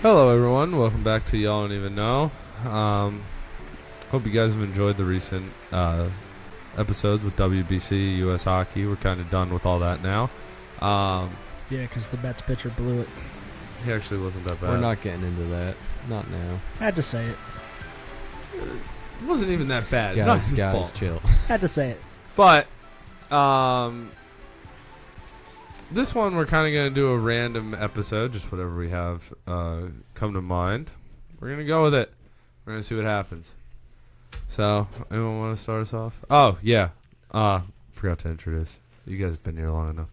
Hello, everyone. Welcome back to Y'all Don't Even Know. Hope you guys have enjoyed the recent episodes with WBC, U.S. Hockey. We're kind of done with all that now. Yeah, because the Mets pitcher blew it. He actually wasn't that bad. We're not getting into that. Not now. Had to say it. It wasn't even that bad. Guys, Not his fault. chill. Had to say it. But this one we're kind of going to do a random episode, just whatever we have come to mind. We're going to go with it. We're going to see what happens. So, anyone want to start us off? Oh, yeah. Forgot to introduce. You guys have been here long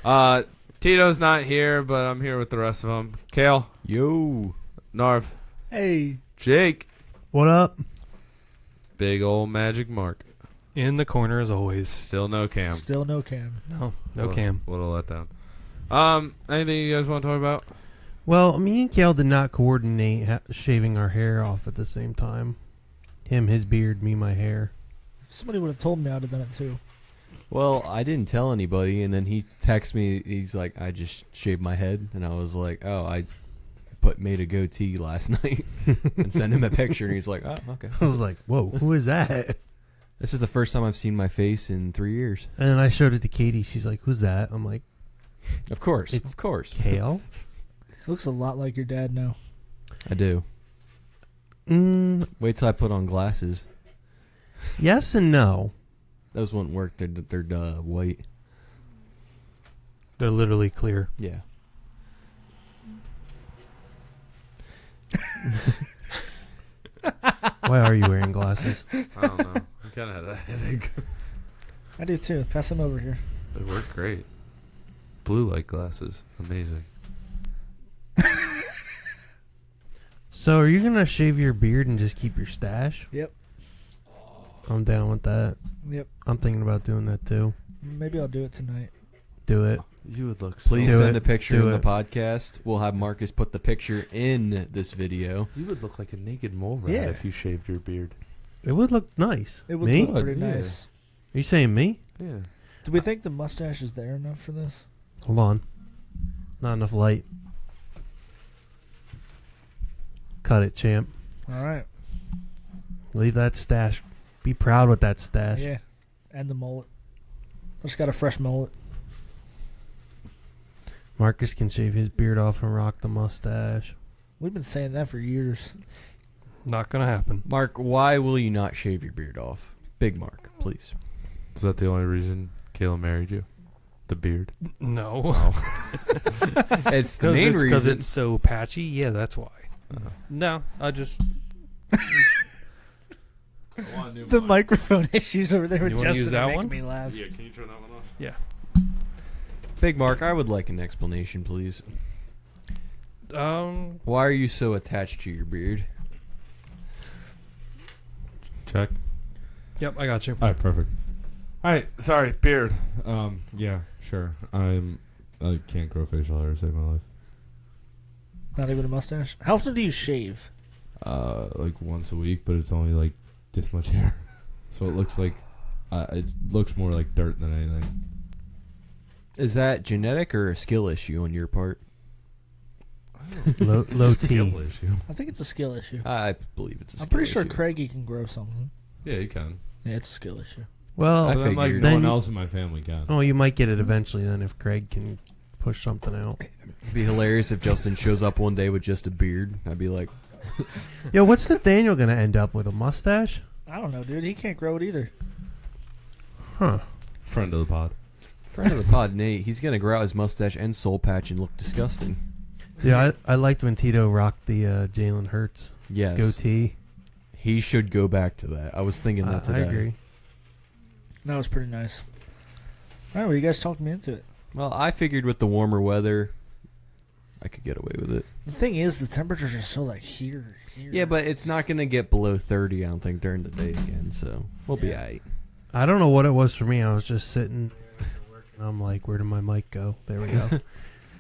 enough. Tito's not here, but I'm here with the rest of them. Kale. Yo. Narv. Hey. Jake. What up? Big old Magic Mark. In the corner as always. Still no Cam. Still no Cam. No Cam. What a letdown. Anything you guys want to talk about? Well, me and Kale did not coordinate shaving our hair off at the same time. Him, his beard, me, my hair. If somebody would have told me, I'd have done it too. Well, I didn't tell anybody, and then he texted me. He's like, I just shaved my head. And I was like, oh, I made a goatee last night. And sent him a picture, and he's like, oh, okay. I was like, whoa, who is that? This is the first time I've seen my face in 3 years. And then I showed it to Katie. She's like, who's that? I'm like, Of course. It's Of course. Kale? Looks a lot like your dad now. I do. Wait till I put on glasses. Yes and no. Those wouldn't work. They're white. They're literally clear. Yeah. Why are you wearing glasses? I don't know. I kind of had a headache. I do too. Pass them over here. They work great. Blue light glasses. Amazing. So are you going to shave your beard and just keep your stash? Yep. I'm down with that. Yep. I'm thinking about doing that too. Maybe I'll do it tonight. Do it. You would look Please Do send it. a picture Do in it. the podcast. We'll have Marcus put the picture in this video. You would look like a naked mole rat Yeah. if you shaved your beard. It would look nice. It would Me? look pretty Yeah. nice. Are you saying me? Yeah. Do we think the mustache is there enough for this? Hold on. Not enough light. Cut it, champ. All right. Leave that stash. Be proud with that stash. Yeah. And the mullet. I just got a fresh mullet. Marcus can shave his beard off and rock the mustache. We've been saying that for years. Not gonna happen. Mark, why will you not shave your beard off? Big Mark, please. Is that the only reason Kayla married you? The beard? No. It's the main Because reason. it's so patchy. Yeah, that's why. No, I just... The microphone issues over there with You wanna Justin use are that making one? me laugh. Yeah, can you turn that one off? Yeah. Big Mark, I would like an explanation, please. Why are you so attached to your beard? Check. Yep, I got you. All right, perfect. All right, sorry, beard. Yeah, sure. I can't grow facial hair to save my life. Not even a mustache. How often do you shave? Like once a week, but it's only like this much hair, so it looks like it looks more like dirt than anything. Is that genetic or a skill issue on your part? Low T. Skill issue. I think it's a skill issue. I believe it's a skill I'm pretty sure issue. Craigie can grow something. Yeah, you can. Yeah, it's a skill issue. Well, I But then, like figured. no Then one you- else in my family can. oh, you might get it eventually then if Craig can push something out. It'd be hilarious if Justin shows up one day with just a beard. I'd be like, Yo, what's Nathaniel gonna end up with? A mustache? I don't know, dude. He can't grow it either. Huh. Friend of the pod. friend of the pod, Nate, he's going to grow out his mustache and soul patch and look disgusting. Yeah, I liked when Tito rocked the Jalen Hurts Yes. goatee. He should go back to that. I was thinking that I today. agree. That was pretty nice. All right, well, you guys talked me into it. Well, I figured with the warmer weather, I could get away with it. The thing is, the temperatures are so like here. Yeah, but it's not going to get below 30, I don't think, during the day again, so we'll be all right. I don't know what it was for me. I was just sitting and I'm like, where did my mic go? There we go.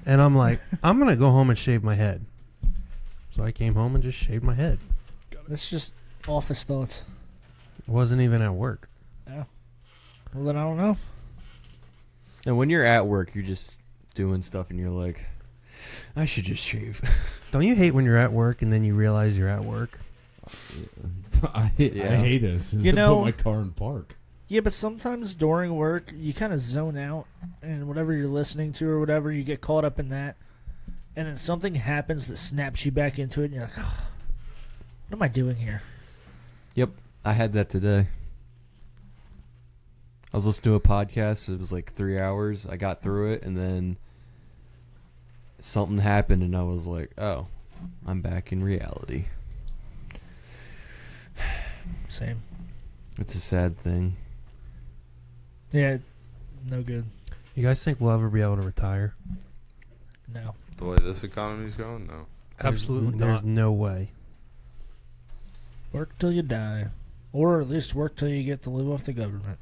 And I'm like, I'm going to go home and shave my head. So I came home and just shaved my head. It's just office thoughts. It wasn't even at work. Yeah. Well, then I don't know. And when you're at work, you're just doing stuff, and you're like, I should just shave. Don't you hate when you're at work and then you realize you're at work? I hate it. Since You I know- put my car in park. Yeah, but sometimes during work, you kind of zone out, and whatever you're listening to or whatever, you get caught up in that, and then something happens that snaps you back into it, and you're like, oh, what am I doing here? Yep, I had that today. I was listening to a podcast. It was like 3 hours. I got through it, and then something happened, and I was like, oh, I'm back in reality. Same. It's a sad thing. Yeah, no good. You guys think we'll ever be able to retire? No. The way this economy's going, no. Absolutely There's not. no way. Work till you die. Or at least work till you get to live off the government.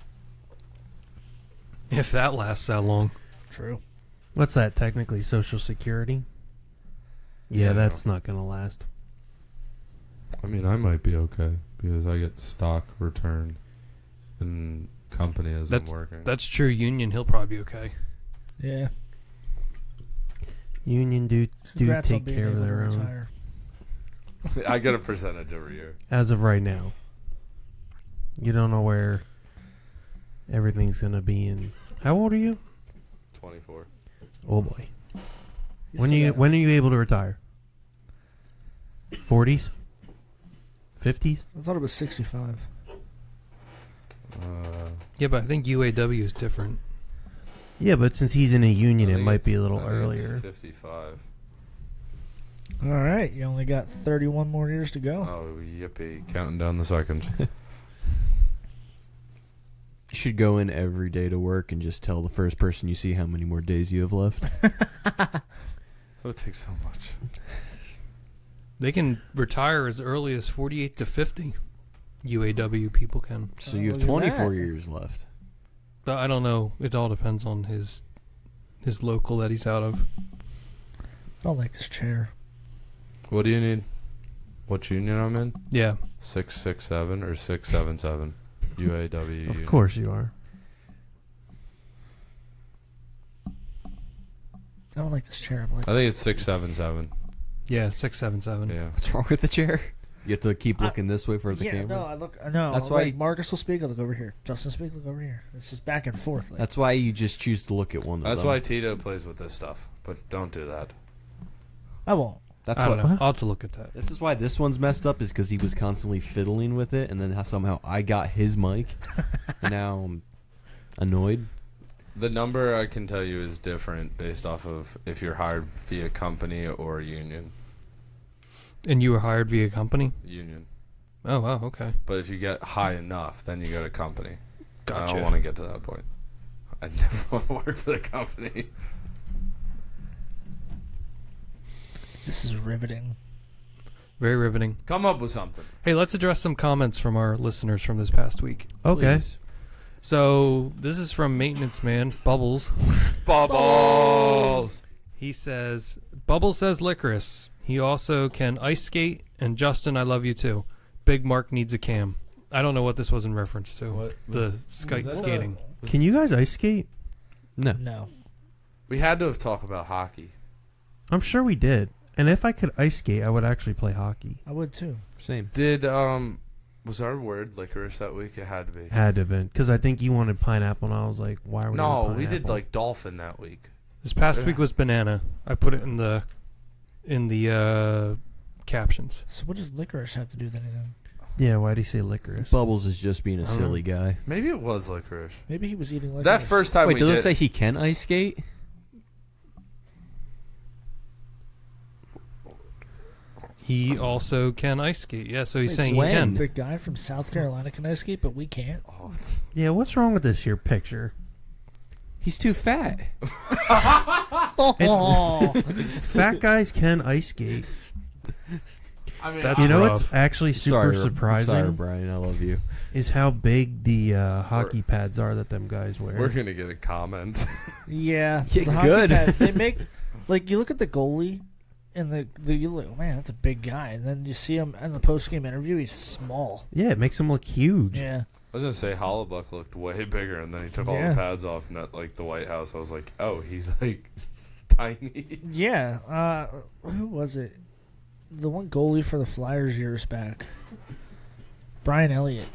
If that lasts that long. True. What's that, technically Social Security? Yeah, Yeah, that's not going to last. I mean, I might be okay because I get stock return in company as I'm working. That's true. Union, he'll probably be okay. Yeah. Union do Congrats on take being care of able to their own. retire. I get a percentage every year. As of right now. You don't know where everything's going to be in. How old are you? 24. Oh boy. You When still you got- when are you able to retire? 40s? 50s? I thought it was 65. Yeah, but I think UAW is different. Yeah, but since he's in a union, I it think might be a it's- little I think it's earlier. 55. All right. You only got 31 more years to go. Oh, yippee. Counting down the seconds. You should go in every day to work and just tell the first person you see how many more days you have left. That would take so much. They can retire as early as 48 to 50. UAW people can. So Oh, you have look at 24 that. years left. But I don't know. It all depends on his local that he's out of. I don't like this chair. What do you need? What union I'm in? Yeah. 667 or 677? UAW union. Of course you are. I don't like this chair. I'm like, I think it's 677. Yeah, 677. Yeah. What's wrong with the chair? You have to keep looking this way for the yeah, camera. no, I look. No, That's like why- Marcus will speak. I look over here. Justin speak. Look over here. It's just back and forth. Like, That's why you just choose to look at one of That's them. why Tito plays with this stuff. But don't do that. I won't. That's I don't what. know. What? I'll have to look at that. This is why this one's messed up, is because he was constantly fiddling with it, and then how somehow I got his mic, and now I'm annoyed. The number I can tell you is different based off of if you're hired via company or union. And you were hired via company? Union. Oh, wow. Okay. But if you get high enough, then you go to company. I Gotcha. don't want to get to that point. I never want to work for the company. This is riveting. Very riveting. Come up with something. Hey, let's address some comments from our listeners from this past week. Okay. Please. So, this is from Maintenance Man, Bubbles. Bubbles! He says, Bubbles says licorice. He also can ice skate, and Justin, I love you too. Big Mark needs a cam. I don't know what this was in reference to. What The was that skating. Can you guys ice skate? No. No. We had to have talked about hockey. I'm sure we did. And if I could ice skate, I would actually play hockey. I would too. Same. Did, was our word licorice that week? It had to be. Had to have been. Because I think you wanted pineapple, and I was like, why are we No, doing we did pineapple? like dolphin that week. This past week was banana. I put it in the captions. So what does licorice have to do with anything? Yeah, why do you say licorice? Bubbles is just being a silly guy. Maybe it was licorice. Maybe he was eating licorice. That first time Wait, we does did it say he can ice skate? He also can ice skate. Yeah, so he's Wait, saying so he can. The guy from South Carolina can ice skate, but we can't. Oh, Yeah, what's wrong with this here picture? He's too fat. Oh, Fat guys can ice skate. I mean, That's You know rough. what's actually super Sorry, surprising Sorry, Brian. I love you. is how big the hockey pads are that them guys wear. we're gonna get a comment. yeah. Yeah, the it's hockey good. pad, they make like you look at the goalie, and you look, man, that's a big guy, and then you see him in the post game interview, he's small. Yeah, it makes them look huge. Yeah. I was gonna say Hollebuck looked way bigger, and then he took all Yeah. the pads off, and at like the White House, I was like, oh, he's like tiny. Yeah. Who was it? The one goalie for the Flyers years back. Brian Elliott.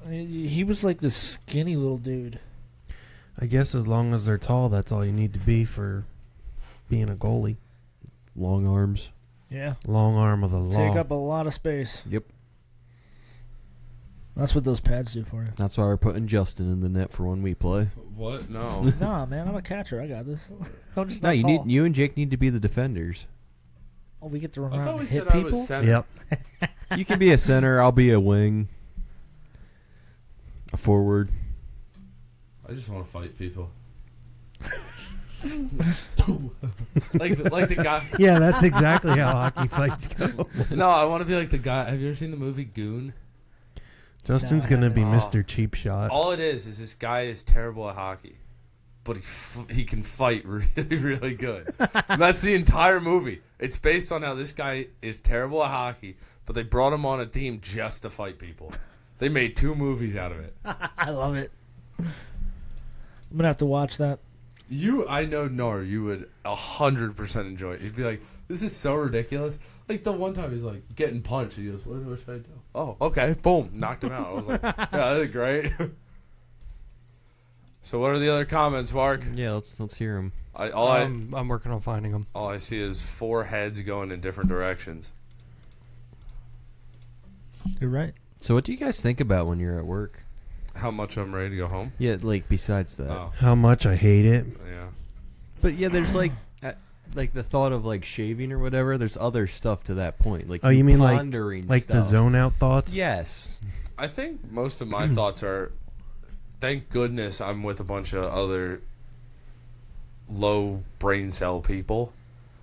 He was like this skinny little dude. I guess as long as they're tall, that's all you need to be for being a goalie. Long arms. Yeah. Long arm of the law. Take up a lot of space. Yep. That's what those pads do for you. That's why we're putting Justin in the net for when we play. What? No. Nah, man, I'm a catcher. I got this. I'm just No, not you tall. you and Jake need to be the defenders. Oh, we get to run I around thought and we hit said I people? was center. Yep. You can be a center. I'll be a wing. A forward. I just want to fight people. like the guy. Yeah, that's exactly how hockey fights go. No, I want to be like the guy. Have you ever seen the movie Goon? Justin's No, going to be Oh. Mr. Cheap Shot. All it is this guy is terrible at hockey, but he can fight really, really good. And that's the entire movie. It's based on how this guy is terrible at hockey, but they brought him on a team just to fight people. They made 2 movies out of it. I love it. I'm going to have to watch that. I know, Nor, you would 100% enjoy it. You'd be like, this is so ridiculous. Like the one time he's like getting punched, he goes, what should I do? Oh, okay, boom, knocked him out. I was like, yeah, that is great. So what are the other comments, Mark? Yeah, let's hear him. I'm working on finding them. All I see is 4 heads going in different directions. You're right. So what do you guys think about when you're at work? How much I'm ready to go home? Yeah, like besides that. Oh, How much I hate it. yeah. But yeah, there's like the thought of like shaving or whatever. There's other stuff to that point. Like Oh, you mean pondering like the stuff. zone out thoughts? Yes. I think most of my thoughts are, thank goodness I'm with a bunch of other low brain cell people,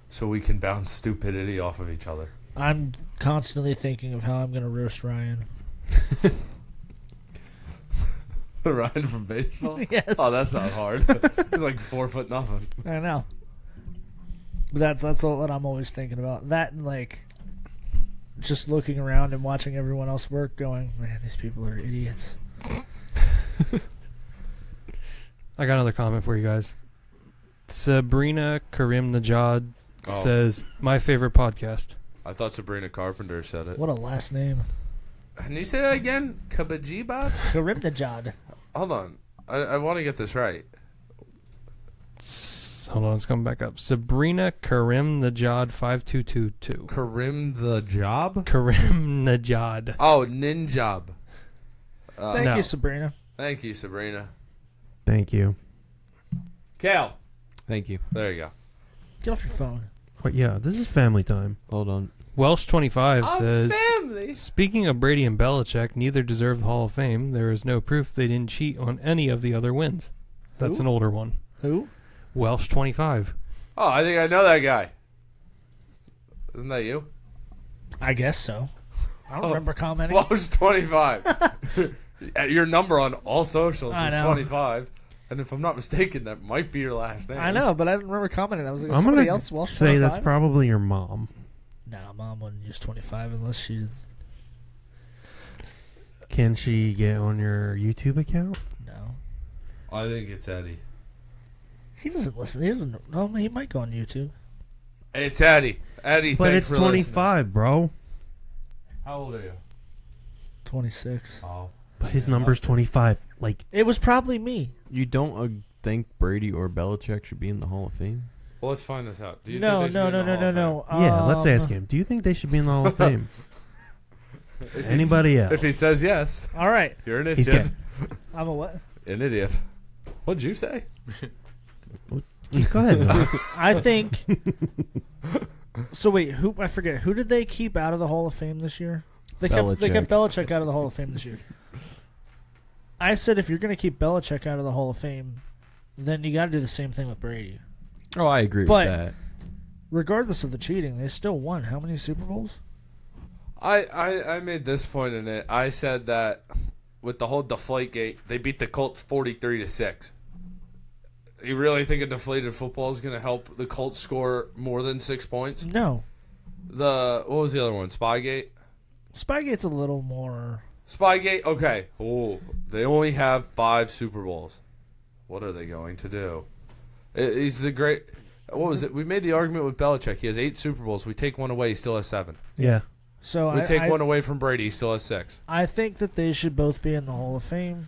so we can bounce stupidity off of each other. I'm constantly thinking of how I'm going to roast Ryan. Ryan from baseball? Yes. Oh, that's not hard. He's like 4 foot nothing. I know. But that's all that I'm always thinking about. That and like just looking around and watching everyone else work going, man, these people are idiots. I got another comment for you guys. Sabrina Karim Najad Oh. says, my favorite podcast. I thought Sabrina Carpenter said it. What a last name. Can you say that again? Kabajiba? Karimnajad. Hold on. I want to get this right. Hold on, it's coming back up. Sabrina Karim Najad 5222. Karim the Job? Karim Najad. Oh, Ninjab. Thank No. you, Sabrina. Thank you, Sabrina. Thank you. Kale. Thank you. There you go. Get off your phone. But yeah, this is family time. Hold on. Welsh25 says, family. speaking of Brady and Belichick, neither deserve the Hall of Fame. There is no proof they didn't cheat on any of the other wins. That's Who? an older one. Who? Welsh25. Oh, I think I know that guy. Isn't that you? I guess so. I don't remember commenting. Well, it's 25. Your number on all socials I is know. 25. And if I'm not mistaken, that might be your last name. I know, but I didn't remember commenting. I was like, I'm somebody gonna else Welsh say that's 25? probably your mom. Nah, Mom wouldn't use 25 unless she's... Can she get on your YouTube account? No. I think it's Eddie. He doesn't listen. He doesn't... No, he might go on YouTube. It's Eddie. Eddie, But thanks it's for 25, bro. listening. How old are you? 26. Oh. But his number's 25. Like, It was probably me. You don't think Brady or Belichick should be in the Hall of Fame? Well, let's find this out. Do you No. think they should be in the Hall of Fame? yeah, let's ask him. Do you think they should be in the Hall of Fame? If Anybody else? If he says yes, All right. you're an He's idiot. I'm a what? An idiot. What'd you say? Go ahead. Noah. I think... So wait, who? I forget. Who did they keep out of the Hall of Fame this year? They kept Belichick. Belichick out of the Hall of Fame this year. I said if you're going to keep Belichick out of the Hall of Fame, then you got to do the same thing with Brady. Oh, I agree But- with that. Regardless of the cheating, they still won how many Super Bowls? I made this point in it. I said that with the whole Deflategate, they beat the Colts 43-6. You really think a deflated football is going to help the Colts score more than 6 points? No. What was the other one? Spygate? Spygate's a little more... Spygate? Okay. Oh, they only have 5 Super Bowls. What are they going to do? He's the great. What was it? We made the argument with Belichick. He has 8 Super Bowls. We take one away, he still has 7. Yeah. So We take one away from Brady, he still has 6. I think that they should both be in the Hall of Fame,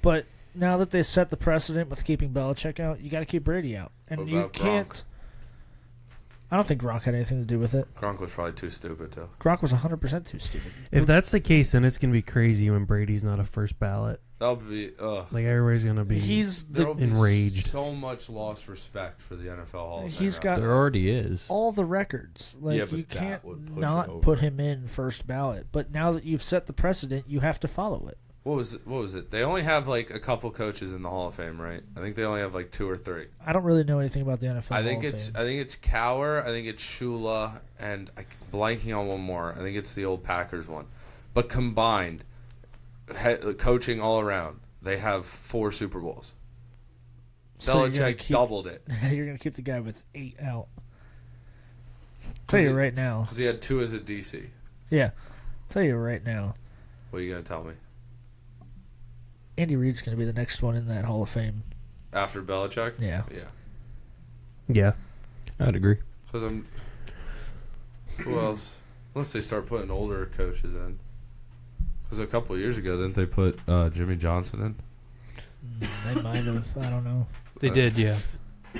but now that they set the precedent with keeping Belichick out, you got to keep Brady out, and What you about can't. Gronk? I don't think Gronk had anything to do with it. Gronk was probably too stupid too. Gronk was 100% too stupid. If that's the case, then it's gonna be crazy when Brady's not a first ballot. That'll be. Like everybody's gonna be. There'll be enraged. so much lost respect for the NFL Hall of Fame. He's got There already is. all the records. Like Yeah, but you that can't would push it not over. put him in first ballot. But now that you've set the precedent, you have to follow it. What was it? They only have like a couple coaches in the Hall of Fame, right? I think they only have like 2 or 3. I don't really know anything about the NFL. I think Hall of it's Fame. I think it's Cower, I think it's Shula, and I'm blanking on one more. I think it's the old Packers one. But combined, coaching all around, they have 4 Super Bowls. So you're gonna Belichick doubled it You're gonna keep the guy with 8 out. Tell you right now. because he had 2 as a DC. Yeah, tell you right now. What are you gonna tell me? Andy Reid's gonna be the next one in that Hall of Fame. After Belichick? Yeah. Yeah. Yeah. I'd agree. Because who else? Unless they start putting older coaches in. Because a couple of years ago, didn't they put Jimmy Johnson in? They might have. I don't know. They did, yeah.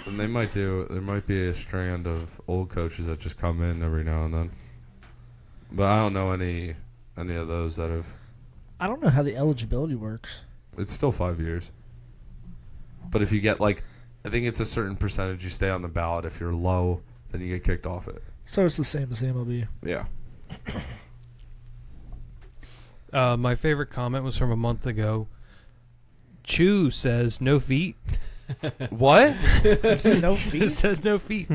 And they might do. There might be a strand of old coaches that just come in every now and then. But I don't know any of those that have. I don't know how the eligibility works. It's still 5 years. But if you get I think it's a certain percentage you stay on the ballot. If you're low, then you get kicked off it. So it's the same as the MLB. Yeah. My favorite comment was from a month ago. Chew says no feet. What? No It feet. says no feet.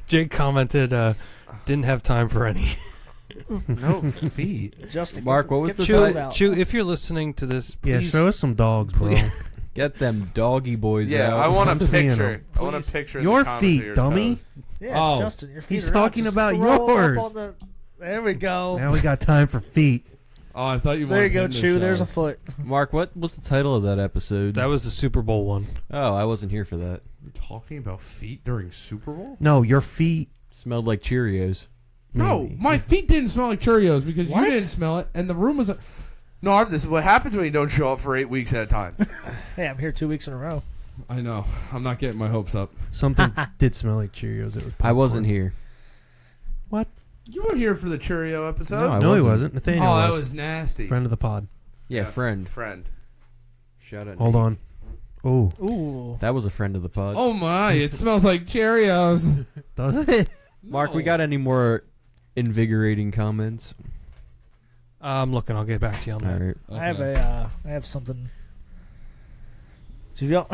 Jake commented, didn't have time for any. No feet. Justin, Mark, what was get the chills title? out. Chew, if you're listening to this, Yeah. please. Show us some dogs, bro. Please. Get them doggy boys Yeah, out. I want I'm a seeing picture. them. I want a picture. in Your the comments feet, of your dummy. toes. Yeah, Oh. Justin, your feet He's are out. talking Just about throw 'em up yours. on there we go. Now we got time for feet. Oh, I thought you. There you wanted go, him to Chew. show There's a us. foot. Mark, what was the title of that episode? That was the Super Bowl one. Oh, I wasn't here for that. You're talking about feet during Super Bowl? No, your feet. Smelled like Cheerios. No, Maybe. my feet didn't smell like Cheerios because What? you didn't smell it, and the room was. No, this is what happens when you don't show up for 8 weeks at a time. Hey, I'm here 2 weeks in a row. I know. I'm not getting my hopes up. Something did smell like Cheerios. It was I wasn't popcorn. here. What? You were here for the Cheerio episode? No, I No, he wasn't. wasn't. Nathaniel Oh, that was. was nasty. Friend of the pod. Yeah, friend. Friend. Shout out. Hold Nate. on. Oh, Ooh. That was a friend of the pod. Oh my! It smells like Cheerios. does it? Mark, we No. got any more invigorating comments? I'm looking. I'll get back to you on All that. right. I have something. So if y'all,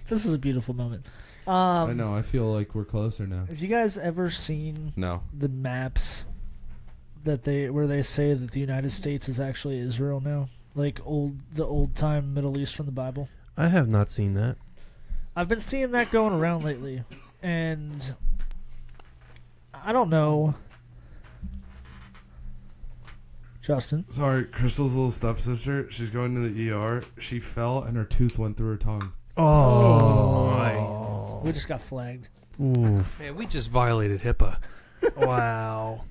this is a beautiful moment. I know. I feel like we're closer now. Have you guys ever seen No. the maps where they say that the United States is actually Israel now, like the old time Middle East from the Bible? I have not seen that. I've been seeing that going around lately, and I don't know. Justin, Sorry, Crystal's little stepsister. She's going to the ER. She fell and her tooth went through her tongue. Oh. we just got flagged. Oof. Man, we just violated HIPAA. Wow.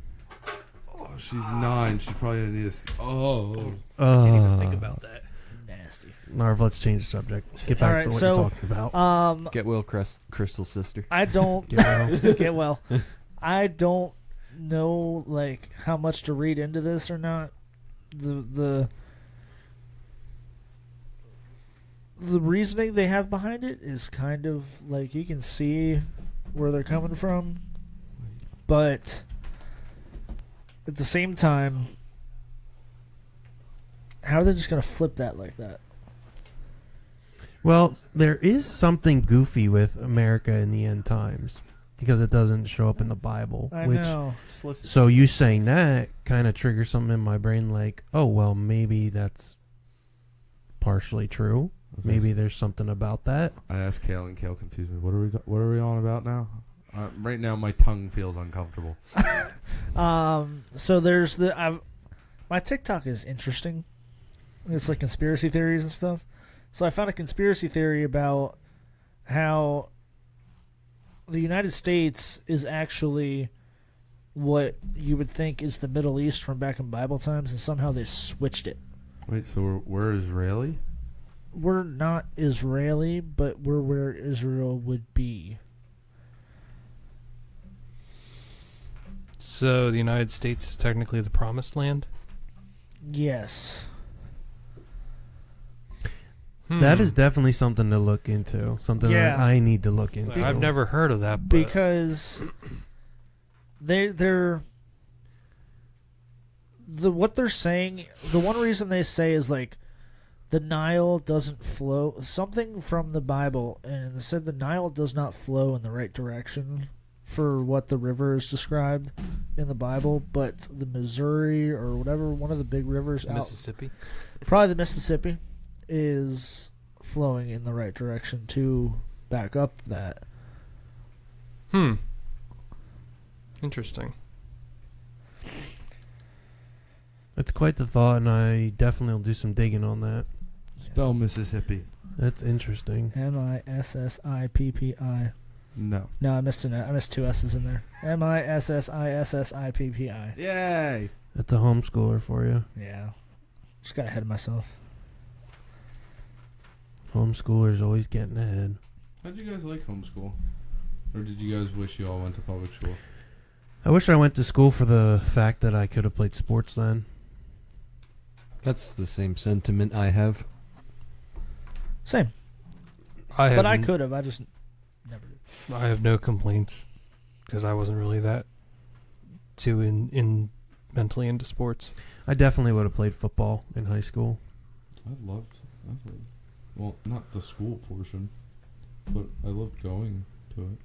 Oh, she's 9. She probably didn't need a. Oh. Can't even think about that. Nasty. Narv, let's change the subject. Get back All right, to what so, you're talking about. Get well, Crystal's sister. I don't Get well. get well. I don't know like how much to read into this or not. The reasoning they have behind it is kind of like you can see where they're coming from, but at the same time, how are they just gonna flip that like that? Well, there is something goofy with America in the end times because it doesn't show up in the Bible. I which, know. So you saying that kind of triggers something in my brain like, oh, well, maybe that's partially true. Maybe there's something about that. I asked Kale and Kale confused me. What are we on about now? Right now, my tongue feels uncomfortable. So there's my TikTok is interesting. It's like conspiracy theories and stuff. So I found a conspiracy theory about how the United States is actually what you would think is the Middle East from back in Bible times, and somehow they switched it. Wait, so we're Israeli? We're not Israeli, but we're where Israel would be. So the United States is technically the promised land? Yes. That is definitely something to look into. Something Yeah. that I need to look into. I've never heard of that. But Because they're what they're saying, the one reason they say is like the Nile doesn't flow, something from the Bible, and it said the Nile does not flow in the right direction for what the river is described in the Bible, but the Missouri or whatever, one of the big rivers out, Mississippi? probably the Mississippi, is flowing in the right direction to back up that. Interesting. It's quite the thought, and I definitely will do some digging on that. Spell Mississippi. That's interesting. Mississippi. No. No, I missed I missed two S's in there. Mississippi. Yay! That's a homeschooler for you. Yeah. Just got ahead of myself. Homeschoolers always getting ahead. How'd you guys like homeschool? Or did you guys wish you all went to public school? I wish I went to school for the fact that I could have played sports then. That's the same sentiment I have. Same. But I could have. I just never did. I have no complaints because I wasn't really that too in mentally into sports. I definitely would have played football in high school. I loved, well, not the school portion, but I loved going to it.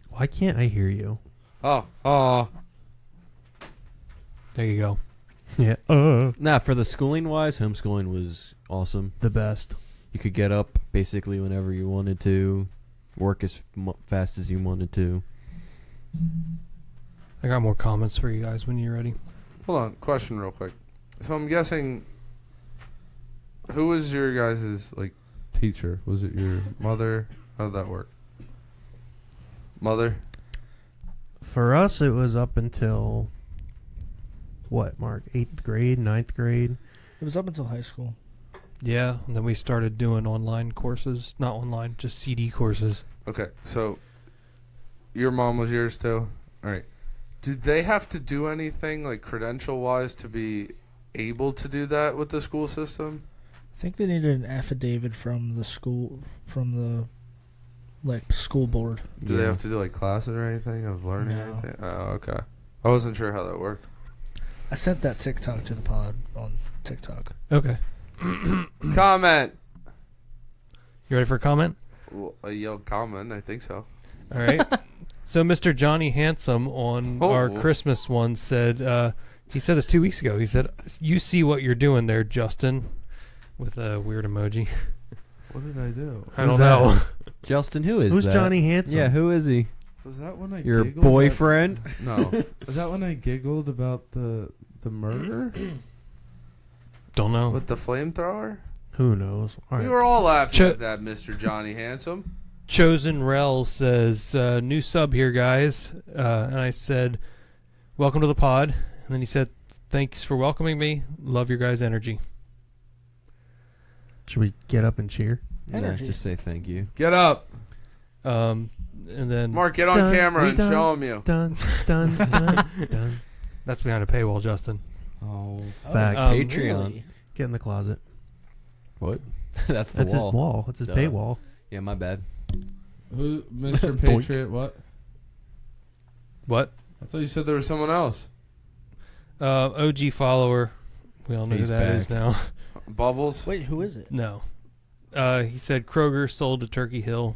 Why can't I hear you? Oh. There you go. Yeah. Nah, for the schooling wise, homeschooling was awesome. The best. You could get up basically whenever you wanted to, work as fast as you wanted to. I got more comments for you guys when you're ready. Hold on, question real quick. So I'm guessing, who was your guys' teacher? Was it your mother? How did that work? Mother? For us, it was up until, what, Mark? 8th grade, 9th grade? It was up until high school. Yeah, and then we started doing online courses. Not online, just CD courses. Okay, so your mom was yours too? All right. Did they have to do anything credential-wise to be able to do that with the school system? I think they needed an affidavit from the school, school board. Do they have to do classes or anything of learning No. anything? Oh, okay. I wasn't sure how that worked. I sent that TikTok to the pod on TikTok. Okay. Comment. You ready for a comment? Well, a yell comment. I think so. All right. So Mr. Johnny Handsome on our Oh. Christmas one said, he said this 2 weeks ago. He said, "You see what you're doing there, Justin," with a weird emoji. What did I do? I don't Who's know. Justin, who is Who's that? Johnny Handsome? Yeah, who is he? Was that when I Your giggled boyfriend? No. Was that when I giggled about the murder? Don't know. With the flamethrower? Who knows? All We right. were all laughing Ch- at that, Mr. Johnny Handsome. Chosen Rel says, "New sub here, guys," and I said, "Welcome to the pod." And then he said, "Thanks for welcoming me. Love your guys' energy." Should we get up and cheer? Nah, Energy. just say thank you. Get up. And then Mark, get on Dun, camera we and done. show him you. Dun, dun, dun, dun. that's behind a paywall, Justin. Oh, Fact. Patreon. Really? Get in the closet. What? That's the That's wall. his wall. That's his Duh. paywall. Yeah, my bad. who, Mr. Boink. Patriot? What? What? I thought you said there was someone else. OG follower. We all know He's who that is back. now. Bubbles? Wait, who is it? No. He said Kroger sold to Turkey Hill.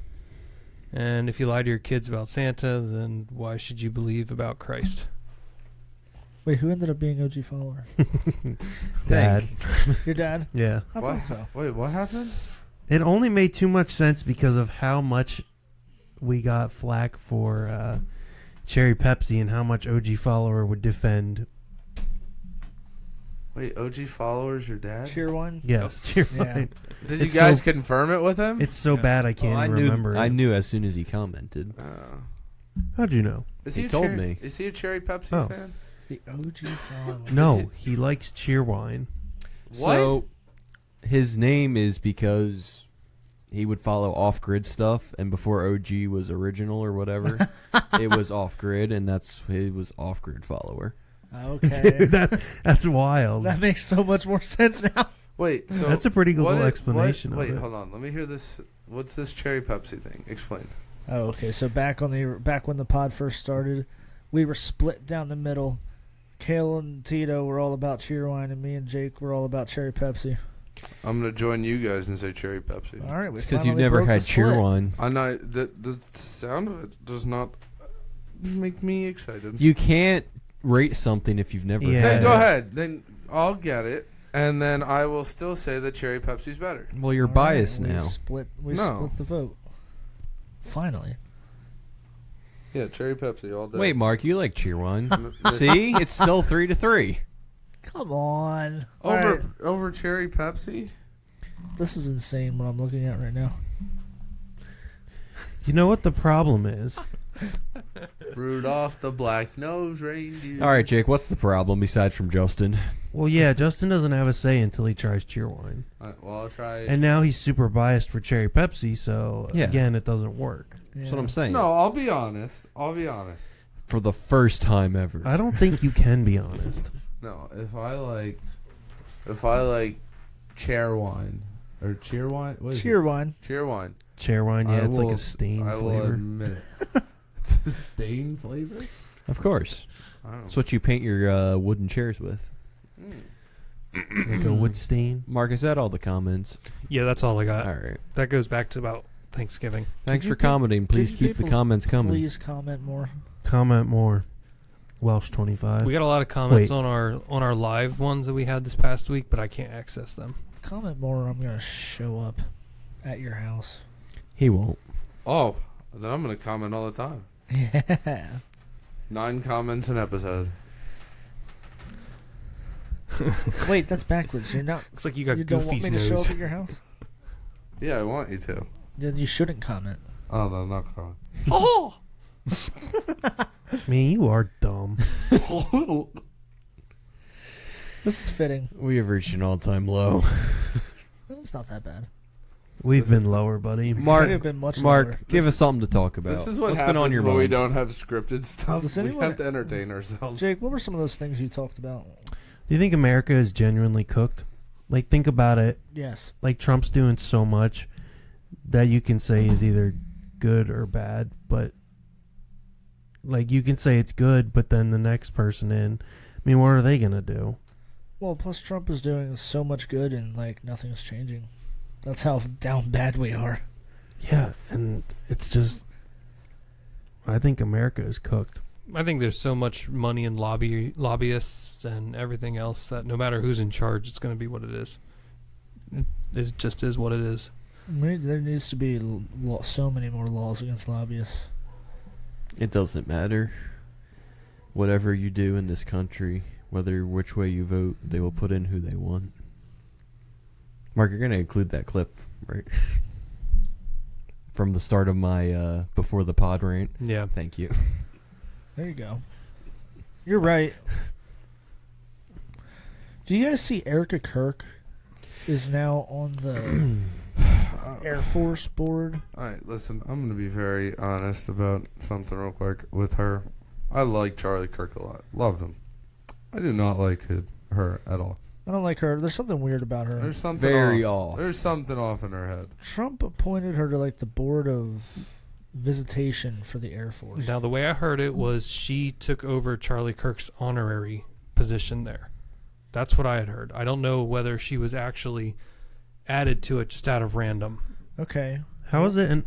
And if you lie to your kids about Santa, then why should you believe about Christ? Wait, who ended up being OG follower? Dad. Your dad? Yeah. I What? thought so. Wait, what happened? It only made too much sense because of how much we got flack for Cherry Pepsi and how much OG Follower would defend Wait, OG followers, your dad? Cheerwine? Yes, Cheerwine. Did you It's guys so- confirm it with him? It's so bad I can't I even knew. remember. I it. knew as soon as he commented. How'd you know? Is He a told cherry, me. Is he a Cherry Pepsi Oh. fan? The OG follower. No, he likes Cheerwine. What? So his name is because he would follow off-grid stuff, and before OG was original or whatever, it was off-grid, and he was off-grid follower. Okay. Dude, that's wild. That makes so much more sense now. Wait, so That's a pretty good what little is- explanation Wait, of it. hold on. Let me hear this. What's this Cherry Pepsi thing? Explain. Oh, okay. So back when the pod first started, we were split down the middle. Kale and Tito were all about Cheerwine, and me and Jake were all about Cherry Pepsi. I'm gonna join you guys and say Cherry Pepsi. All right, we It's because you've finally never broke the had split. Cheerwine. I know the sound of it does not make me excited. You can't rate something if you've never Yeah. Then had go it. ahead. Then I'll get it, and then I will still say that Cherry Pepsi's better. Well, you're All biased right, now. We No. split the vote. Finally. Yeah, Cherry Pepsi all day. Wait, Mark, you like Cheerwine. M- See? It's still 3-3. Come on. All right. over Cherry Pepsi? This is insane what I'm looking at right now. You know what the problem is? Rudolph the Black-Nosed Reindeer. All right, Jake, what's the problem besides from Justin? Well, yeah, Justin doesn't have a say until he tries Cheerwine. All right, well, I'll try. And now he's super biased for Cherry Pepsi, so Yeah. again, it doesn't work. That's what I'm saying. No, I'll be honest. For the first time ever. I don't think you can be honest. No, if I like Cheerwine or Cheerwine, what is it? Cheerwine. Cheerwine. Cheerwine, yeah, I it's like will- a stain I will flavor. admit it. It's a stain flavor. Of course. I don't That's what you paint your wooden chairs with. Like a wood stain. Mark, is that all the comments? Yeah, that's all I got. All right. That goes back to about Thanksgiving. Thanks you for peop- commenting. Please could you keep the people comments coming. Please comment more. Comment more. Welsh 25. We got a lot of comments Wait. on our live ones that we had this past week, but I can't access them. Comment more or I'm going to show up at your house. He won't. Oh, then I'm gonna comment all the time. Yeah. 9 comments an episode. Wait, that's backwards. You're not. Looks like you got You don't want Goofy's me to show nose. up at your house? Yeah, I want you to. Then you shouldn't comment. Oh no, not comment. Man, you are dumb. This is fitting. We have reached an all-time low. It's not that bad. We've been lower, buddy. Could Mark, have been much Mark, lower. give us something to talk about. This is what What's happens been on your when we mind? don't have scripted stuff. Does We anyone- have to entertain ourselves. Jake, what were some of those things you talked about? Do you think America is genuinely cooked? Like, think about it. Yes. Like, Trump's doing so much that you can say is either good or bad, but like, you can say it's good, but then the next person in, I mean, what are they gonna do? Well, plus Trump is doing so much good and, like, nothing's changing. That's how down bad we are. Yeah, and it's just, I think America is cooked. I think there's so much money in lobbyists and everything else that no matter who's in charge, it's going to be what it is. It just is what it is. There needs to be so many more laws against lobbyists. It doesn't matter. Whatever you do in this country, whether which way you vote, they will put in who they want. Mark, you're going to include that clip, right? From the start of my before the pod rant. Yeah. Thank you. There you go. You're right. Do you guys see Erika Kirk is now on the Air Force board? Alright, listen, I'm going to be very honest about something real quick with her. I like Charlie Kirk a lot. Loved him. I do not like her at all. I don't like her. There's something weird about her. There's something Very off. off. There's something off in her head. Trump appointed her to like the board of visitation for the Air Force. Now, the way I heard it was she took over Charlie Kirk's honorary position there. That's what I had heard. I don't know whether she was actually added to it just out of random. Okay. How is it?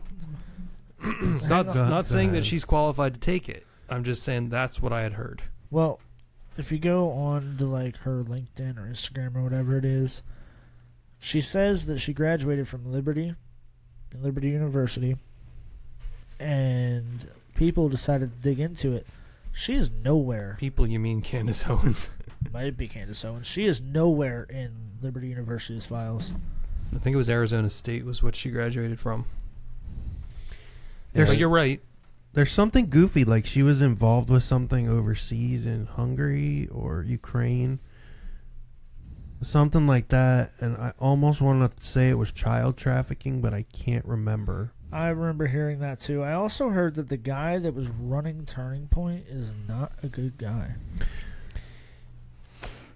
Not Go not saying that ahead. she's qualified to take it. I'm just saying that's what I had heard. Well, if you go on to like her LinkedIn or Instagram or whatever it is, she says that she graduated from Liberty University, and people decided to dig into it. She's nowhere. People, you mean Candace Owens? Might be Candace Owens. She is nowhere in Liberty University's files. I think it was Arizona State was what she graduated from. There's- But you're right. There's something goofy, like she was involved with something overseas in Hungary or Ukraine. Something like that, and I almost wanted to say it was child trafficking, but I can't remember. I remember hearing that too. I also heard that the guy that was running Turning Point is not a good guy.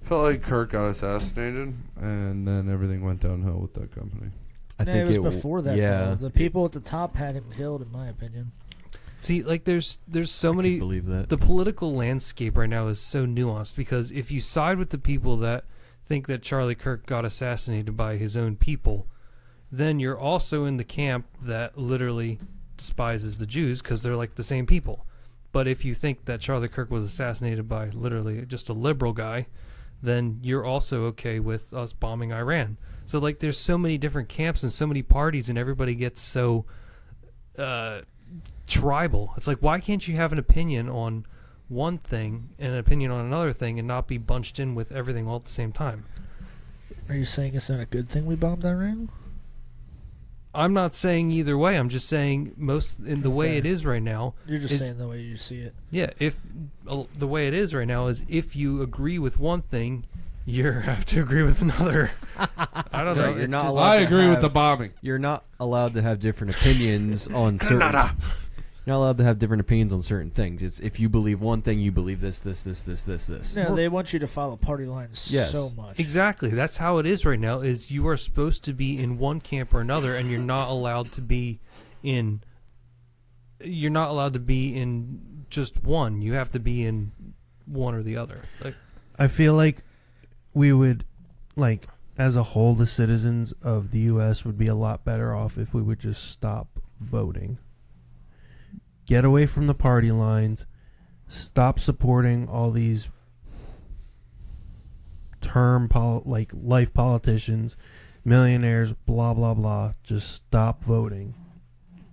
Felt like Kirk got assassinated, and then everything went downhill with that company. I No, think it was before that. Yeah, though. The people at the top had him killed, in my opinion. See, like there's so I many. can believe that. The political landscape right now is so nuanced because if you side with the people that think that Charlie Kirk got assassinated by his own people, then you're also in the camp that literally despises the Jews because they're like the same people. But if you think that Charlie Kirk was assassinated by literally just a liberal guy, then you're also okay with us bombing Iran. So like there's so many different camps and so many parties and everybody gets so tribal. It's like, why can't you have an opinion on one thing and an opinion on another thing and not be bunched in with everything all at the same time? Are you saying it's not a good thing we bombed Iran? I'm not saying either way. I'm just saying most in the way Okay. it is right now. You're just is- saying the way you see it. Yeah, if the way it is right now is if you agree with one thing, you have to agree with another. I don't know. You're it's not just- allowed I to agree with have- the bombing. You're not allowed to have different opinions on certain. You're not allowed to have different opinions on certain things. It's if you believe one thing, you believe this. No, they want you to follow party lines Yes. so much. Exactly. That's how it is right now. Is you are supposed to be in one camp or another, and you're not allowed to be in. You're not allowed to be in just one. You have to be in one or the other. Like, I feel like we would, like, as a whole, the citizens of the U.S. would be a lot better off if we would just stop voting. Get away from the party lines. Stop supporting all these life politicians, millionaires, blah, blah, blah. Just stop voting.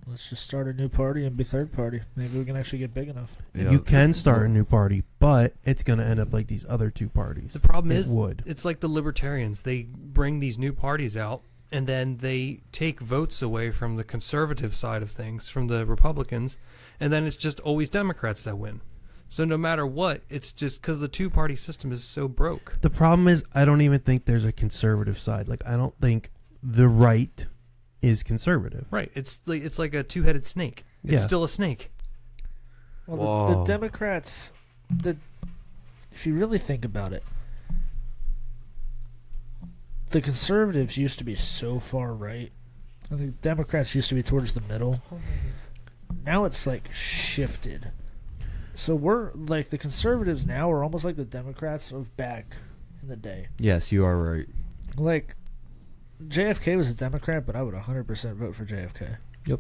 Let's just start a new party and be third party. Maybe we can actually get big enough. You can start a new party, but it's going to end up like these other two parties. the problem It is, would. it's like the libertarians. They bring these new parties out, and then they take votes away from the conservative side of things, from the Republicans, and then it's just always Democrats that win. So no matter what, it's just because the two-party system is so broke. The problem is, I don't even think there's a conservative side. Like, I don't think the right is conservative. Right. It's like a two-headed snake. It's Yeah. still a snake. Well, the Whoa. Democrats, if you really think about it, the conservatives used to be so far right. I think Democrats used to be towards the middle. Now it's like shifted. So we're like the conservatives now are almost like the Democrats of back in the day. Yes, you are right. Like JFK was a Democrat, but I would 100% vote for JFK. You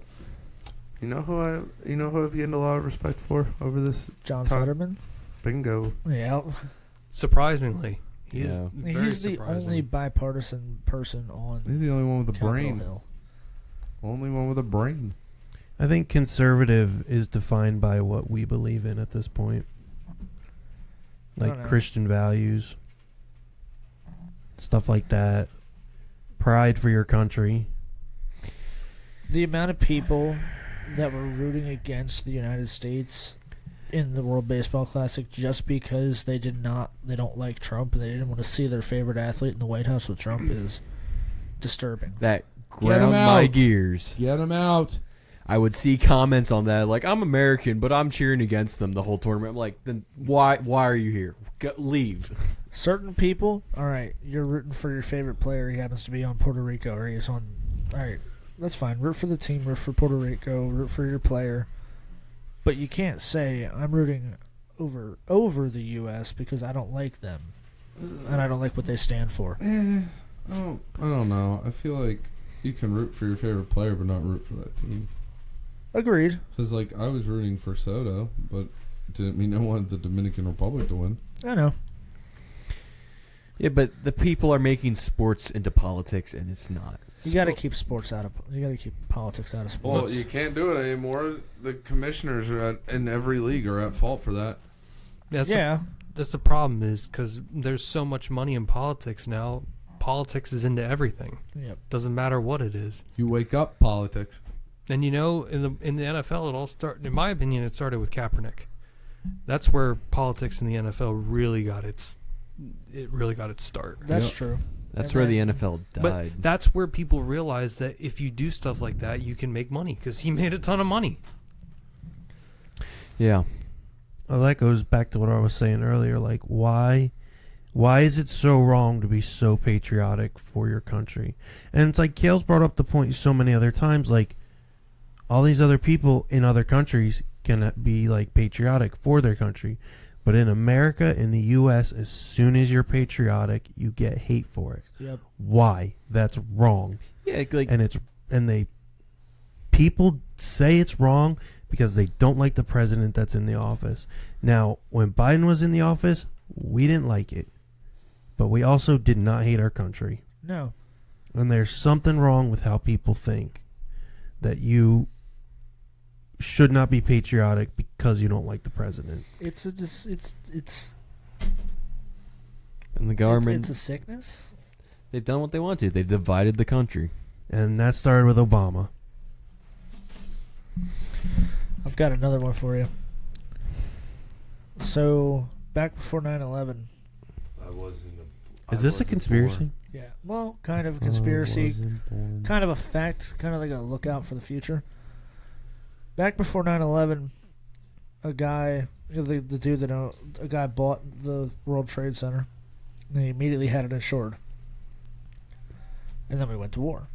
know who I've gained a lot of respect for over this? John Tom- Fetterman. Bingo. Yeah, Surprisingly. He is Yeah. very he's the surprising. only bipartisan person on He's the only one with a Capitol brain. Hill. Only one with a brain. I think conservative is defined by what we believe in at this point. I don't Like know. Christian values, stuff like that. Pride for your country. The amount of people that were rooting against the United States in the World Baseball Classic just because they don't like Trump and they didn't want to see their favorite athlete in the White House with Trump is disturbing. That Get 'em ground my out. gears. Get him out. I would see comments on that like, I'm American, but I'm cheering against them the whole tournament. I'm like, then why are you here? Leave. Certain people, all right, you're rooting for your favorite player. He happens to be on Puerto Rico or he's on. All right, that's fine. Root for the team. Root for Puerto Rico. Root for your player. But you can't say I'm rooting over the U.S. because I don't like them and I don't like what they stand for. I don't know. I feel like you can root for your favorite player, but not root for that team. Agreed. Because, like, I was rooting for Soto, but didn't mean I wanted the Dominican Republic to win. I know. Yeah, but the people are making sports into politics, and it's not. You got to keep sports out of. You got to keep politics out of sports. Well, you can't do it anymore. The commissioners in every league are at fault for that. That's yeah, that's the problem is because there's so much money in politics now. Politics is into everything. Yep. Doesn't matter what it is. You wake up politics. And in the NFL, it all started. In my opinion, it started with Kaepernick. That's where politics in the NFL really got its start. That's Yep. true. That's And where then- the NFL But died. that's where people realize that if you do stuff like that, you can make money because he made a ton of money. Yeah. Well, that goes back to what I was saying earlier. Like, why is it so wrong to be so patriotic for your country? And it's like Kale's brought up the point so many other times. Like, all these other people in other countries can be like patriotic for their country, but in America, in the U.S., as soon as you're patriotic, you get hate for it. Yep. Why? That's wrong. Yeah, like And people say it's wrong because they don't like the president that's in the office. Now, when Biden was in the office, we didn't like it, but we also did not hate our country. No. And there's something wrong with how people think that you should not be patriotic because you don't like the president. It's and the it's government, a sickness. they've done what they want to. They've divided the country. And that started with Obama. I've got another one for you. So back before 9/11. Is this a conspiracy? Yeah. Well, kind of a conspiracy, kind of a fact, kind of like a lookout for the future. Back before 9/11, a guy, the dude that a guy bought the World Trade Center, and he immediately had it insured. And then we went to war.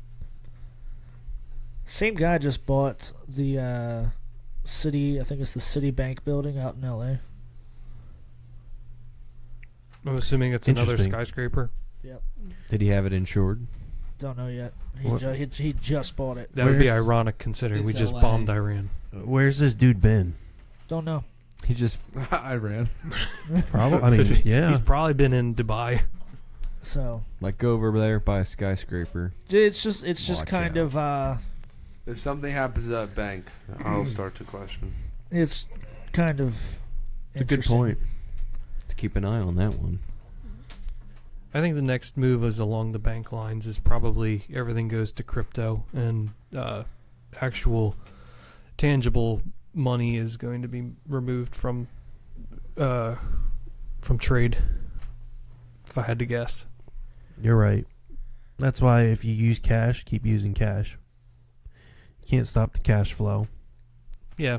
Same guy just bought the city, I think it's the Citibank building out in L.A. I'm assuming it's another Interesting. skyscraper. Yep. Did he have it insured? Don't know yet. What? He just bought it. That would be Where's- ironic considering we It's just LA. bombed Iran. Where's this dude been? Don't know. He just I ran. Probably. I mean, yeah. He's probably been in Dubai. So like go over there by a skyscraper. it's just Watch kind out. of If something happens at a bank, I'll start to question. it's kind of It's a good interesting. point. To keep an eye on that one. I think the next move is along the bank lines is probably everything goes to crypto and actual tangible money is going to be removed from trade. If I had to guess, You're right. That's why if you use cash, keep using cash. You can't stop the cash flow. yeah,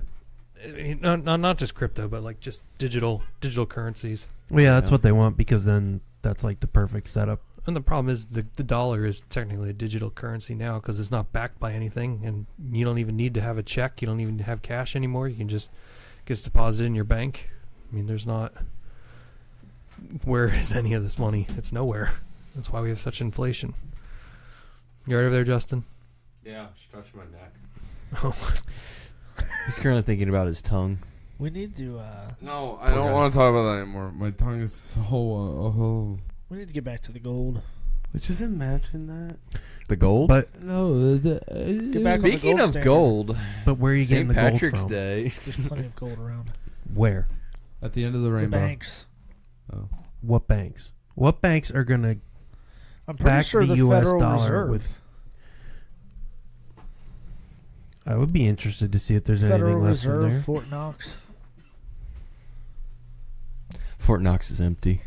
I mean, not just crypto, but like just digital currencies. Well, yeah, that's Yeah. what they want because then that's like the perfect setup. And the problem is the dollar is technically a digital currency now because it's not backed by anything, and you don't even need to have a check. You don't even have cash anymore. You can just get deposited in your bank. I mean, there's not. Where is any of this money? It's nowhere. That's why we have such inflation. You right over there, Justin? Yeah, stretch my neck. Oh, He's currently thinking about his tongue. We need to No, I don't Okay. want to talk about that anymore. My tongue is so. we need to get back to the gold. Just imagine that. The gold? But No, Get back on the Speaking gold of standard. gold, where are you getting St. the gold Patrick's from? Day. There's plenty of gold around. Where? At the end of the The rainbow. banks. Oh. What banks? What banks are gonna I'm pretty back sure the the US Federal dollar Reserve. with? I would be interested to see if there's Federal anything left in Reserve, there. Fort Knox. Fort Knox is empty.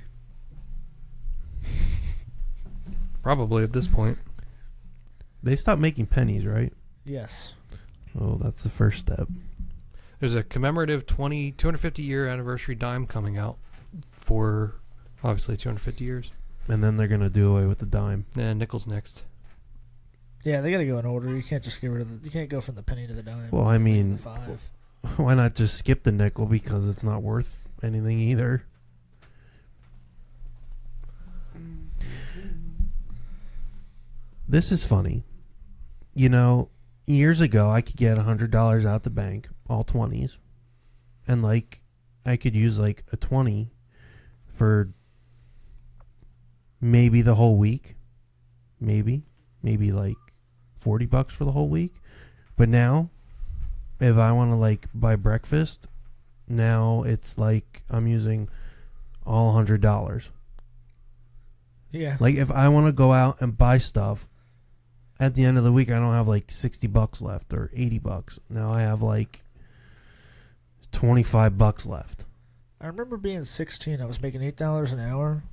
probably at this point. They stopped making pennies, right? Yes. Oh, that's the first step. There's a commemorative 250 year anniversary dime coming out for obviously 250 years. And then they're gonna do away with the dime. And nickel's next. Yeah, they got to go in order. You can't just get rid of the. You can't go from the penny to the dime. Well, I mean, the 5. why not just skip the nickel because it's not worth anything either? This is funny. You know, years ago I could get $100 out the bank, all 20s, and like I could use like a 20 for maybe the whole week, maybe like $40 for the whole week. But now, if I want to like buy breakfast, now it's like I'm using all $100. Yeah. Like if I want to go out and buy stuff, at the end of the week I don't have like $60 left or $80. Now I have like $25 left. I remember being 16. I was making $8 an hour,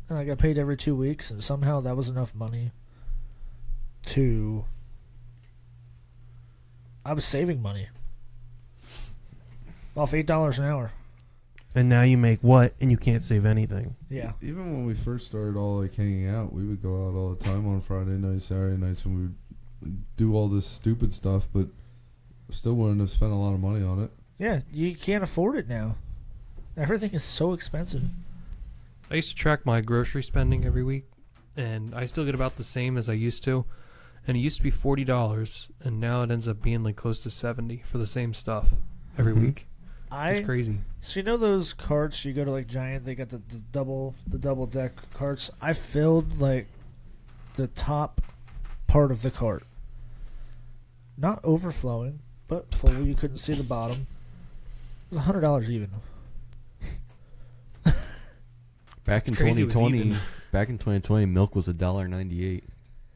and I got paid every 2 weeks, and somehow that was enough money to. I was saving money off $8 an hour. And now you make what, and you can't save anything. Yeah. Even when we first started all like hanging out, we would go out all the time on Friday nights, Saturday nights, and we would do all this stupid stuff, but still wouldn't have spent a lot of money on it. Yeah, you can't afford it now. Everything is so expensive. I used to track my grocery spending every week, and I still get about the same as I used to. And it used to be $40, and now it ends up being like close to $70 for the same stuff every week. It's crazy. So you know those carts you go to like Giant, they got the double deck carts. I filled like the top part of the cart, not overflowing, but full. You couldn't see the bottom. It was $100 even. Back in It's crazy it was 2020, even. back in 2020, milk was $1.98,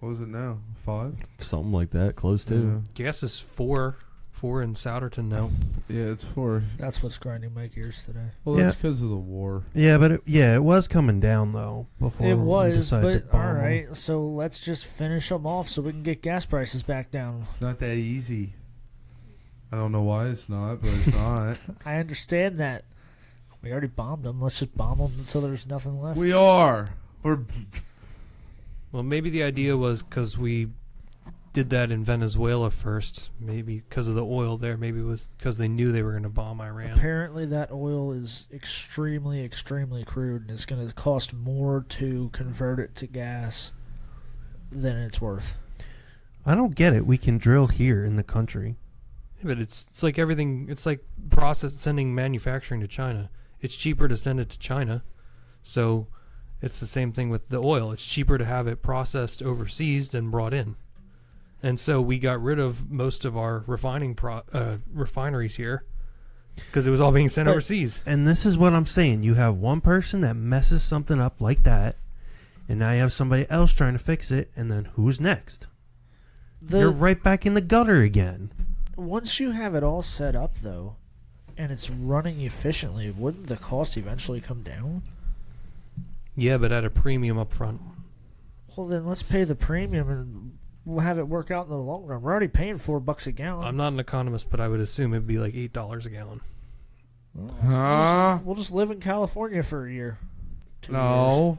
What is it now? 5? something like that, close to. Gas is $4 in Souderton now. Yeah, it's for. That's what's grinding my gears today. Well, that's because of the war. Yeah, but it was coming down though before It we was, decided to but bomb all 'em. right. So let's just finish them off so we can get gas prices back down. It's not that easy. I don't know why it's not, but it's not. I understand that. We already bombed them. Let's just bomb them until there's nothing left. We are. We're. Well, maybe the idea was because we did that in Venezuela first. Maybe because of the oil there. Maybe it was because they knew they were going to bomb Iran. Apparently, that oil is extremely, extremely crude, and it's going to cost more to convert it to gas than it's worth. I don't get it. We can drill here in the country. Yeah, but it's like everything. It's like sending manufacturing to China. It's cheaper to send it to China, so it's the same thing with the oil. It's cheaper to have it processed overseas than brought in, and so we got rid of most of our refineries here because it was all being sent But- overseas. And this is what I'm saying. You have one person that messes something up like that, and now you have somebody else trying to fix it, and then who's next? You're right back in the gutter again. Once you have it all set up, though, and it's running efficiently, wouldn't the cost eventually come down? Yeah, but at a premium up front. Well, then let's pay the premium and we'll have it work out in the long run. We're already paying $4 a gallon. I'm not an economist, but I would assume it'd be like $8 a gallon. Huh? We'll just live in California for a year. 2 years. No.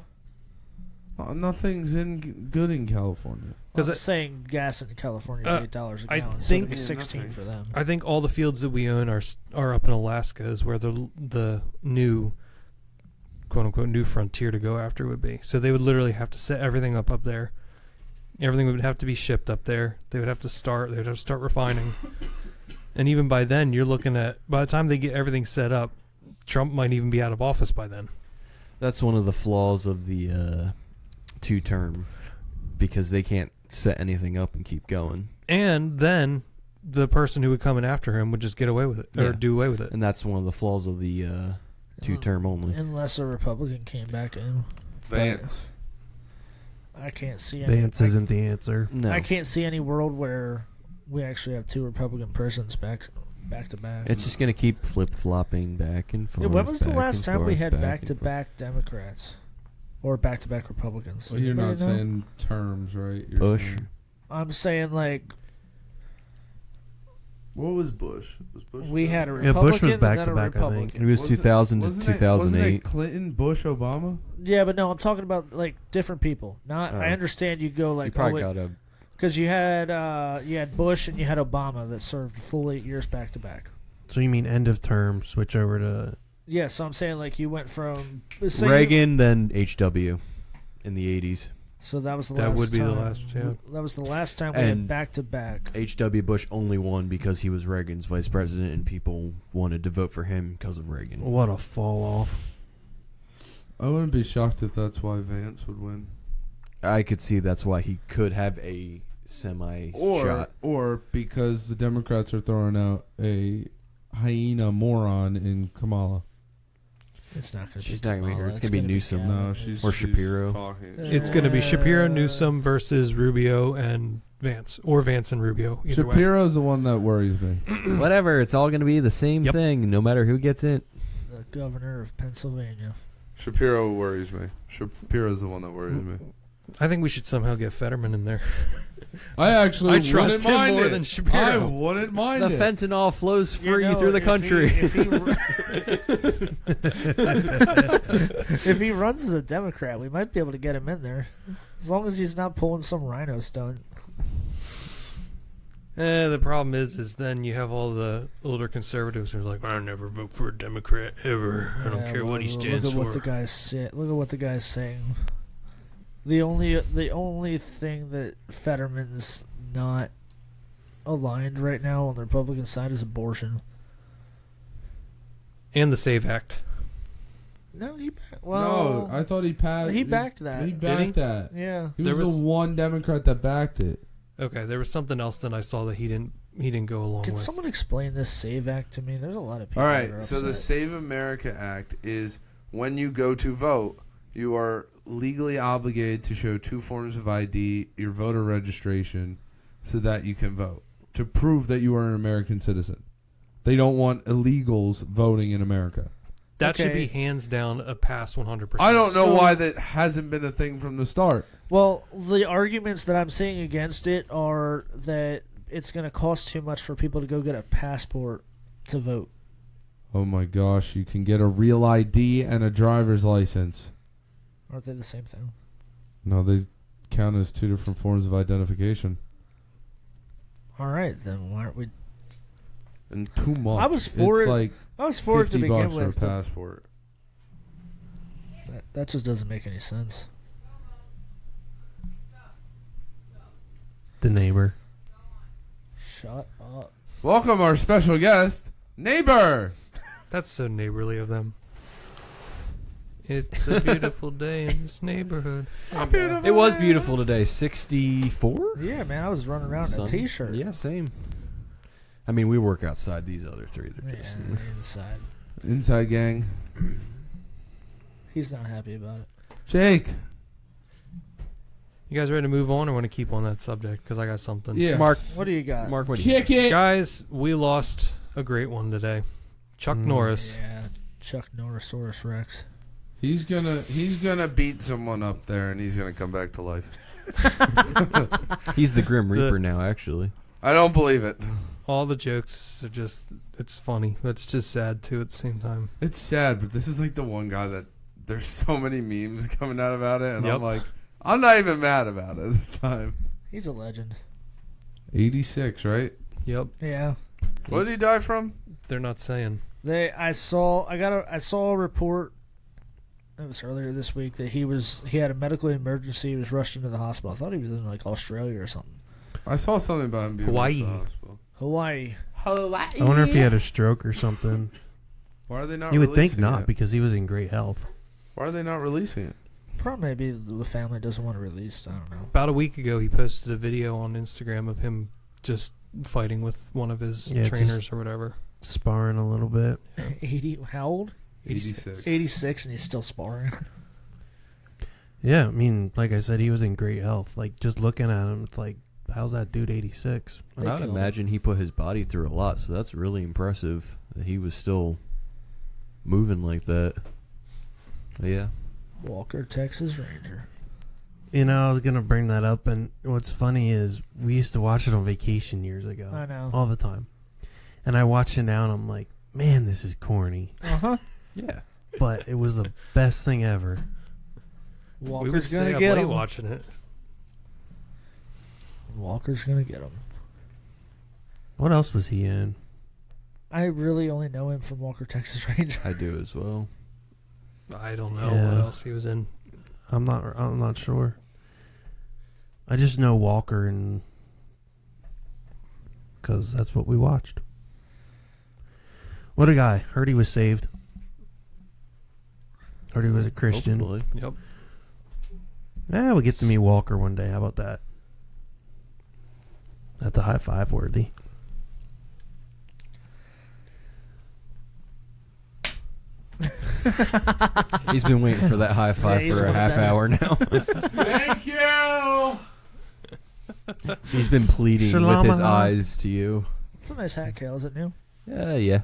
Nothing's good in California. Well, I'm 'Cause saying gas in California is $8 a I gallon. So think- it'd be 16 for them. I think all the fields that we own are up in Alaska, is where the new, quote unquote, new frontier to go after would be. So they would literally have to set everything up there. Everything would have to be shipped up there. They would have to start refining. And even by then, you're looking at, by the time they get everything set up, Trump might even be out of office by then. That's one of the flaws of the two-term, because they can't set anything up and keep going. And then the person who would come in after him would just get away with it, or Yeah. do away with it. And that's one of the flaws of the two-term only. Unless a Republican came back in. Vance. I can't see any. Vance isn't the answer. No, I can't see any world where we actually have 2 Republican presidents back to back. it's just going to keep flip-flopping back and forth. Yeah, when was the back last and time we forth, had back back and to forth. back Democrats or back to back Republicans? Well, you're not Anybody know? saying terms, right? You're Bush. saying- I'm saying like What was Bush? Was Bush we had a Yeah, Republican Bush was and then back to a back, I think. Republican. It was 2000 to wasn't Wasn't 2008. it Clinton, Bush, Obama? Yeah, but no, I'm talking about like different people. Not. I Oh. understand you go You like probably got a because you had Bush and you had Obama that served full 8 years back to back. So you mean end of term, switch over to... Yeah, so I'm saying like you went from say Reagan, then HW in the 80s. So that was the That last. would be the time. last, yeah. That was the last time we had And- back to back. H.W. Bush only won because he was Reagan's vice president, and people wanted to vote for him because of Reagan. What a fall off. I wouldn't be shocked if that's why Vance would win. I could see that's why he could have a semi-shot. Or because the Democrats are throwing out a hyena moron in Kamala. It's not going to be. She's not gonna be Kamala, here. It's gonna be Newsom. Gavin. No, she's Or Shapiro. Talking. It's going to be Shapiro, Newsom versus Rubio and Vance, or Vance and Rubio. Either way. Shapiro's the one that worries me. Whatever. It's all going to be the same Yep. thing, no matter who gets it. The governor of Pennsylvania. Shapiro worries me. Shapiro's the one that worries me. I think we should somehow get Fetterman in there. I actually I trust wouldn't him mind more it. than Shapiro. I wouldn't mind The it. fentanyl flows free You know, through the if country. If he runs as a Democrat, we might be able to get him in there, as long as he's not pulling some rhino stunt. The problem is then you have all the older conservatives who are like, I never vote for a Democrat ever. I don't Yeah, care what he look stands at for. what the guy's look at what the guy's saying. The only thing that Fetterman's not aligned right now on the Republican side is abortion. And the SAVE Act. No, No, I thought he passed. he backed that. He Did backed he? that. Yeah. He was, There was- the one Democrat that backed it. Okay, there was something else that I saw that he didn't go along Can with. someone explain this SAVE Act to me? There's a lot of people. All that are right, so the upset. Save America Act is when you go to vote, you are legally obligated to show 2 forms of ID, your voter registration, so that you can vote, to prove that you are an American citizen. They don't want illegals voting in America. That should Okay. be hands down a pass 100%. I don't know So- why that hasn't been a thing from the start. Well, the arguments that I'm seeing against it are that it's going to cost too much for people to go get a passport to vote. Oh my gosh, you can get a real ID and a driver's license. Aren't they the same thing? No, they count as 2 different forms of identification. All right, then why aren't we? In 2 months. I was for it's it. like I was for it to 50 begin bucks for a with. but passport. that just doesn't make any sense. The neighbor. Shut up. Welcome our special guest, neighbor. That's so neighborly of them. It's a beautiful day in this neighborhood. It was beautiful today. 64? Yeah, man, I was running around in a Sun- t-shirt. Yeah, same. I mean, we work outside. These other three, they're Yeah, just... inside. inside gang. He's not happy about it. Jake. You guys ready to move on or want to keep on that subject? Because I got something. Yeah. Mark, What do you got? Mark, what do you Kick it. Guys, we lost a great one today. Chuck Norris. Yeah, Chuck Norrisaurus Rex. He's gonna beat someone up there, and he's gonna come back to life. He's the Grim The- Reaper now, actually. I don't believe it. All the jokes are just, it's funny. But it's just sad, too, at the same time. It's sad, but this is like the one guy that there's so many memes coming out about it, and Yep. I'm like, I'm not even mad about it this time. He's a legend. 86, right? Yep. Yeah. What did he die from? They're not saying. I saw a report. It was earlier this week that he had a medical emergency. He was rushed into the hospital. I thought he was in like Australia or something. I saw something about him being Hawaii. in the hospital. Hawaii. I wonder if he had a stroke or something. Why are they not? You would think releasing not, it? because he was in great health. Why are they not releasing it? Probably maybe the family doesn't want to release. I don't know. About a week ago, he posted a video on Instagram of him just fighting with one of his Yeah, trainers or whatever. Sparring a little bit. 80. How old? 86. 86, and he's still sparring. Yeah, I mean, like I said, he was in great health. Like, just looking at him, it's like, how's that dude 86? They I would killed him. imagine he put his body through a lot, so that's really impressive that he was still moving like that. But yeah. Walker, Texas Ranger. You know, I was going to bring that up, and what's funny is we used to watch it on vacation years ago. I know. All the time. And I watch it now, and I'm like, man, this is corny. Uh-huh. Yeah. But it was the best thing ever. We would Walker's stay gonna up get late him. watching it. Walker's gonna get him. What else was he in? I really only know him from Walker, Texas Ranger. I do as well. I don't know Yeah. what else he was in. I'm not sure. I just know Walker, and because that's what we watched. What a guy. Heard he was saved. Heard he was a Christian. Hopefully. Yep. Yeah, we'll get to meet Walker one day. How about that? That's a high five worthy. He's been waiting for that high five he's for a wanted half that. hour now. Thank you. He's been pleading Shalom with his alaikum. eyes to you. It's a nice hat, Kale. Is it new? Yeah.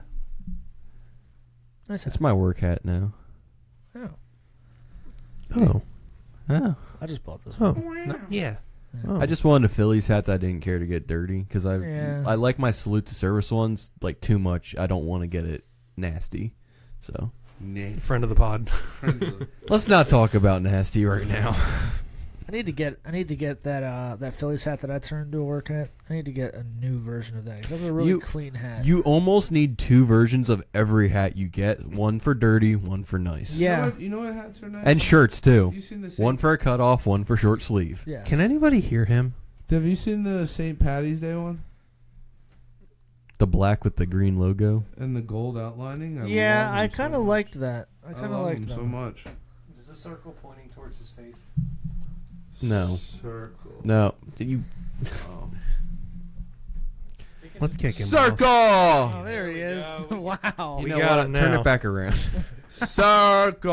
Nice hat. It's my work hat now. Oh, Oh. Oh. I just bought this Oh. one. Yeah. Oh. I just wanted a Phillies hat that I didn't care to get dirty because Yeah. I like my salute to service ones like too much. I don't want to get it nasty. So Friend of the pod. let's not talk about nasty right now. I need to get that Phillies hat that I turned to a work hat. I need to get a new version of that. 'Cause that was a really clean hat. You almost need two versions of every hat you get. One for dirty, one for nice. Yeah. You know what hats are nice? And shirts too. You seen the Saint- One for a cutoff, one for short sleeve. Yeah. Can anybody hear him? Have you seen the St. Patty's Day one? The black with the green logo. And the gold outlining? Yeah, love I them kind so of much. liked that. I I kind of love liked them so them. much. Is the circle pointing towards his face? No. Circle. No. You Oh. Let's kick him off. Circle. Oh, there he is. Wow. We know got what? it Turn now. it back around. Circle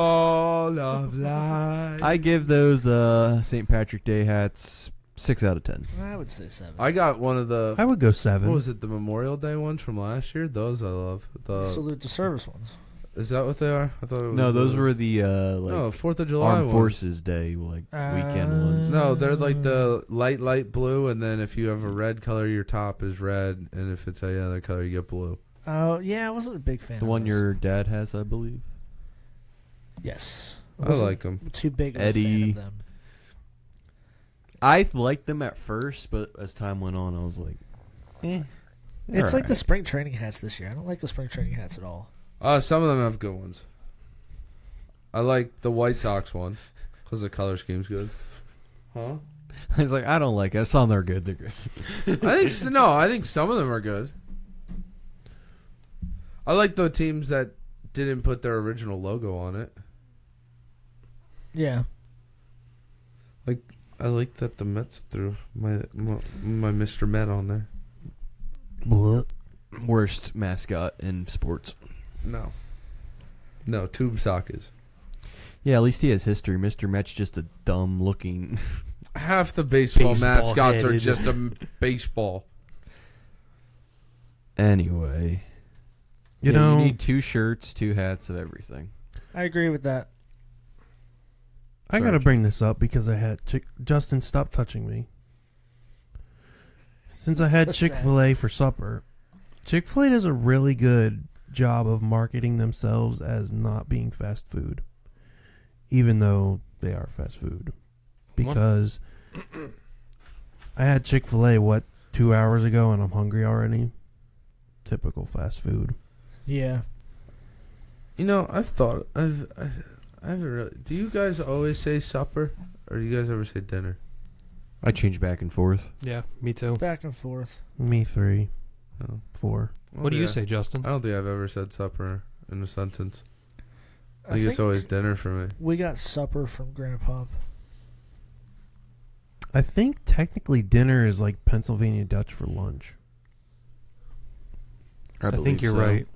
of life. I give those St. Patrick Day hats 6 out of 10. I would say 7. I got one of the. I would go 7. What was it? The Memorial Day ones from last year. Those I love. Salute to service ones. Is that what they are? I thought it was. No, those the- were the no 4th of July Armed ones. Forces Day weekend ones. No, they're like the light blue, and then if you have a red color, your top is red, and if it's a other color, you get blue. Oh, yeah, I wasn't a big fan The of one those. your dad has, I believe. Yes. I wasn't like them. Too big of a Eddie. fan of them. I liked them at first, but as time went on, I was like, It's like the spring training hats this year. I don't like the spring training hats at all. Some of them have good ones. I like the White Sox one because the color scheme's good. Huh? I was like, I don't like it. Some are good. They're good. I think some of them are good. I like the teams that didn't put their original logo on it. Yeah. I like that the Mets threw my Mr. Met on there. Blah. Worst mascot in sports. No, tube sock is. Yeah, at least he has history. Mr. Met's just a dumb looking. Half the baseball mascots are Baseball-headed. just a baseball. Anyway. You Yeah, know, you need 2 shirts, 2 hats of everything. I agree with that. I got to bring this up because I had Justin, stop touching me. Since I had What's that? Chick-fil-A for supper, Chick-fil-A does a really good job of marketing themselves as not being fast food, even though they are fast food. Because I had Chick-fil-A 2 hours ago and I'm hungry already. Typical fast food. Yeah. You know, I haven't really. Do you guys always say supper, or do you guys ever say dinner? I change back and forth. Yeah, me too. Back and forth. Me 3, Oh. 4. What do you say, Justin? I don't think I've ever said supper in a sentence. I think it's always dinner for me. We got supper from Grandpa. I think technically dinner is like Pennsylvania Dutch for lunch. I think believe you're so. right.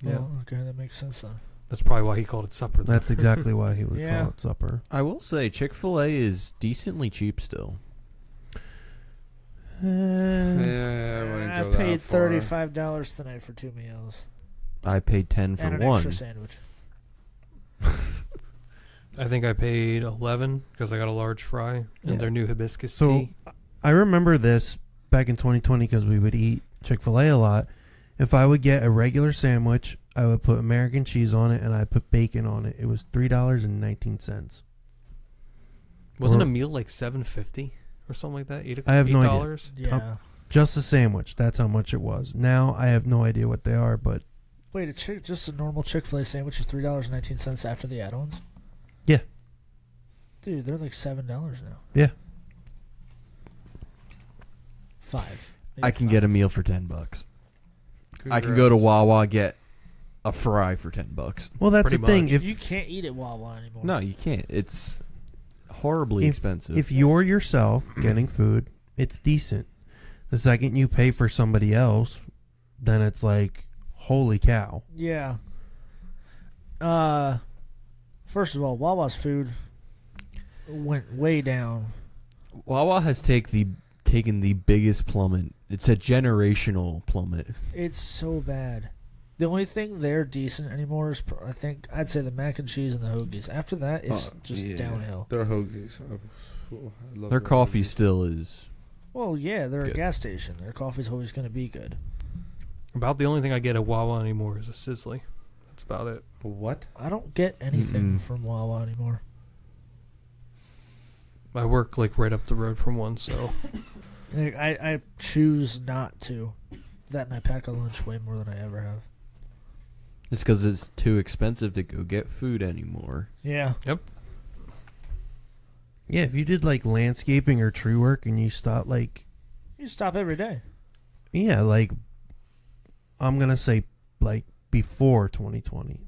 Yeah. Okay, that makes sense then. That's probably why he called it supper. Then. That's exactly why he would Yeah. call it supper. I will say Chick-fil-A is decently cheap still. Yeah, I wouldn't I go paid that far. $35 tonight for 2 meals I paid 10 for and an one. extra sandwich. I think I paid 11 because I got a large fry and Yeah. their new hibiscus So tea. I remember this back in 2020 because we would eat Chick-fil-A a lot. If I would get a regular sandwich, I would put American cheese on it and I'd put bacon on it. It was $3.19. Wasn't or- a meal like $7.50 or something like that? I have no idea. $8? Yeah. Just a sandwich. That's how much it was. Now I have no idea what they are, but Wait, just a normal Chick-fil-A sandwich is $3.19 after the add-ons? Yeah. Dude, they're like $7 now. Yeah. 5. I can get a meal for $10. I can go to Wawa, get a fry for $10. well, that's Pretty the thing. much. If You can't eat at Wawa anymore. No, you can't. It's horribly expensive. if you're yourself getting food, it's decent. The second you pay for somebody else, then it's like, holy cow. Yeah. First of all, Wawa's food went way down. Wawa has taken the biggest plummet. It's a generational plummet. It's so bad. The only thing they're decent anymore is, I think, I'd say the mac and cheese and the hoagies. After that, it's just downhill. They're hoagies. I love Their coffee still is. Well, yeah, they're Good. a gas station. Their coffee's always going to be good. About the only thing I get at Wawa anymore is a sizzly. That's about it. What? I don't get anything Mm-mm. from Wawa anymore. I work like right up the road from one, so Like, I choose not to. That and I pack a lunch way more than I ever have. It's because it's too expensive to go get food anymore. Yeah. Yeah, if you did like landscaping or tree work and you stop like, You stop every day. yeah, like I'm gonna say like before 2020,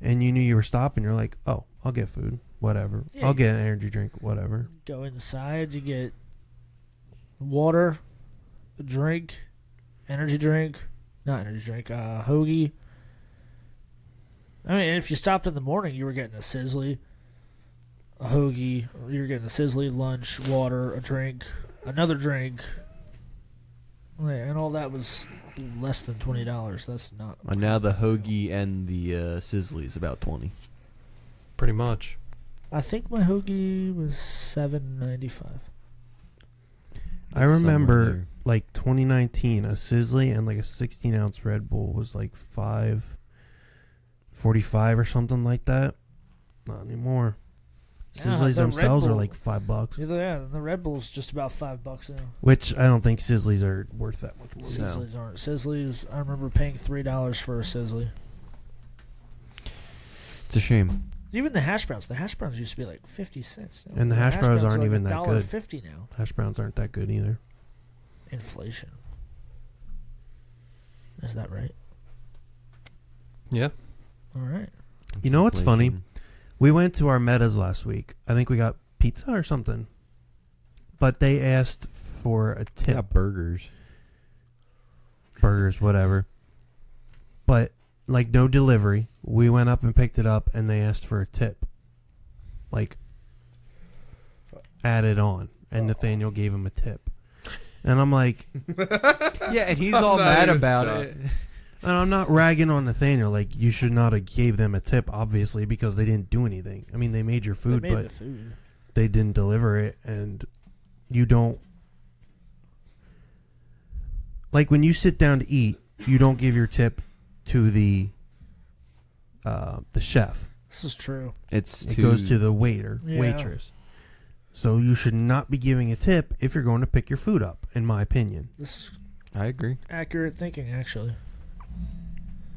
and you knew you were stopping, you're like, oh, I'll get food, whatever. Yeah. I'll get an energy drink, whatever. Go inside, you get water, a drink, energy drink, not energy drink, hoagie. I mean, if you stopped in the morning, you were getting a sizzly, a hoagie, you were getting a sizzly, lunch, water, a drink, another drink. Yeah, and all that was less than $20. That's not. And now the hoagie and the sizzly is about 20. pretty much. I think my hoagie was $7.95. I remember like 2019, a Sizzly and like a 16-ounce Red Bull was like $5.45 or something like that. Not anymore. Yeah, Sizzlies the Red themselves are Bull- like $5, Yeah, the Red Bull's just about $5 now. which I don't think Sizzlies are worth that much more. No. Sizzlies aren't. Sizzlies, I remember paying $3 for a Sizzly. It's a shame. Even the hash browns. The hash browns used to be like 50 cents. And the hash browns aren't are even like that good. $1.50 now. Hash browns aren't that good either. Inflation. Is that right? Yeah. All right. You know what's funny? Inflation. We went to our Metas last week. I think we got pizza or something. But they asked for a tip. Yeah, burgers. Burgers, whatever. But, like, no delivery. We went up and picked it up, and they asked for a tip. Like, added on. And Nathaniel gave him a tip. And I'm like, Yeah, and he's I'm all not mad even about shocked. it. and I'm not ragging on Nathaniel. Like, you should not have gave them a tip, obviously, because they didn't do anything. I mean, they made your food, They made but the food. they didn't deliver it, and you don't. Like, when you sit down to eat, you don't give your tip to the chef. This is true. It's It goes to the waiter, Yeah. waitress. So you should not be giving a tip if you're going to pick your food up, in my opinion. This is I agree. accurate thinking, actually.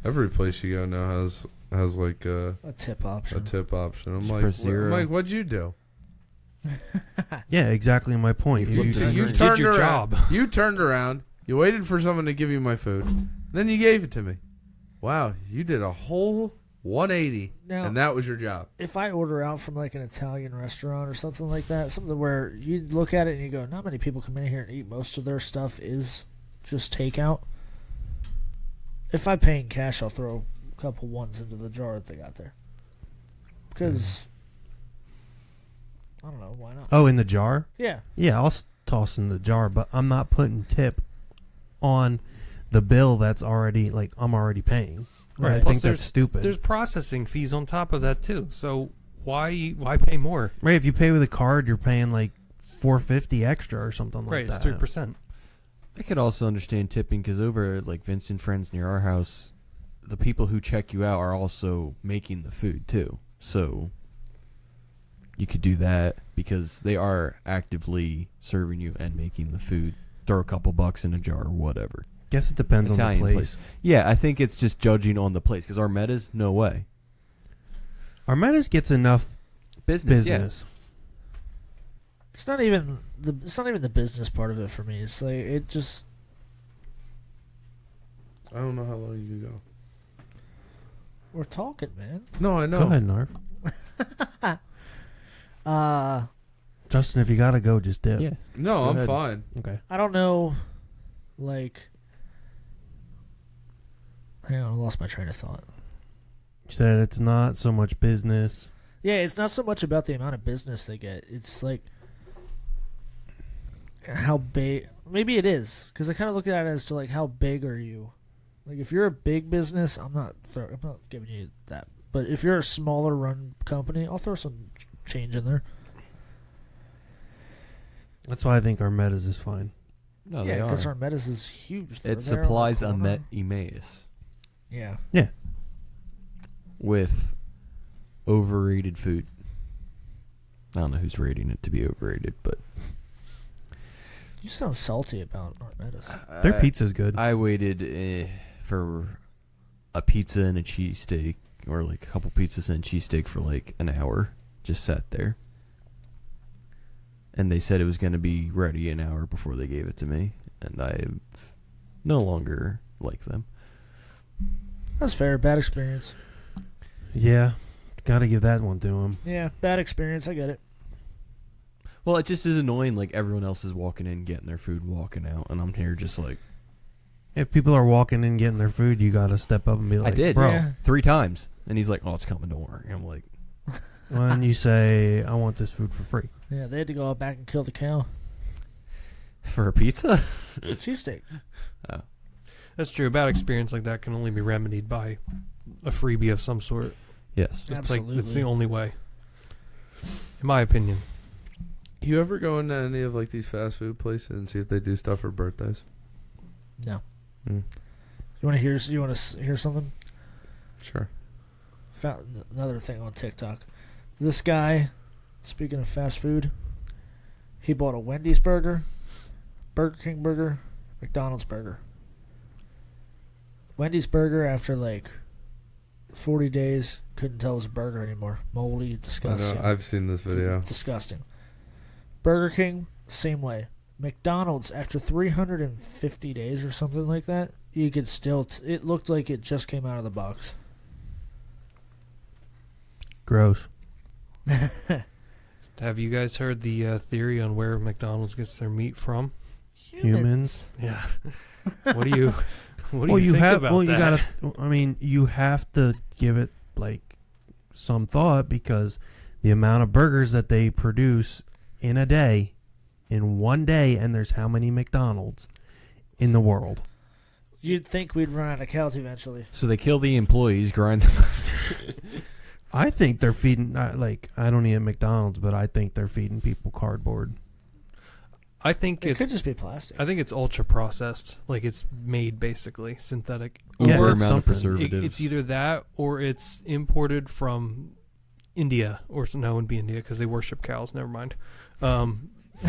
Every place you go now has like A tip option. a tip option. I'm Just like, press zero. what'd you do? Yeah, exactly my point. You You- flipped it. You Did turned your around. job. You turned around. You waited for someone to give you my food. Then you gave it to me. Wow, you did a whole 180, Now, and that was your job. if I order out from like an Italian restaurant or something like that, something where you look at it and you go, not many people come in here and eat. Most of their stuff is just takeout. If I pay in cash, I'll throw a couple ones into the jar that they got there. Because, I don't know, why not? Oh, in the jar? Yeah. Yeah, I'll toss in the jar, but I'm not putting tip on the bill that's already, like, I'm already paying. Right. I Plus think that's stupid. There's processing fees on top of that too. So why pay more? Right, if you pay with a card, you're paying like $4.50 extra or something like Right, that. it's 3%. I could also understand tipping because over at, like Vincent Friends near our house, the people who check you out are also making the food too. So you could do that because they are actively serving you and making the food. Throw a couple bucks in a jar or whatever. Guess it depends Italian on the place. Yeah, I think it's just judging on the place because our Metas, no way. Armetta's gets enough business. It's not even the business part of it for me. It's like it just I don't know how long you can go. we're talking, man. No, I know. Go ahead, Narv. Justin, if you gotta go, just dip. Yeah. No, Go I'm ahead. fine. Okay. I don't know, like, hang on, I lost my train of thought. said it's not so much business. Yeah, it's not so much about the amount of business they get. It's like how big. Maybe it is, because I kind of look at it as to like how big are you. Like if you're a big business, I'm not giving you that. But if you're a smaller run company, I'll throw some change in there. That's why I think our metas is fine. No, yeah, they because are. our metas is huge. They're It there on the supplies corner. unmet Emmaus Yeah. with overrated food. I don't know who's rating it to be overrated, but You sound salty about our metas. Their pizza's good. I waited for a pizza and a cheesesteak, or like a couple pizzas and a cheesesteak for like an hour. Just sat there. And they said it was going to be ready an hour before they gave it to me. And I no longer like them. That's fair. Bad experience. Yeah, got to give that one to him. Yeah, bad experience. I get it. Well, it just is annoying. Like everyone else is walking in, getting their food, walking out. And I'm here just like... If people are walking in getting their food, you got to step up and be like, I did. bro. Yeah. 3 times. And he's like, oh, it's coming, don't worry. And I'm like... When you say, I want this food for free. Yeah, they had to go out back and kill the cow. For a pizza? Cheesesteak. Oh. That's true. A bad experience like that can only be remedied by a freebie of some sort. Yes. It's Absolutely. like it's the only way, in my opinion. You ever go into any of like these fast food places and see if they do stuff for birthdays? No. Mm. You want to hear? You want to hear something? Sure. Found another thing on TikTok. This guy, speaking of fast food, he bought a Wendy's burger, Burger King burger, McDonald's burger. Wendy's burger, after like 40 days, couldn't tell it was a burger anymore. Moldy, I disgusting. know, I've seen this video. Disgusting. Burger King, same way. McDonald's, after 350 days or something like that, you could still... it looked like it just came out of the box. Gross. Have you guys heard the theory on where McDonald's gets their meat from? Humans. Yeah. What do you Well, think have. about Well, you that? gotta. I mean, you have to give it like some thought, because the amount of burgers that they produce in a day, in one day, and there's how many McDonald's in the world? You'd think we'd run out of cows eventually. So they kill the employees, grind them. I think they're feeding. Like, I don't eat at McDonald's, but I think they're feeding people cardboard. I think It it's could just be plastic. I think it's ultra processed, like it's made basically synthetic. Yeah, Over that's amount of something. preservatives. It's either that or it's imported from India, or no, it wouldn't be India because they worship cows. Never mind.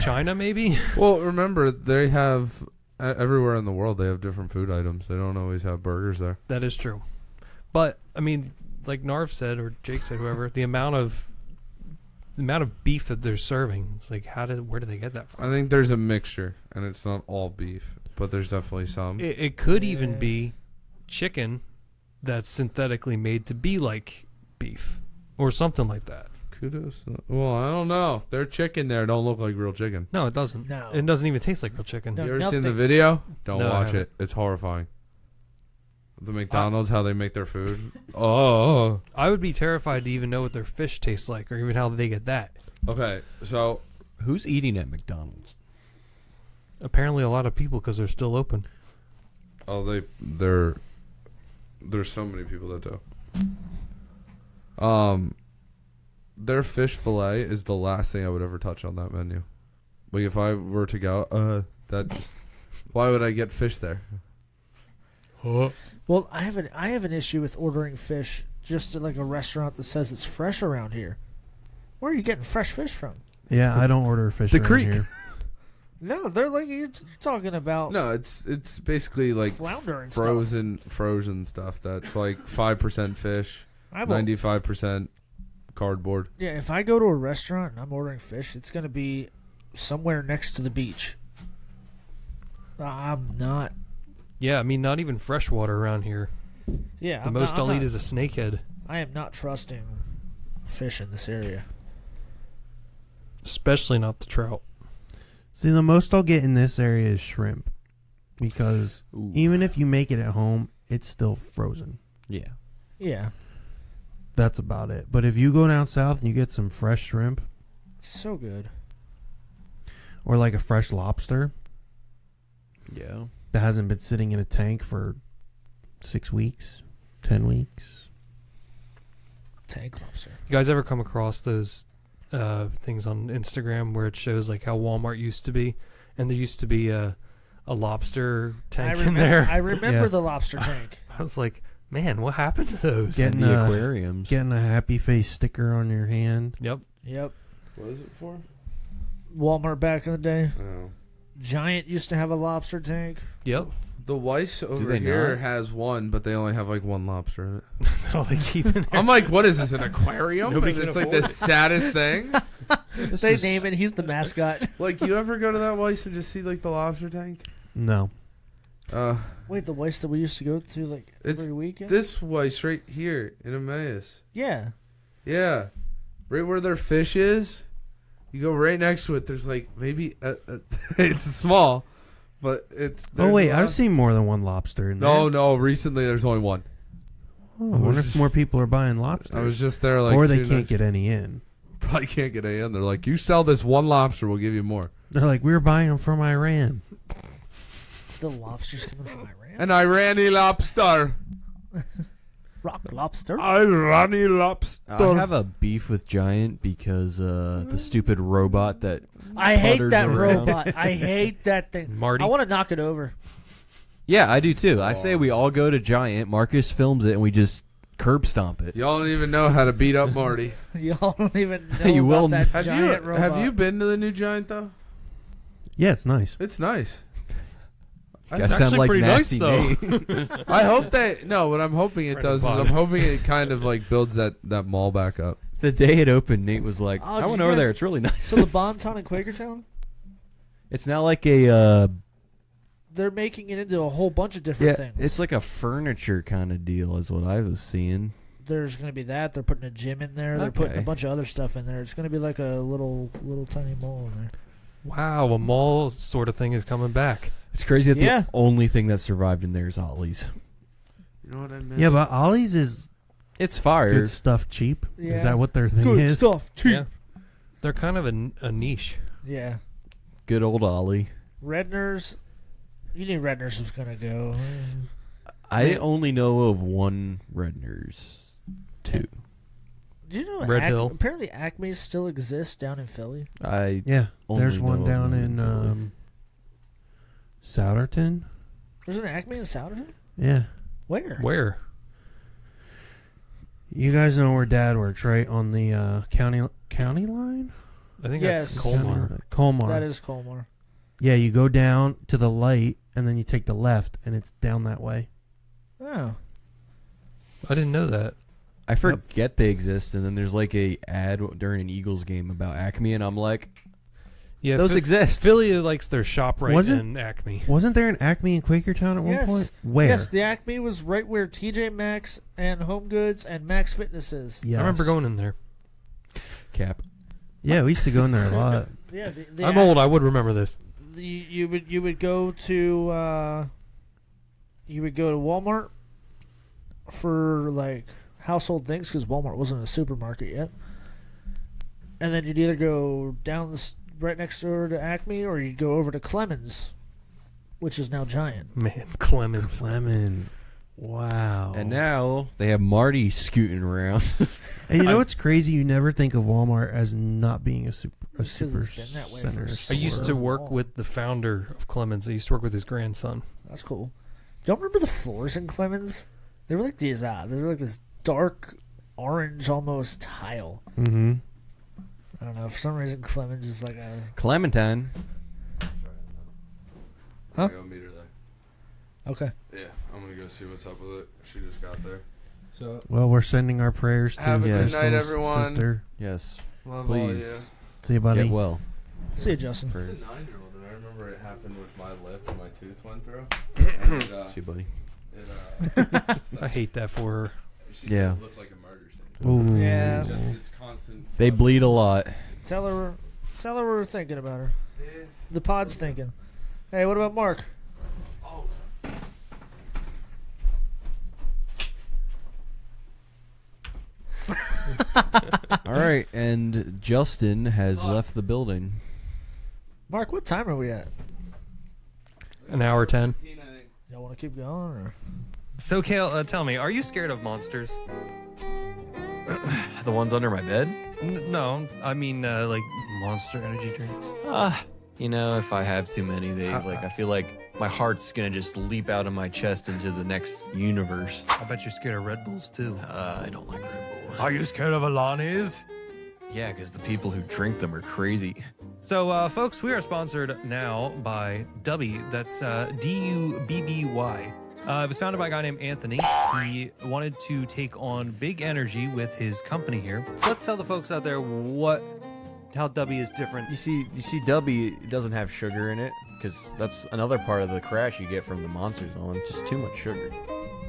China maybe. Well, remember, they have... everywhere in the world, they have different food items. They don't always have burgers there. That is true, but I mean, like Narv said or Jake said, whoever, the amount of beef that they're serving, it's like where do they get that from? I think there's a mixture, and it's not all beef, but there's definitely some. It could even Yeah. be chicken that's synthetically made to be like beef or something like that. Kudos. Well, I don't know. Their chicken there don't look like real chicken. No, it doesn't. No. It doesn't even taste like real chicken. No. You ever seen the nothing. video? Don't No, I watch haven't. it. It's horrifying. The McDonald's, how they make their food. Oh. I would be terrified to even know what their fish tastes like or even how they get that. Okay, so Who's eating at McDonald's? Apparently, a lot of people because they're still open. there's so many people that do. Their fish fillet is the last thing I would ever touch on that menu. Like if I were to go, why would I get fish there? Well, I have an issue with ordering fish just at like a restaurant that says it's fresh around here. Where are you getting fresh fish from? Yeah, I don't order fish The around creek. here. No, they're like you're talking about No, it's basically like flounder and stuff. frozen stuff that's like 5% fish, I won't- 95% cardboard. Yeah, if I go to a restaurant and I'm ordering fish, it's gonna be somewhere next to the beach. I'm not. Yeah, I mean, not even fresh water around here. Yeah, The most I'll eat is a snakehead, I am not trusting fish in this area. especially not the trout. See, the most I'll get in this area is shrimp, because Ooh. even if you make it at home, it's still frozen. Yeah. Yeah, that's about it. But if you go down south and you get some fresh shrimp So good. or like a fresh lobster Yeah. that hasn't been sitting in a tank for 6 weeks, 10 weeks. Tank lobster. You guys ever come across those things on Instagram where it shows like how Walmart used to be, and there used to be a lobster tank in there? I remember Yeah. the lobster tank. I was like, man, what happened to those? Getting the a- aquariums. Getting a happy face sticker on your hand. Yep. Yep. What is it for? Walmart back in the day. Oh. Giant used to have a lobster tank. Yep. The Weiss over they here not? has one, but they only have like one lobster in it. That's all they keep in there. I'm like, what is this, an aquarium? Nobody And can it's like afford the it. saddest thing. They name it. He's the mascot. Like, you ever go to that Weiss and just see like the lobster tank? No. Wait, the Weiss that we used to go to like It's every weekend? This Weiss right here in Emmaus. Yeah. Yeah, right where their fish is. You go right next to it. There's like maybe it's small, but it's. Oh, there's wait. a lot- I've seen more than one lobster in there. No. Recently, there's only one. Oh, I wonder if more people are buying lobsters. I was just there like. or they 2 can't nights- get any in. Probably can't get any in. They're like, you sell this one lobster, we'll give you more. They're like, we were buying them from Iran. The lobster's coming from Iran. An Irani lobster. Rock lobster. Irani lobster. I have a beef with Giant because the stupid robot that I hate putters that around. robot. I hate that thing. Marty. I want to knock it over. Yeah, I do too. I say we all go to Giant. Marcus films it, and we just curb stomp it. Y'all don't even know how to beat up Marty. Y'all don't even know You will about that Have giant robot. Have you been to the new Giant though? Yeah, it's nice. It's nice. I sound actually like pretty nice, nasty though. Nate. I hope that what I'm hoping it Right does is on the I'm bottom. hoping it kind of like builds that mall back up. The day it opened, Nate was like, Oh, "I did went you over guys- there. It's really nice." So the Bonton in Quakertown, It's now like a they're making it into a whole bunch of different things. it's like a furniture kind of deal, is what I was seeing. There's going to be that. They're putting a gym in there. They're putting a Okay. bunch of other stuff in there. It's going to be like a little tiny mall in there. Wow, a mall sort of thing is coming back. It's crazy that Yeah. the only thing that survived in there is Ollie's. You know what I mean? Yeah, but Ollie's is It's fire. good stuff cheap. Yeah. Is that what their thing Good is? stuff. Cheap. Yeah. They're kind of a niche. Yeah. Good old Ollie. Redner's. You knew Redner's was going to go. I only know of one Redner's. Two. Do you know Red Hill. Apparently Acme still exists down in Philly. I Yeah, Only there's one know down one in in Souderton. There's an Acme in Souderton? Yeah. Where? Where? You guys know where Dad works, right? On the county line? I think Yes. that's Colmar. Colmar. That is Colmar. Yeah, you go down to the light, and then you take the left, and it's down that way. Oh. I didn't know that. I forget they exist, and then there's like a ad during an Eagles game about Acme, and I'm like, Yeah, those exist. Philly likes their shop right Was it? in Acme. Wasn't there an Acme in Quakertown at one Yes. point? Where? Yes, the Acme was right where TJ Maxx and Home Goods and Max Fitness is. Yes. I remember going in there. Cap. Yeah, we used to go in there a lot. Yeah, the I'm old. I would remember this. You would go to Walmart for like household things because Walmart wasn't a supermarket yet, and then you'd either go down right next door to Acme or you'd go over to Clemens, which is now Giant. Man, Clemens. Clemens. Wow. And now they have Marty scooting around. And you know what's crazy? You never think of Walmart as not being a super Because it's been that way center for store. I used to Sure. work with the founder of Clemens. I used to work with his grandson. That's cool. Don't remember the floors in Clemens? They were like these. They were like this dark orange almost tile. Mm-hmm. I don't know. For some reason, Clemens is like a. Clementine. Huh? Go meet her there. Okay. Yeah, I'm gonna go see what's up with it. She just got there. So Well, we're sending our prayers to Have a good night, Crystal's everyone. sister. Yes. love all you. Please See you, buddy. get well. See you, Justin. It's a Prayers. 9-year-old, and I remember it happened with my lip and my tooth went through. And See you, buddy. it I hate that for her. she Yeah. said it looked like a murder scene. Ooh. Yeah. Just it's constant. They bleed a lot. Tell her we're thinking about her. The pod's thinking. Hey, what about Mark? Oh, All right, and Justin has left the building. Mark, what time are we at? An hour 10. Y'all want to keep going? Or? So, Kale, tell me, are you scared of monsters? The ones under my bed? No, I mean, like, Monster energy drinks. If I have too many, I feel like my heart's gonna just leap out of my chest into the next universe. I bet you're scared of Red Bulls, too. I don't like Red Bull. Are you scared of Alani's? Yeah, because the people who drink them are crazy. So, folks, we are sponsored now by Dubby. That's Dubby. It was founded by a guy named Anthony. He wanted to take on big energy with his company here. Let's tell the folks out there how Dubby is different. You see, Dubby doesn't have sugar in it, because that's another part of the crash you get from the Monster Zone. Just too much sugar.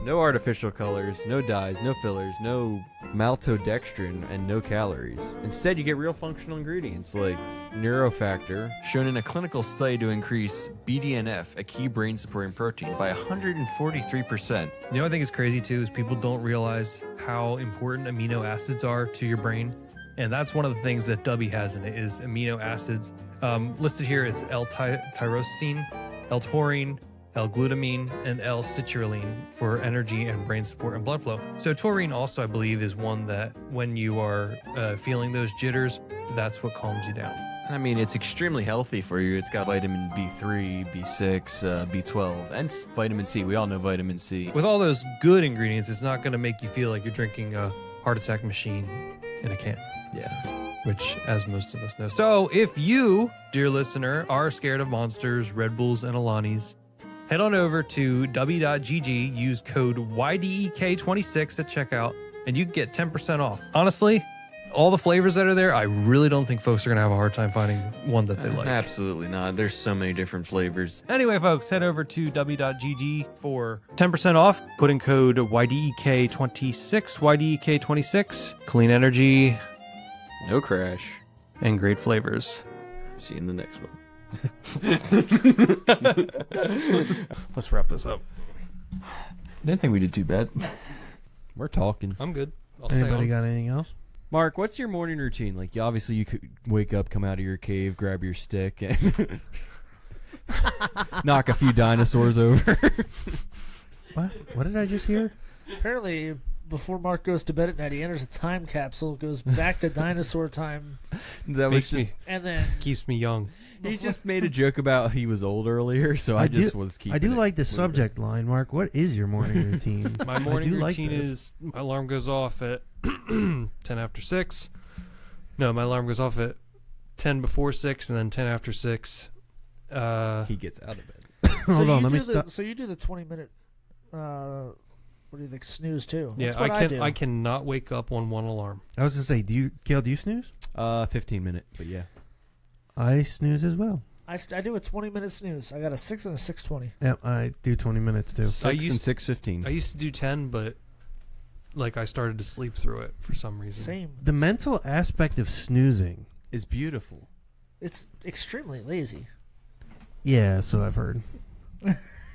No artificial colors, no dyes, no fillers, no maltodextrin, and no calories. Instead, you get real functional ingredients like Neurofactor, shown in a clinical study to increase BDNF, a key brain-supporting protein, by 143%. You know what I think is crazy, too, is people don't realize how important amino acids are to your brain. And that's one of the things that Dubby has in it is amino acids. Listed here, it's L-tyrosine, L-taurine, L-glutamine, and L-citrulline for energy and brain support and blood flow. So taurine also, I believe, is one that when you are feeling those jitters, that's what calms you down. I mean, it's extremely healthy for you. It's got vitamin B3, B6, B12, and vitamin C. We all know vitamin C. With all those good ingredients, it's not going to make you feel like you're drinking a heart attack machine in a can. Yeah. Which, as most of us know. So if you, dear listener, are scared of monsters, Red Bulls, and Alani's, head on over to w.gg, use code YDEK26 at checkout, and you can get 10% off. Honestly, all the flavors that are there, I really don't think folks are going to have a hard time finding one that they like. Absolutely not. There's so many different flavors. Anyway, folks, head over to w.gg for 10% off. Put in code YDEK26, YDEK26. Clean energy. No crash. And great flavors. See you in the next one. Let's wrap this up. I didn't think we did too bad. We're talking. I'm good. I'll stay Anybody on. got anything else? Mark, what's your morning routine? Like, obviously, you could wake up, come out of your cave, grab your stick, and knock a few dinosaurs over. What? What did I just hear? Apparently, before Mark goes to bed at night, he enters a time capsule, goes back to dinosaur time, That was Makes just. me, and then keeps me young. He just made a joke about he was old earlier, so I just was keeping I do it like the moving. subject line, Mark. What is your morning routine? My I morning do like routine this. is my alarm goes off at 10 after 6. No, my alarm goes off at 10 before 6 and then 10 after 6. He gets out of bed. Hold on, let me stop. So you do the 20-minute, what do you think, snooze too? Yeah, That's what I do. I cannot wake up on one alarm. I was gonna say, Kale, do you snooze? 15 minute, but yeah. I snooze as well. I do a 20-minute snooze. I got a 6 and a 6:20. Yep, I do 20 minutes too. 6 and 6:15. I used to do 10, but like I started to sleep through it for some reason. Same. The mental aspect of snoozing. Is beautiful. It's extremely lazy. Yeah, so I've heard.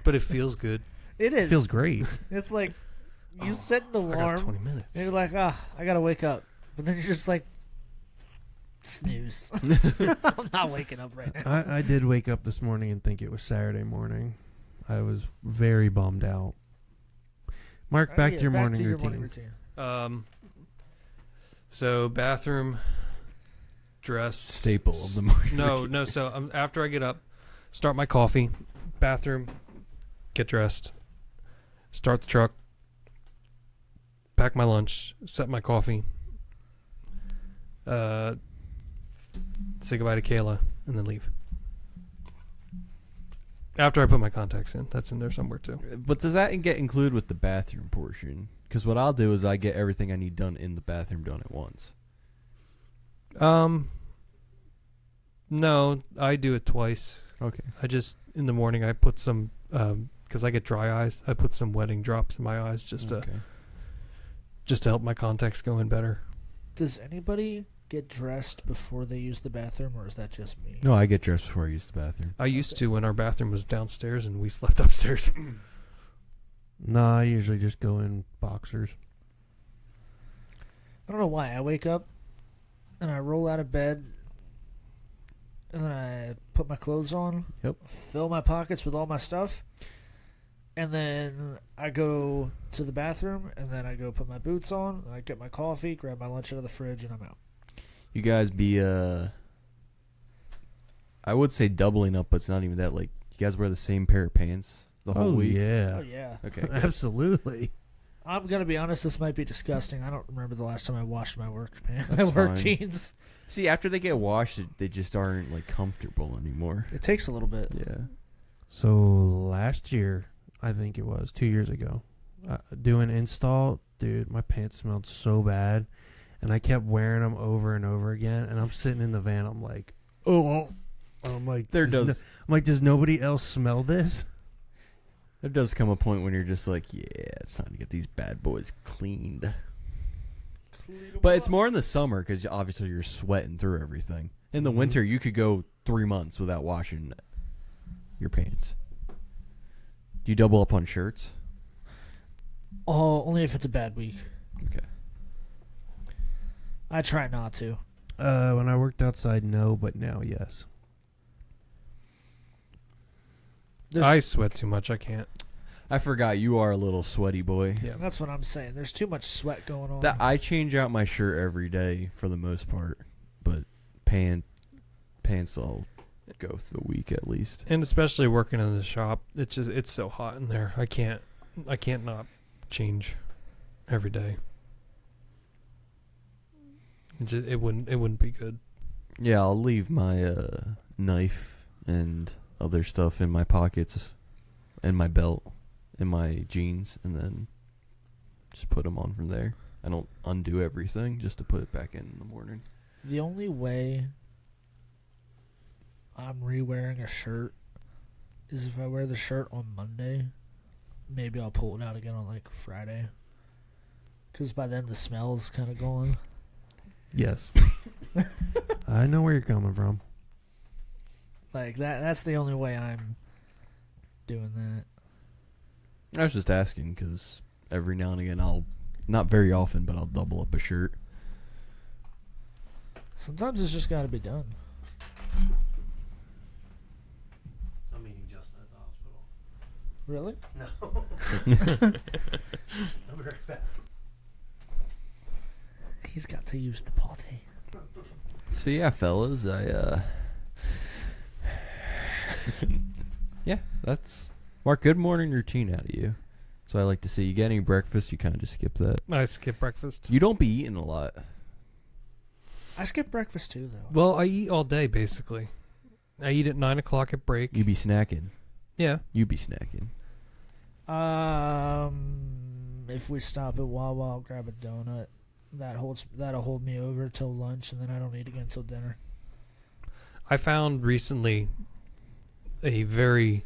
But it feels good. It is. It feels great. It's like you set an I got alarm. 20 minutes. And you're like, I gotta wake up. But then you're just like, snooze. I'm not waking up right now. I did wake up this morning and think it was Saturday morning. I was very bummed out. Mark, back to your morning routine. So bathroom, dress, Staple of the morning. No. So after I get up, start my coffee, bathroom, get dressed, start the truck, pack my lunch, set my coffee, say goodbye to Kayla, and then leave. After I put my contacts in. That's in there somewhere too. But does that get included with the bathroom portion? Because what I'll do is I get everything I need done in the bathroom done at once. No, I do it twice. Okay. I just, in the morning, I put some, because I get dry eyes, I put some wetting drops in my eyes just to help my contacts go in better. Does anybody get dressed before they use the bathroom, or is that just me? No, I get dressed before I use the bathroom. I used to when our bathroom was downstairs and we slept upstairs. No, I usually just go in boxers. I don't know why. I wake up and I roll out of bed and then I put my clothes on. Yep. Fill my pockets with all my stuff. And then I go to the bathroom and then I go put my boots on. And I get my coffee, grab my lunch out of the fridge, and I'm out. You guys be I would say doubling up, but it's not even that. Like, you guys wear the same pair of pants the whole week? Yeah. Oh, yeah. Okay. good. Absolutely. I'm going to be honest, this might be disgusting. I don't remember the last time I washed my work pants. My That's work fine. jeans. See, after they get washed, they just aren't like comfortable anymore. It takes a little bit. Yeah. So last year, I think it was 2 years ago, doing install, dude, my pants smelled so bad, and I kept wearing them over and over again. And I'm sitting in the van, I'm like, oh, I'm like, I'm like, does nobody else smell this? There does come a point when you're just like, yeah, it's time to get these bad boys cleaned. But it's more in the summer because obviously you're sweating through everything. In the winter, you could go 3 months without washing your pants. Do you double up on shirts? Oh, only if it's a bad week. Okay. I try not to. When I worked outside, no, but now, yes. I sweat too much. I can't. I forgot you are a little sweaty boy. Yeah. That's what I'm saying. There's too much sweat going on. That I change out my shirt every day for the most part, but pants I'll go through the week at least. And especially working in the shop, it's so hot in there. I can't not change every day. It wouldn't be good. Yeah, I'll leave my knife and other stuff in my pockets, and my belt, in my jeans, and then just put them on from there. I don't undo everything just to put it back in the morning. The only way I'm re-wearing a shirt is if I wear the shirt on Monday. Maybe I'll pull it out again on like Friday. Because by then the smell's kind of gone. Yes. I know where you're coming from. Like that's the only way I'm doing that. I was just asking because every now and again not very often, but I'll double up a shirt. Sometimes it's just got to be done. I'm meeting Justin at the hospital. Really? No. I'll be right back. He's got to use the potty. So yeah, fellas, yeah, that's Mark. Good morning routine out of you. So I like to see you get any breakfast. You kind of just skip that. I skip breakfast. You don't be eating a lot. I skip breakfast too, though. Well, I eat all day basically. I eat at 9 o'clock at break. You be snacking. Yeah. You be snacking. If we stop at Wawa, I'll grab a donut. That'll hold me over till lunch, and then I don't eat again till dinner. I found recently a very,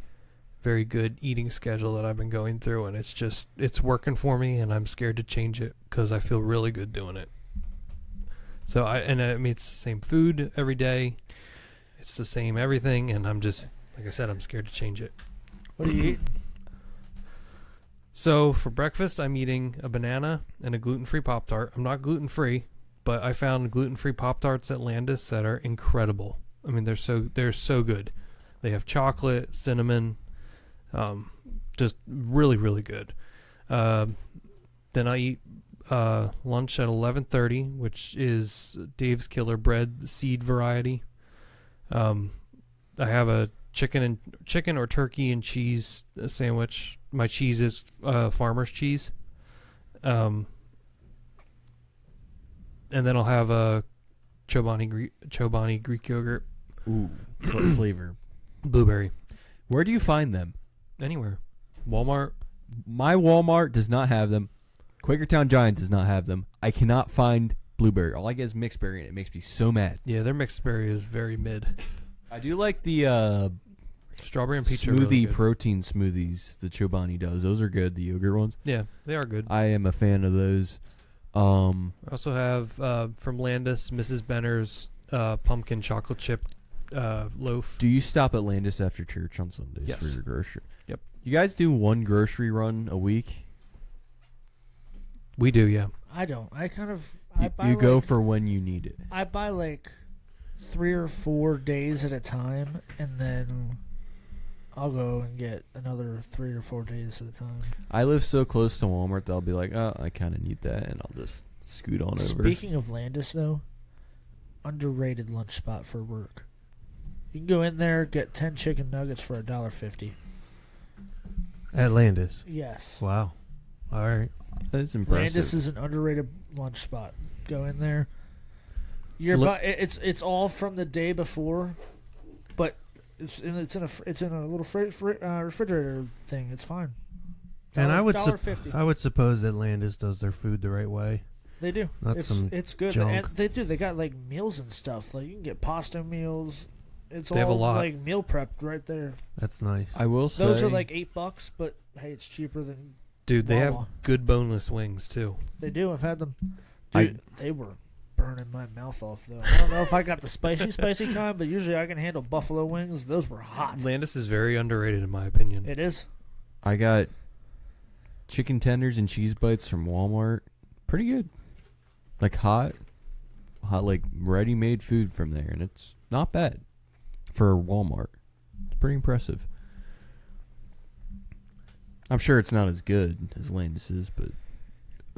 very good eating schedule that I've been going through, and it's working for me, and I'm scared to change it because I feel really good doing it. So I mean, it's the same food every day. It's the same everything, and I'm just, like I said, I'm scared to change it. What are you eating? So for breakfast, I'm eating a banana and a gluten-free Pop-Tart. I'm not gluten-free, but I found gluten-free Pop-Tarts at Landis that are incredible. I mean, they're so good. They have chocolate, cinnamon, just really, really good. Then I eat lunch at 11:30, which is Dave's Killer Bread seed variety. I have a chicken or turkey and cheese sandwich. My cheese is farmer's cheese. And then I'll have a Chobani Greek yogurt. Ooh, what flavor? Blueberry. Where do you find them? Anywhere. Walmart. My Walmart does not have them. Quakertown Giant does not have them. I cannot find blueberry. All I get is mixed berry, and it makes me so mad. Yeah, their mixed berry is very mid. I do like the Strawberry and peach are smoothie really good. protein smoothies the Chobani does. Those are good, the yogurt ones. Yeah, they are good. I am a fan of those. I also have from Landis, Mrs. Benner's pumpkin chocolate chip loaf. Do you stop at Landis after church on Sundays Yes. for your grocery? Yep. You guys do one grocery run a week? We do, yeah. I don't. I You go for when you need it. I buy like 3 or 4 days at a time, and then I'll go and get another 3 or 4 days at a time. I live so close to Walmart that I'll be like, oh, I kind of need that, and I'll just scoot on over. Speaking of Landis, though, underrated lunch spot for work. You can go in there, get 10 chicken nuggets for $1.50. At Landis. Yes. Wow. All right. That's impressive. Landis is an underrated lunch spot. Go in there. It's all from the day before, but it's in a little refrigerator thing. It's fine. And I would $1.50. I would suppose that Landis does their food the right way. They do. Not some it's good. junk. And they do. They got like meals and stuff. Like you can get pasta meals. It's They have a all lot. like meal prepped right there. That's nice. I will say Those are like $8, but hey, it's cheaper than Dude, they have Wawa. good boneless wings too. They do. I've had them. I- Dude, they were burning my mouth off though. I don't know if I got the spicy kind, but usually I can handle buffalo wings. Those were hot. Landis is very underrated in my opinion. It is. I got chicken tenders and cheese bites from Walmart. Pretty good. Like hot, like ready-made food from there, and it's not bad for Walmart. It's pretty impressive. I'm sure it's not as good as Landis's, but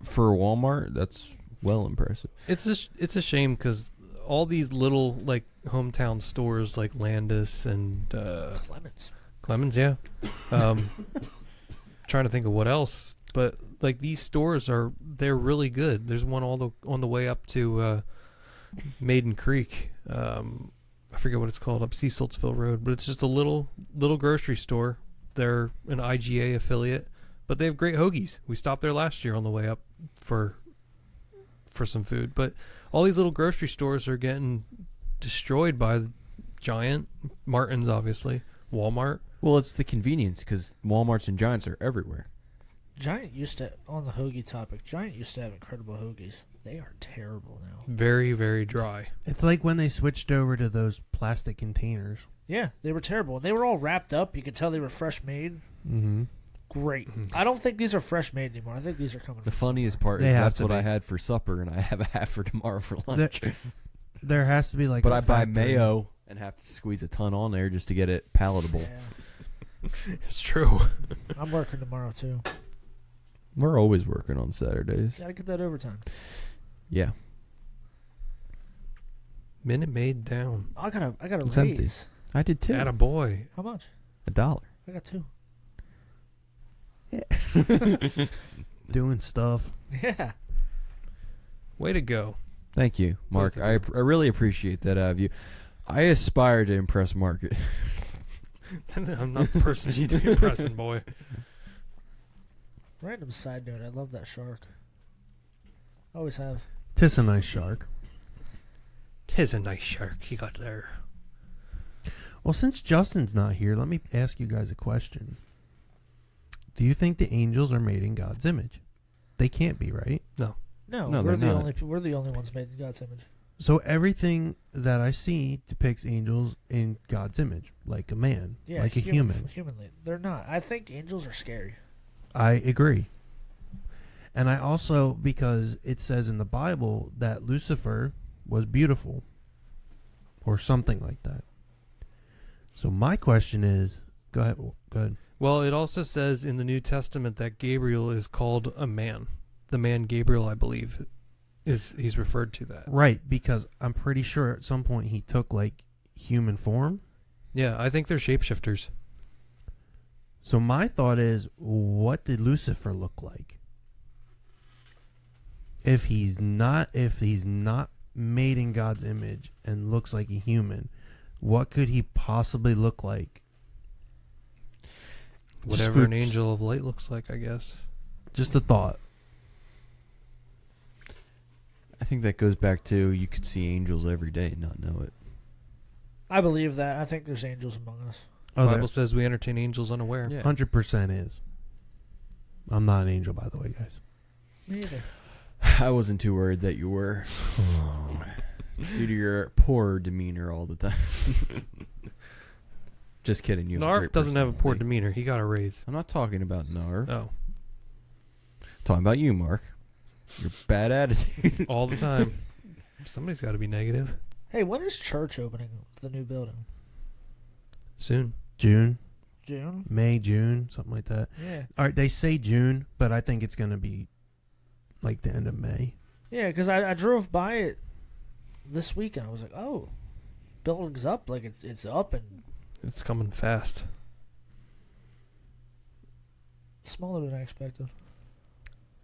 for Walmart, that's well impressive. It's a shame because all these little like hometown stores like Landis and Clemens, yeah. Trying to think of what else, but like these stores they're really good. There's one on the way up to Maiden Creek. I forget what it's called, up Cecilsville Road, but it's just a little grocery store. They're an IGA affiliate, but they have great hoagies. We stopped there last year on the way up for some food. But all these little grocery stores are getting destroyed by the Giant, Martin's obviously, Walmart. Well, it's the convenience because Walmarts and Giants are everywhere. Giant used to, on the hoagie topic, Giant used to have incredible hoagies. They are terrible now. Very, very dry. It's like when they switched over to those plastic containers. Yeah, they were terrible. And they were all wrapped up. You could tell they were fresh made. Mm-hmm. Great. I don't think these are fresh made anymore. I think these are coming The from funniest somewhere. part They is have that's to what be. I had for supper, and I have a half for tomorrow for lunch. There has to be like. But a I buy factory. mayo and have to squeeze a ton on there just to get it palatable. Yeah. It's true. I'm working tomorrow too. We're always working on Saturdays. Gotta get that overtime. Yeah. Minute Maid down. I got a It's raise. empty. I did too. Attaboy. How much? $1. I got 2. Doing stuff. Yeah. Way to go. Thank you, Mark. Both I of you. really appreciate that out of you. I aspire to impress Mark. I'm not the person you need to be impressing, boy. Random side note. I love that shark. Always have. Tis a nice shark. Tis a nice shark you got there. Well, since Justin's not here, let me ask you guys a question. Do you think the angels are made in God's image? They can't be, right? No, No, we're they're the not. we're the only ones made in God's image. So everything that I see depicts angels in God's image, like a man, Yeah, like a human. Humanly, they're not. I think angels are scary. I agree. And I also, because it says in the Bible that Lucifer was beautiful, or something like that. So my question is, go ahead. Well, it also says in the New Testament that Gabriel is called a man. The man Gabriel, I believe, he's referred to that. Right, because I'm pretty sure at some point he took like human form. Yeah, I think they're shapeshifters. So my thought is, what did Lucifer look like? If he's not made in God's image and looks like a human, what could he possibly look like? Whatever an angel of light looks like, I guess. Just a thought. I think that goes back to you could see angels every day and not know it. I believe that. I think there's angels among us. Oh, The Bible says we entertain angels unaware. Yeah. 100% is. I'm not an angel, by the way, guys. Me either. I wasn't too worried that you were. Due to your poor demeanor all the time. Just kidding. You have a Narf great doesn't have a poor personality. demeanor. He got a raise. I'm not talking about Narv. Oh. Talking about you, Mark. Your bad attitude. all the time. Somebody's got to be negative. Hey, when is church opening? The new building? Soon. June, June. May, June, something like that. Yeah. All right, they say June, but I think it's gonna be like the end of May. Yeah, because I drove by it this week and I was like, oh, building's up. Like it's up and It's coming fast. smaller than I expected.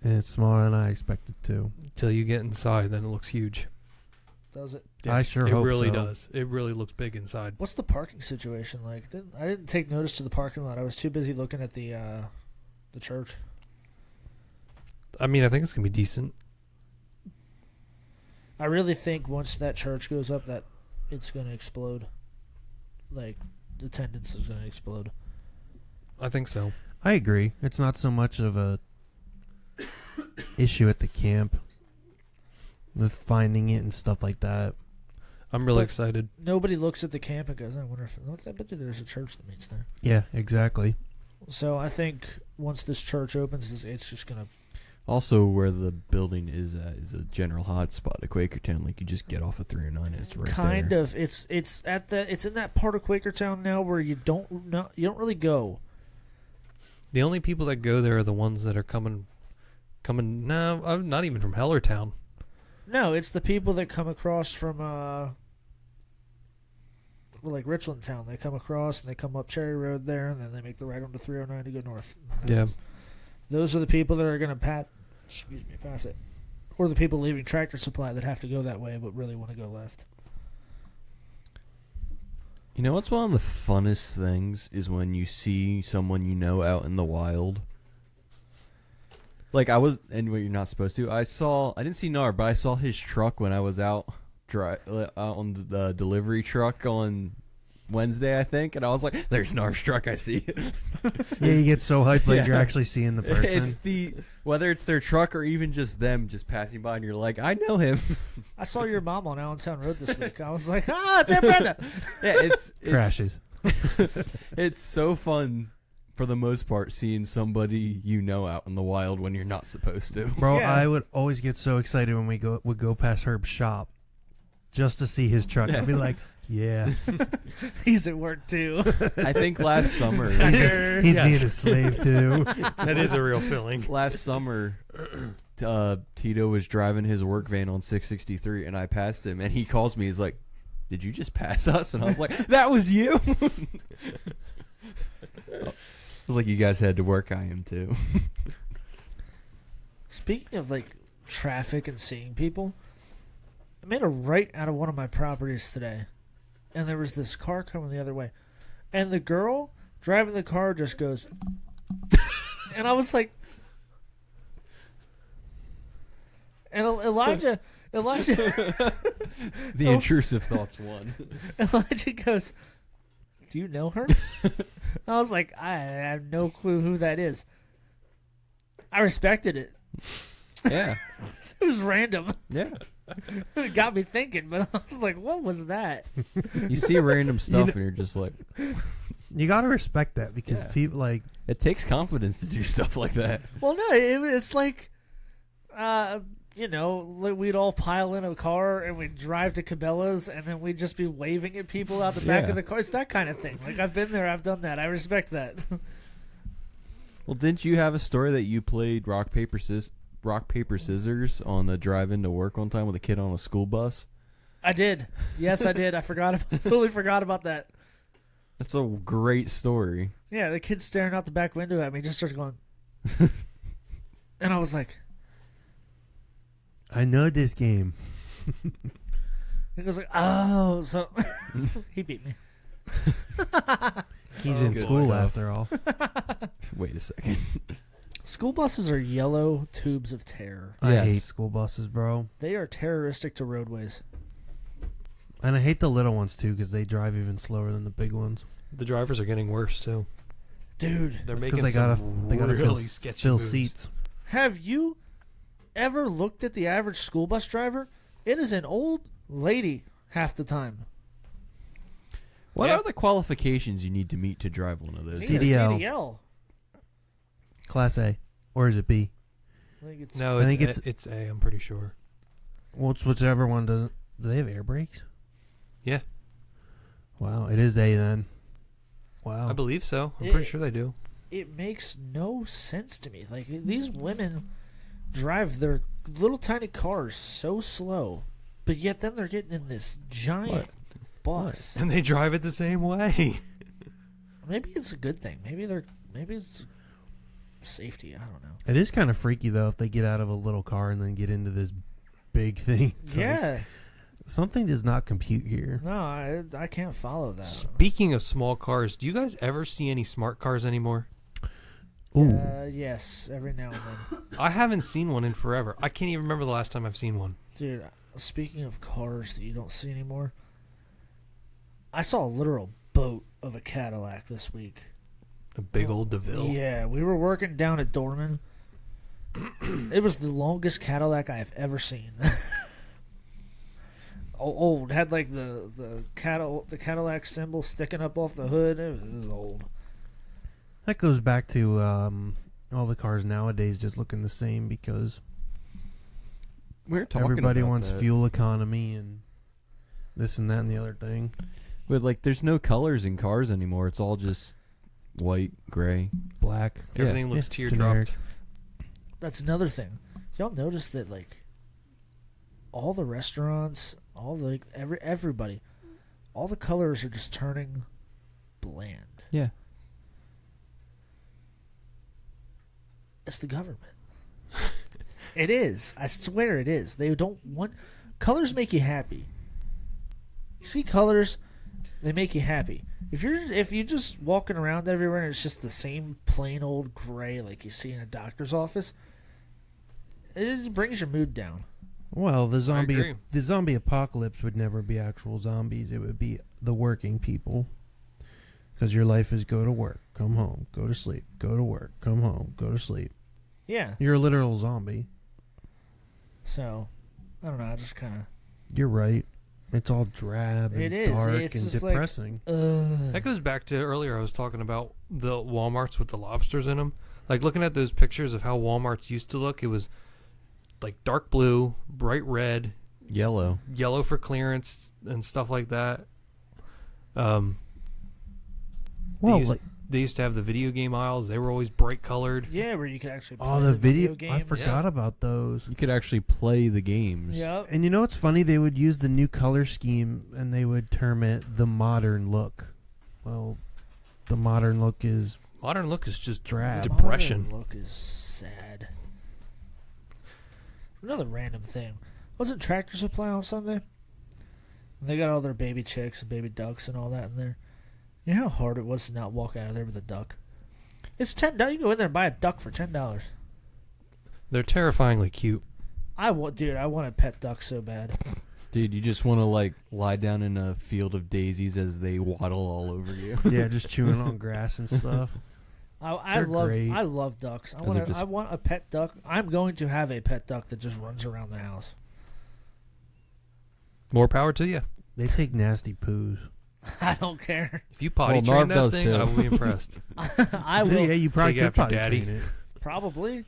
And it's smaller than I expected to. Until you get inside, then it looks huge. Does it? I sure it hope really so. does. It really looks big inside. What's the parking situation like? I didn't take notice to the parking lot. I was too busy looking at the church. I mean, I think it's gonna be decent. I really think once that church goes up, that it's gonna explode. Like the attendance is gonna explode. I think so. I agree. It's not so much of a issue at the camp with finding it and stuff like that. I'm really But- excited. Nobody looks at the camp and goes, "I wonder if I bet you there's a church that meets there." Yeah, exactly. So I think once this church opens, it's just gonna. Also, where the building is at is a general hotspot at Quakertown. Like, you just get off of 309 and it's right Kind there. of. It's in that part of Quakertown now where you don't really go. The only people that go there are the ones that are coming. No, not even from Hellertown. No, it's the people that come across from like Richland Town. They come across and they come up Cherry Road there, and then they make the right onto 309 to go north. Yeah. Those are the people that are going to pass it. Or the people leaving Tractor Supply that have to go that way but really want to go left. You know what's one of the funnest things is when you see someone you know out in the wild. Like, and what you're not supposed to. I didn't see Nar, but I saw his truck when I was out on the delivery truck on Wednesday, I think, and I was like, "There's Nar's truck, I see it." Yeah, you get so hyped like Yeah. you're actually seeing the person. It's whether it's their truck or even just them just passing by, and you're like, "I know him." I saw your mom on Allentown Road this week. I was like, it's Aunt Brenda. Yeah, it's Crashes. It's so fun for the most part seeing somebody you know out in the wild when you're not supposed to. Bro, Yeah. I would always get so excited when we would go past Herb's shop just to see his truck. I'd be like, yeah. He's at work too. I think last summer. He's being a slave too. That is a real feeling. Last summer, Tito was driving his work van on 663, and I passed him, and he calls me. He's like, "Did you just pass us?" And I was like, "That was you." I was like, "You guys had to work. I am too." Speaking of like traffic and seeing people, I made a right out of one of my properties today, and there was this car coming the other way, and the girl driving the car just goes, and I was like, and Elijah, The intrusive thoughts won. Elijah goes, "Do you know her?" I was like, I have no clue who that is. I respected it. Yeah, It was random. yeah. It got me thinking, but I was like, what was that? You see random stuff, and you're just like, You gotta respect that because Yeah. people like it takes confidence to do stuff like that. Well, no, it's like, like we'd all pile in a car and we'd drive to Cabela's and then we'd just be waving at people out the back Yeah. of the car. It's that kind of thing. Like, I've been there, I've done that. I respect that. Well, didn't you have a story that you played rock paper scissors on the drive into work one time with a kid on a school bus? I did. Yes, I did. Totally forgot about that. That's a great story. Yeah, the kid's staring out the back window at me, just starts going. And I was like, I know this game. he goes like, oh, so he beat me. He's Oh, in good school stuff. after all. Wait a second. School buses are yellow tubes of terror. I Yes. hate school buses, bro. They are terroristic to roadways. And I hate the little ones too because they drive even slower than the big ones. The drivers are getting worse too. Dude, They're It's making they some gotta really fill, sketchy fill moves. seats. have you ever looked at the average school bus driver? It is an old lady half the time. What Yeah. are the qualifications you need to meet to drive one of those? Need a CDL. CDL. Class A. Or is it B? I think it's No, I think it's A. I'm pretty sure. Well, it's whichever one doesn't. Do they have air brakes? Yeah. Wow, it is A then. Wow. I believe so. I'm Yeah. pretty sure they do. It makes no sense to me. Like, these women drive their little tiny cars so slow, but yet then they're getting in this giant bus. And they drive it the same way. Maybe it's a good thing. Maybe it's safety. I don't know. It is kind of freaky though if they get out of a little car and then get into this big thing. It's like, Yeah. something does not compute here. No, I can't follow that. Speaking of small cars, do you guys ever see any smart cars anymore? Ooh. Yes, every now and then. I haven't seen one in forever. I can't even remember the last time I've seen one. Dude, speaking of cars that you don't see anymore, I saw a literal boat of a Cadillac this week. A big old DeVille. Yeah, we were working down at Dorman. It was the longest Cadillac I have ever seen. Old. Had like the Cadillac symbol sticking up off the hood. It was old. That goes back to all the cars nowadays just looking the same because We're talking everybody about wants that. fuel economy and this and that and the other thing. But like, there's no colors in cars anymore. It's all just white, gray. Black. Everything looks Yeah, teardropped. generic. That's another thing. Y'all notice that like all the restaurants, everybody, all the colors are just turning bland. Yeah. It's the government. It is. I swear it is. They don't want colors make you happy. You see colors, they make you happy. If you're just walking around everywhere and it's just the same plain old gray like you see in a doctor's office, it brings your mood down. Well, the agree. zombie apocalypse would never be actual zombies. It would be the working people. Because your life is go to work, come home, go to sleep, go to work, come home, go to sleep. Yeah. You're a literal zombie. So, I don't know. I just kind of. You're right. It's all drab and It is. dark It's and just like, depressing. That goes back to earlier. I was talking about the Walmarts with the lobsters in them. Like, looking at those pictures of how Walmarts used to look, it was like dark blue, bright red, Yellow. yellow for clearance, and stuff like that. They used to have the video game aisles. They were always bright colored. Yeah, where you could actually play Oh, the video. game. I forgot about those. You could actually play the games. Yeah. And you know what's funny? They would use the new color scheme and they would term it the modern look. Well, the modern look is Modern look is just drab. depression. Modern look is sad. Another random thing. Wasn't Tractor Supply on Sunday? They got all their baby chicks and baby ducks and all that in there. You know how hard it was to not walk out of there with a duck? It's $10. You go in there and buy a duck for $10. They're terrifyingly cute. I want a pet duck so bad. Dude, you just want to like lie down in a field of daisies as they waddle all over you. yeah, just chewing on grass and stuff. I They're great. love ducks. they're just- I want a pet duck. I'm going to have a pet duck that just runs around the house. More power to you. They take nasty poos. I don't care. If you potty Well, train Marv that does thing, too. I will be impressed. I will Yeah, you probably Take could after potty daddy. train it. probably.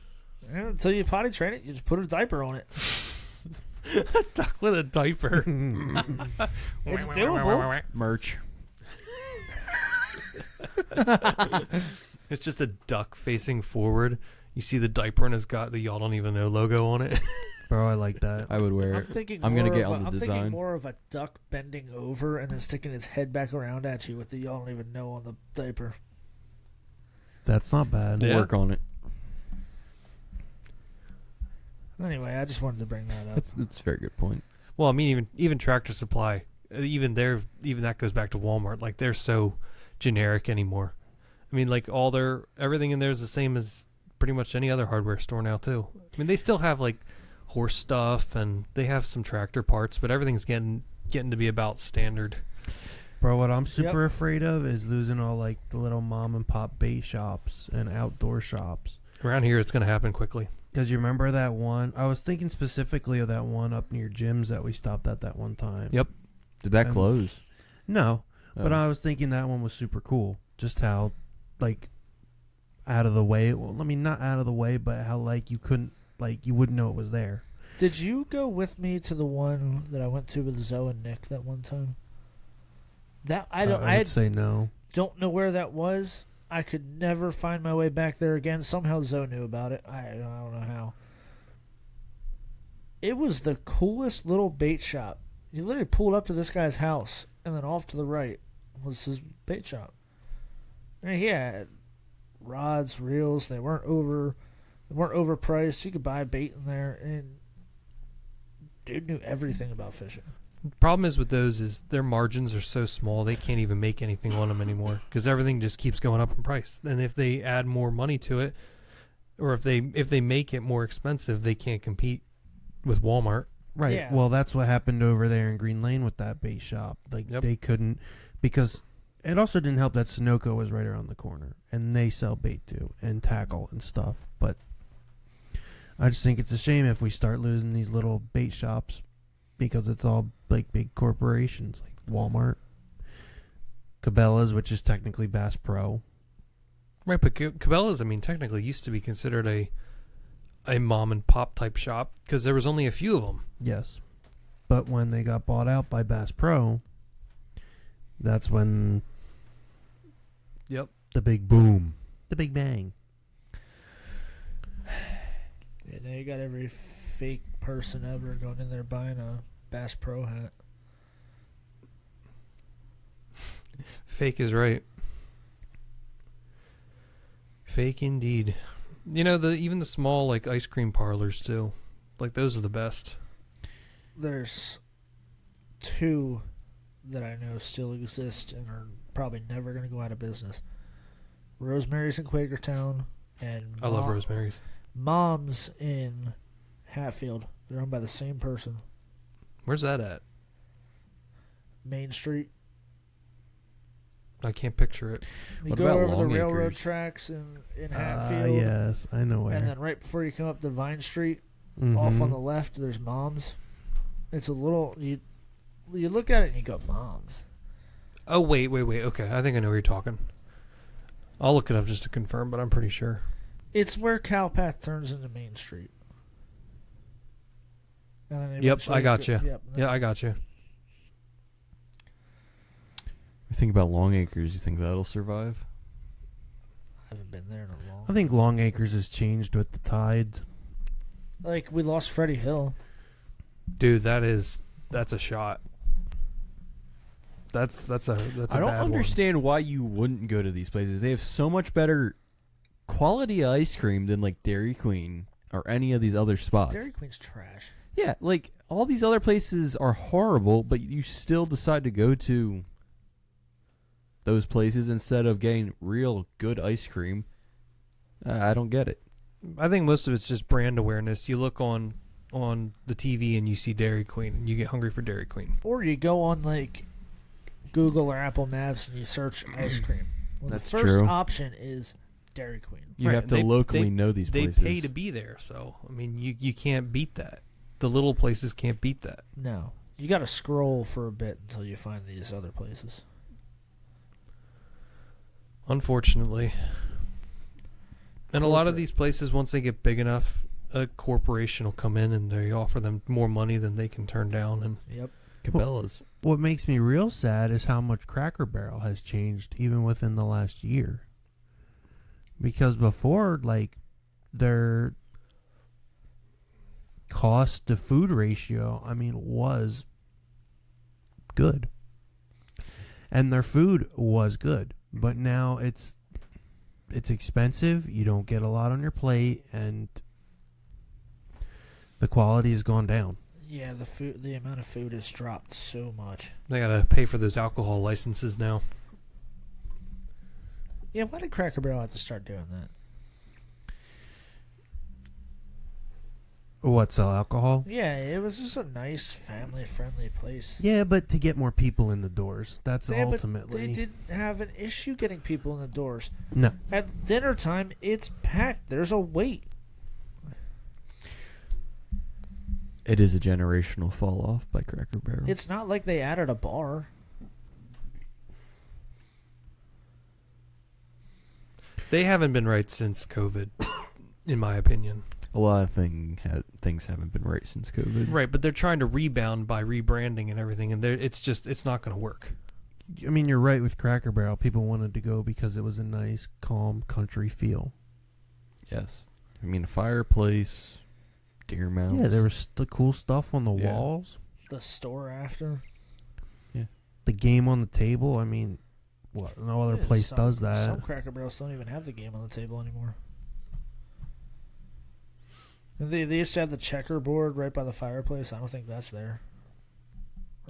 And until you potty train it, you just put a diaper on it. Duck with a diaper. It's doable. Merch. It's just a duck facing forward. You see the diaper and it's got the y'all don't even know logo on it. Bro, I like that. I would wear I'm it. thinking. I'm gonna more get of on the I'm design. thinking more of a duck bending over and then sticking its head back around at you with the y'all don't even know on the diaper. That's not bad. Yeah. Work on it. Anyway, I just wanted to bring that up. That's a very good point. Well, I mean, even Tractor Supply, even that goes back to Walmart. Like, they're so generic anymore. I mean, like, everything in there is the same as pretty much any other hardware store now too. I mean, they still have like horse stuff and they have some tractor parts, but everything's getting to be about standard. Bro, what I'm super afraid of is losing all like the little mom and pop bait shops and outdoor shops. Around here, it's going to happen quickly. Because you remember that one? I was thinking specifically of that one up near Jim's that we stopped at that one time. Yep. Did that Um, close? No, but Oh. I was thinking that one was super cool. Just how, like, out of the way. Well, I mean, not out of the way, but how, like, you couldn't, Like, you wouldn't know it was there. Did you go with me to the one that I went to with Zoe and Nick that one time? That I don't. I would say no. Don't know where that was. I could never find my way back there again. Somehow Zoe knew about it. I don't know how. It was the coolest little bait shop. You literally pulled up to this guy's house, and then off to the right was his bait shop. And he had rods, reels. They weren't overpriced. You could buy bait in there, and dude knew everything about fishing. The problem is with those is their margins are so small they can't even make anything on them anymore because everything just keeps going up in price. And if they add more money to it, or if they make it more expensive, they can't compete with Walmart. Right. Yeah. Well, that's what happened over there in Green Lane with that bait shop. Like, they couldn't, because it also didn't help that Sunoco was right around the corner, and they sell bait too, and tackle and stuff. But I just think it's a shame if we start losing these little bait shops because it's all like big corporations like Walmart, Cabela's, which is technically Bass Pro. Right, but Cabela's, I mean, technically used to be considered a mom and pop type shop because there was only a few of them. Yes. But when they got bought out by Bass Pro, that's when Yep. the big boom, the big bang. Yeah, now you got every fake person ever going in there buying a Bass Pro hat. Fake is right. Fake indeed. You know, even the small like ice cream parlors too. Like those are the best. There's two that I know still exist and are probably never going to go out of business. Rosemary's in Quakertown and I love Rosemary's. Mom's in Hatfield. They're owned by the same person. Where's that at? Main Street. I can't picture it. You What go about over the Long railroad Acres? tracks in Hatfield. Yes, I know where. And then right before you come up to Vine Street, off Mhm. on the left, there's Mom's. It's a little... You look at it and you go, Mom's. Oh, wait. Okay, I think I know where you're talking. I'll look it up just to confirm, but I'm pretty sure. It's where Cowpath turns into Main Street. And then Yep, eventually I got you. Yep, Yeah, I got you. You think about Long Acres, you think that'll survive? I haven't been there in a long... I think Long Acres has changed with the tides. Like, we lost Freddie Hill. Dude, that's a shot. That's a I don't bad understand why you wouldn't go to these places. They have so much better quality ice cream than like Dairy Queen or any of these other spots. Dairy Queen's trash. Yeah, like all these other places are horrible, but you still decide to go to those places instead of getting real good ice cream. I don't get it. one. I think most of it's just brand awareness. You look on the TV and you see Dairy Queen and you get hungry for Dairy Queen. Or you go on, like, Google or Apple Maps and you search ice cream. Well, That's the first true. option is Dairy Queen. You Right, have to they- locally they- know these They places. pay to be there, so I mean you can't beat that. The little places can't beat that. No. You got to scroll for a bit until you find these other places. Unfortunately. And a lot of Corporate. these places, once they get big enough, a corporation will come in and they offer them more money than they can turn down. And Yep. Cabela's. What makes me real sad is how much Cracker Barrel has changed even within the last year. Because before, like, their cost to food ratio, I mean, was good. And their food was good. But now it's expensive, you don't get a lot on your plate, and the quality has gone down. Yeah, the amount of food has dropped so much. they gotta pay for those alcohol licenses now. Yeah, why did Cracker Barrel have to start doing that? What, sell alcohol? Yeah, it was just a nice, family-friendly place. Yeah, but to get more people in the doors. That's Yeah, but ultimately. they didn't have an issue getting people in the doors. No. At dinner time, it's packed. There's a wait. It is a generational fall off by Cracker Barrel. It's not like they added a bar. They haven't been right since COVID, in my opinion. A lot of things haven't been right since COVID. Right, but they're trying to rebound by rebranding and everything, and it's not going to work. I mean, you're right with Cracker Barrel. People wanted to go because it was a nice, calm country feel. Yes. I mean, a fireplace, deer mounts. Yeah, there was the cool stuff on the Yeah. walls. The store after. The game on the table. I mean, what? No other Yeah, place some- does that. Some Cracker Barrels don't even have the game on the table anymore. They used to have the checkerboard right by the fireplace. I don't think that's there.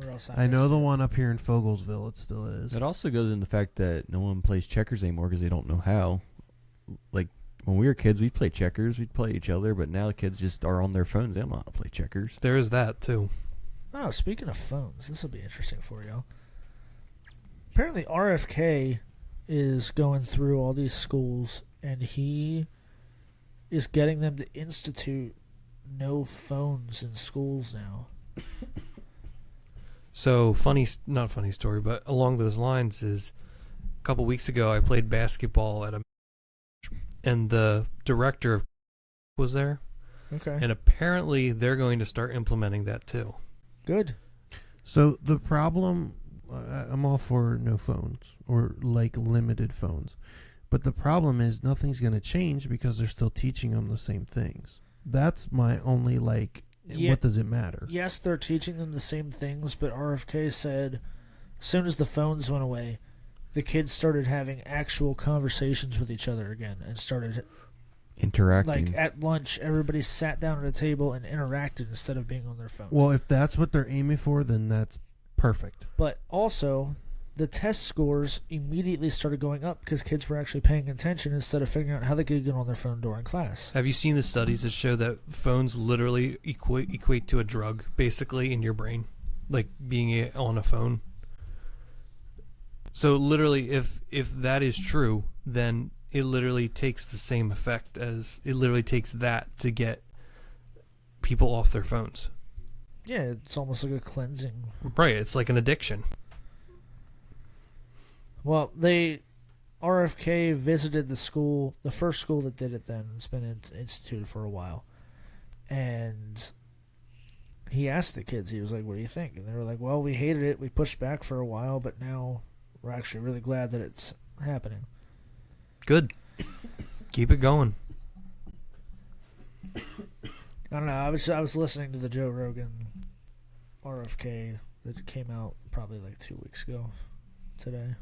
Or else I know missed the it. one up here in Fogelsville. It still is. It also goes in the fact that no one plays checkers anymore because they don't know how. Like, when we were kids, we'd play checkers. We'd play each other, but now the kids just are on their phones. They don't know how to play checkers. There is that, too. Oh, speaking of phones, this will be interesting for y'all. Apparently, RFK is going through all these schools, and he is getting them to institute no phones in schools now. So, not funny story, but along those lines is a couple weeks ago I played basketball at and the director was there, Okay. and apparently they're going to start implementing that too. Good. So the problem, I'm all for no phones or like limited phones, but the problem is nothing's going to change because they're still teaching them the same things. That's my only Yeah. what does it matter? Yes, they're teaching them the same things, but RFK said as soon as the phones went away, the kids started having actual conversations with each other again and started, Interacting. like, at lunch, everybody sat down at a table and interacted instead of being on their phones. Well, if that's what they're aiming for, then that's perfect. But also, the test scores immediately started going up because kids were actually paying attention instead of figuring out how they could get on their phone during class. Have you seen the studies that show that phones literally equate to a drug, basically, in your brain? Like being on a phone? So literally, if that is true, then it literally takes the same effect as... It literally takes that to get people off their phones. Yeah, it's almost like a cleansing. Right, it's like an addiction. Well, RFK visited the school, the first school that did it then. It's been instituted for a while. And he asked the kids, he was like, what do you think? And they were like, well, we hated it. We pushed back for a while, but now we're actually really glad that it's happening. Good. Keep it going. I don't know. I was listening to the Joe Rogan RFK that came out probably like 2 weeks ago today.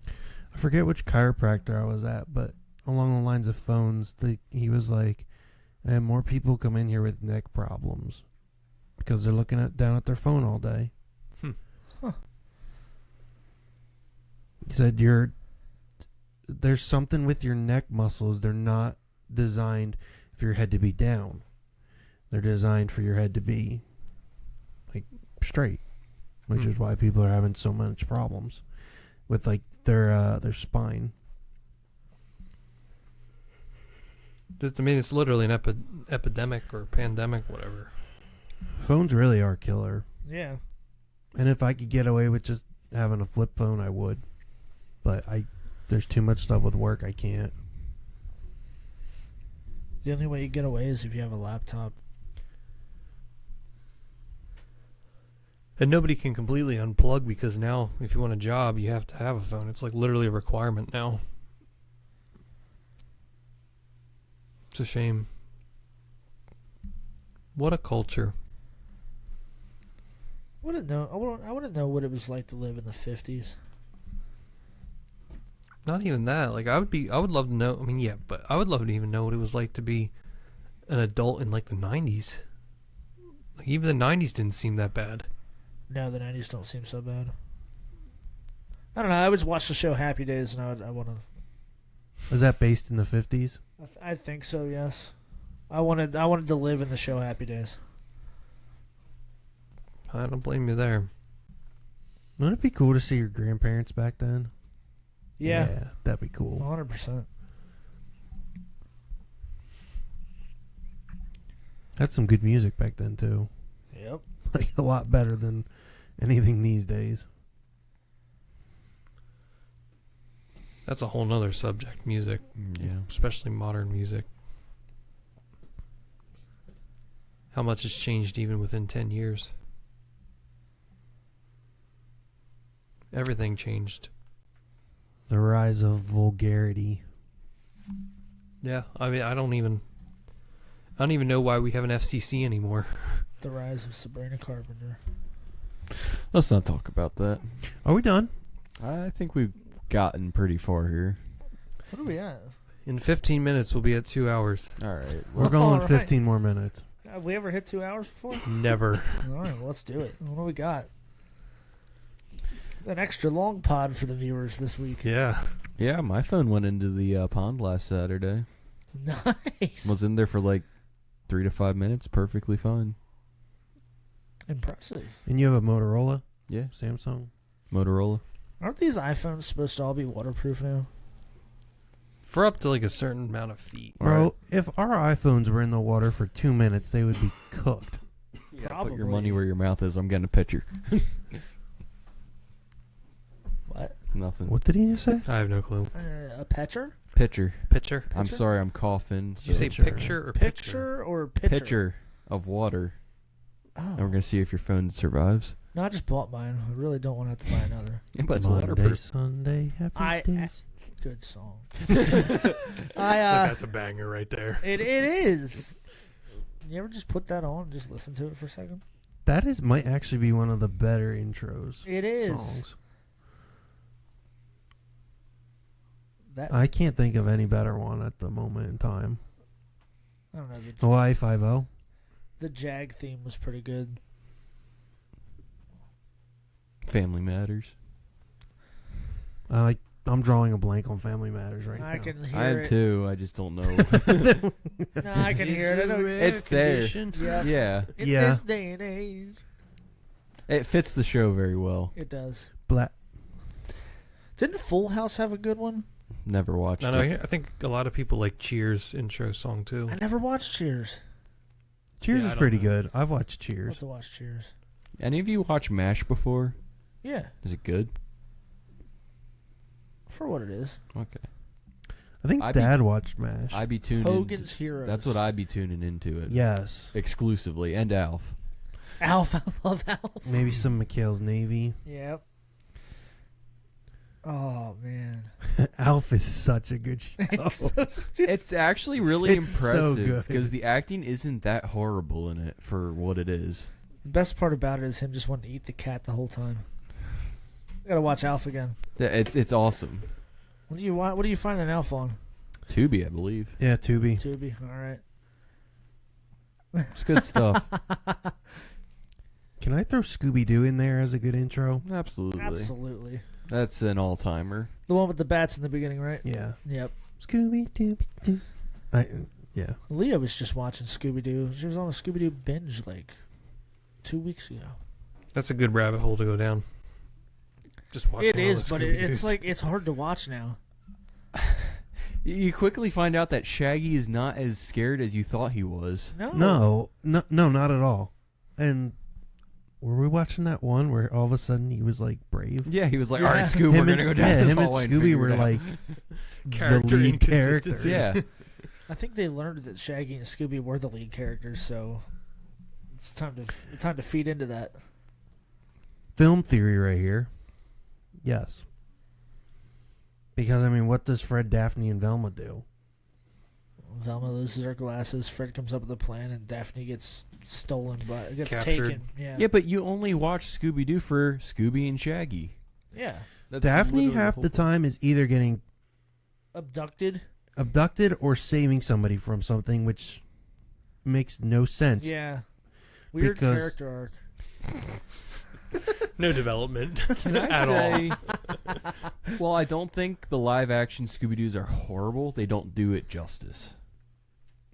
I forget which chiropractor I was at, but along the lines of phones, he was like, and more people come in here with neck problems because they're looking down at their phone all day. Huh. He said there's something with your neck muscles. They're not designed for your head to be down. They're designed for your head to be like straight, which is why people are having so much problems with like their spine. I mean, it's literally an epidemic or pandemic, whatever. Phones really are killer. Yeah. And if I could get away with just having a flip phone, I would. But there's too much stuff with work. I can't. The only way you get away is if you have a laptop. And nobody can completely unplug because now, if you want a job, you have to have a phone. It's like literally a requirement now. It's a shame. What a culture. I wouldn't know what it was like to live in the 50s. Not even that. Like I would love to know. I mean, yeah, but I would love to even know what it was like to be an adult in like the 90s. Like even the 90s didn't seem that bad. No, the 90s don't seem so bad. I don't know. I always watched the show Happy Days, and I want to. Is that based in the 50s? I think so. Yes. I wanted to live in the show Happy Days. I don't blame you there. Wouldn't it be cool to see your grandparents back then? Yeah. That'd be cool. 100%. Had some good music back then too. Yep. Like a lot better than anything these days. That's a whole nother subject, music. Yeah. Especially modern music. how much has changed even within 10 years. Everything changed. The rise of vulgarity. Yeah, I mean, I don't even know why we have an FCC anymore. The rise of Sabrina Carpenter. Let's not talk about that. Are we done? I think we've gotten pretty far here. What are we at? In 15 minutes, we'll be at 2 hours. All right. We're going All right. 15 more minutes. Have we ever hit 2 hours before? Never. All right, well, let's do it. What do we got? An extra long pod for the viewers this week. Yeah. Yeah, my phone went into the pond last Saturday. Nice. Was in there for like 3 to 5 minutes, perfectly fine. Impressive. And you have a Motorola? Yeah, Samsung? Motorola. Aren't these iPhones supposed to all be waterproof now? For up to like a certain amount of feet. Bro, if our iPhones were in the water for 2 minutes, they would be cooked. Yeah, Probably. put your money where your mouth is. I'm getting a picture. What? Nothing. What did he just say? I have no clue. A pitcher? Picture. Pitcher? I'm Picture? sorry, I'm coughing. Did you say so- picture or picture? Picture or pitcher? Pitcher of water. Oh. And we're going to see if your phone survives. No, I just bought mine. I really don't want to have to buy another. Yeah, but it's Monday, waterproof. Sunday, happy days. Good song. That's a banger right there. It is. You ever just put that on and just listen to it for a second? That might actually be one of the better intros. It is. Songs. That I can't think of any better one at the moment in time. I don't know. Hawaii 5-0. The Jag theme was pretty good. Family Matters. I'm drawing a blank on Family Matters right I now. can hear I am it. too. I just don't know. No, I can hear it. I know. It's there. Yeah. Yeah. In Yeah. this day and age. It fits the show very well. It does. Black. Didn't Full House have a good one? Never watched No, it. I think a lot of people like Cheers intro song too. I never watched Cheers. Cheers Yeah, I is don't pretty know. good. I've watched I'll have Cheers. to watch Cheers. Any of you watch MASH before? Yeah, Is it good? for what it is. Okay. I think I be- Dad watched MASH. I be tuned Hogan's in. Heroes. That's what I be tuning into it. Yes. Exclusively. And Alf. Alf. I love Alf. Maybe some McHale's Navy. Yep. Oh, man. Alf is such a good show. It's so stupid. It's actually really It's so impressive good. because the acting isn't that horrible in it for what it is. The best part about it is him just wanting to eat the cat the whole time. I gotta watch Alf again. Yeah, it's awesome. What do you find an Alf on? Tubi, I believe. Yeah, Tubi. Tubi. All right. It's good stuff. Can I throw Scooby-Doo in there as a good intro? Absolutely. Absolutely. That's an all-timer. The one with the bats in the beginning, right? Yeah. Yep. Scooby-Doo. Yeah. Leah was just watching Scooby-Doo. She was on a Scooby-Doo binge like 2 weeks ago. That's a good rabbit hole to go down. Just watch It all is, the but it's Scooby-Doos. like it's hard to watch now. You quickly find out that Shaggy is not as scared as you thought he was. No, not at all. And were we watching that one where all of a sudden he was like brave? Yeah, he was like, Yeah. all right, Scoob, we're going to go down this him and hallway and Scooby figure were it out." like the Character lead inconsistencies. characters. Yeah. I think they learned that Shaggy and Scooby were the lead characters, so it's time to feed into that. Film theory right here. Yes. Because, I mean, what does Fred, Daphne, and Velma do? Velma loses her glasses. Fred comes up with a plan, and Daphne gets gets Captured. taken. Yeah. Yeah, but you only watch Scooby-Doo for Scooby and Shaggy. Yeah. That's Daphne literally half whole the time is either getting Abducted. or saving somebody from something, which makes no sense. Yeah. Weird Because- character arc. No development. Can I at say, well, I don't think the live-action Scooby-Doos are horrible. They don't do it justice.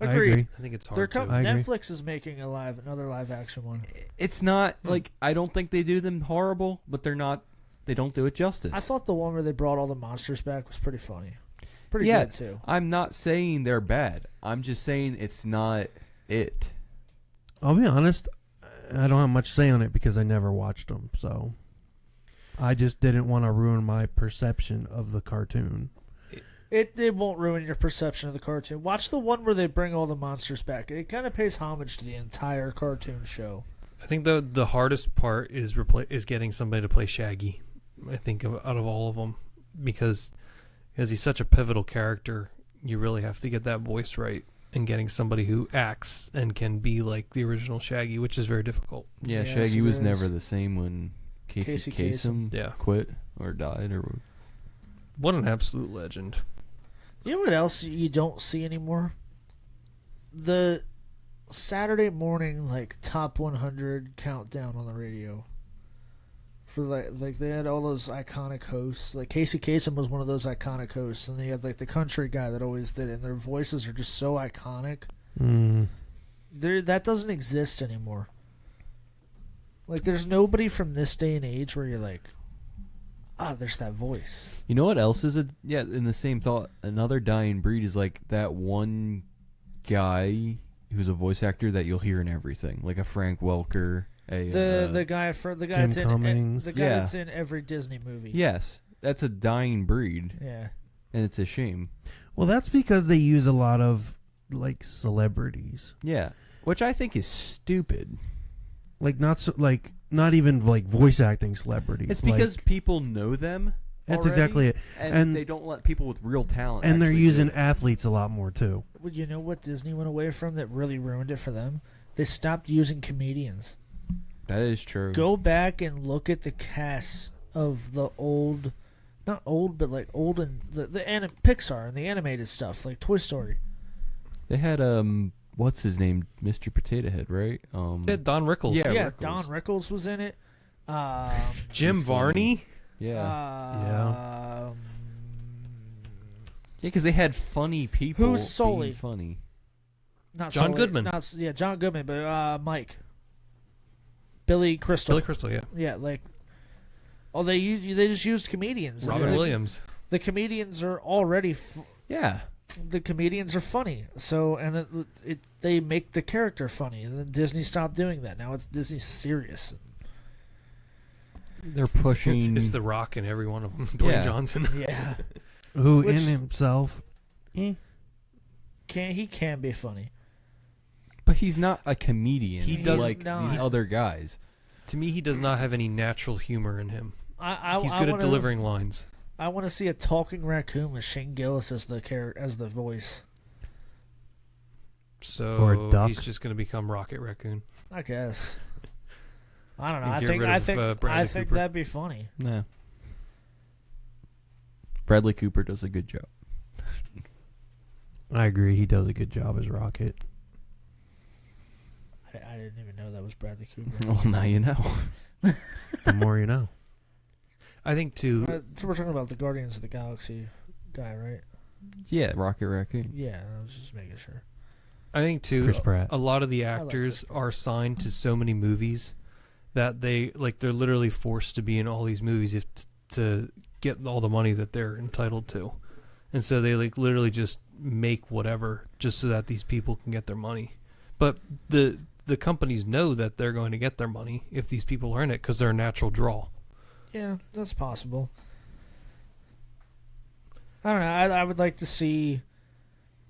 I Agreed. agree. I think it's They're hard to. I agree. Netflix is making another live action one. It's not, like, I don't think they do them horrible, but they don't do it justice. I thought the one where they brought all the monsters back was pretty funny. Pretty Yeah, good too. I'm not saying they're bad. I'm just saying it's not it. I'll be honest, I don't have much say on it because I never watched them, so I just didn't want to ruin my perception of the cartoon. It won't ruin your perception of the cartoon. Watch the one where they bring all the monsters back. It kind of pays homage to the entire cartoon show. I think the hardest part is getting somebody to play Shaggy. I think out of all of them, because he's such a pivotal character, you really have to get that voice right, and getting somebody who acts and can be like the original Shaggy, which is very difficult. Yeah, Yes, Shaggy it was is. never the same when Casey Kasem Yeah. quit or died or. What an absolute legend. You know what else you don't see anymore? The Saturday morning top 100 countdown on the radio. For like they had all those iconic hosts. Like Casey Kasem was one of those iconic hosts, and they had the country guy that always did it. And their voices are just so iconic. That doesn't exist anymore. Like there's nobody from this day and age where you're like, there's that voice. You know what else is in the same thought? Another dying breed is like that one guy who's a voice actor that you'll hear in everything, like a Frank Welker, The guy Jim Cummings. that's in every Disney movie. Yes, that's a dying breed, Yeah. and it's a shame. Well, that's because they use a lot of celebrities, Yeah, which I think is stupid. not even voice acting celebrities. It's because people know them. That's already, exactly it, and they don't let people with real talent. and they're actually using do it. athletes a lot more too. Well, you know what Disney went away from that really ruined it for them? They stopped using comedians. That is true. Go back and look at the casts of the old, not old, but old and the Pixar and the animated stuff, like Toy Story. They had what's his name, Mr. Potato Head, right? Yeah, Don Rickles. Yeah, Rickles. Don Rickles was in it. Jim He's Varney. Yeah, because they had funny people. Who's Sully? being funny? Not John Sully, Goodman. John Goodman, but Mike. Billy Crystal. Billy Crystal, yeah. Yeah, they just used comedians. Robin Williams. The comedians are already. Yeah. The comedians are funny, so they make the character funny, and then Disney stopped doing that. Now it's Disney serious. They're pushing. It's The Rock in every one of them. Dwayne Johnson. Yeah, Who Which- in himself? he can be funny. But he's not a comedian. He does like not. the other guys. To me, he does not have any natural humor in him. He's I good at wanna- delivering lines. I want to see a talking raccoon with Shane Gillis as the voice. So Or a duck. he's just going to become Rocket Raccoon. I guess. I don't know. And I get think rid of, Bradley I think Cooper. that'd be funny. No. Bradley Cooper does a good job. I agree. He does a good job as Rocket. I didn't even know that was Bradley Cooper. Well, now you know. The more you know. I think, too, So we're talking about the Guardians of the Galaxy guy, right? Yeah, Rocket Raccoon. Yeah, I was just making sure. I think too, Chris Pratt. a lot of the like actors Chris Pratt. are signed to so many movies that they're literally forced to be in all these movies to get all the money that they're entitled to. And so they literally just make whatever just so that these people can get their money. But the companies know that they're going to get their money if these people are in it because they're a natural draw. Yeah, that's possible. I don't know. I would like to see,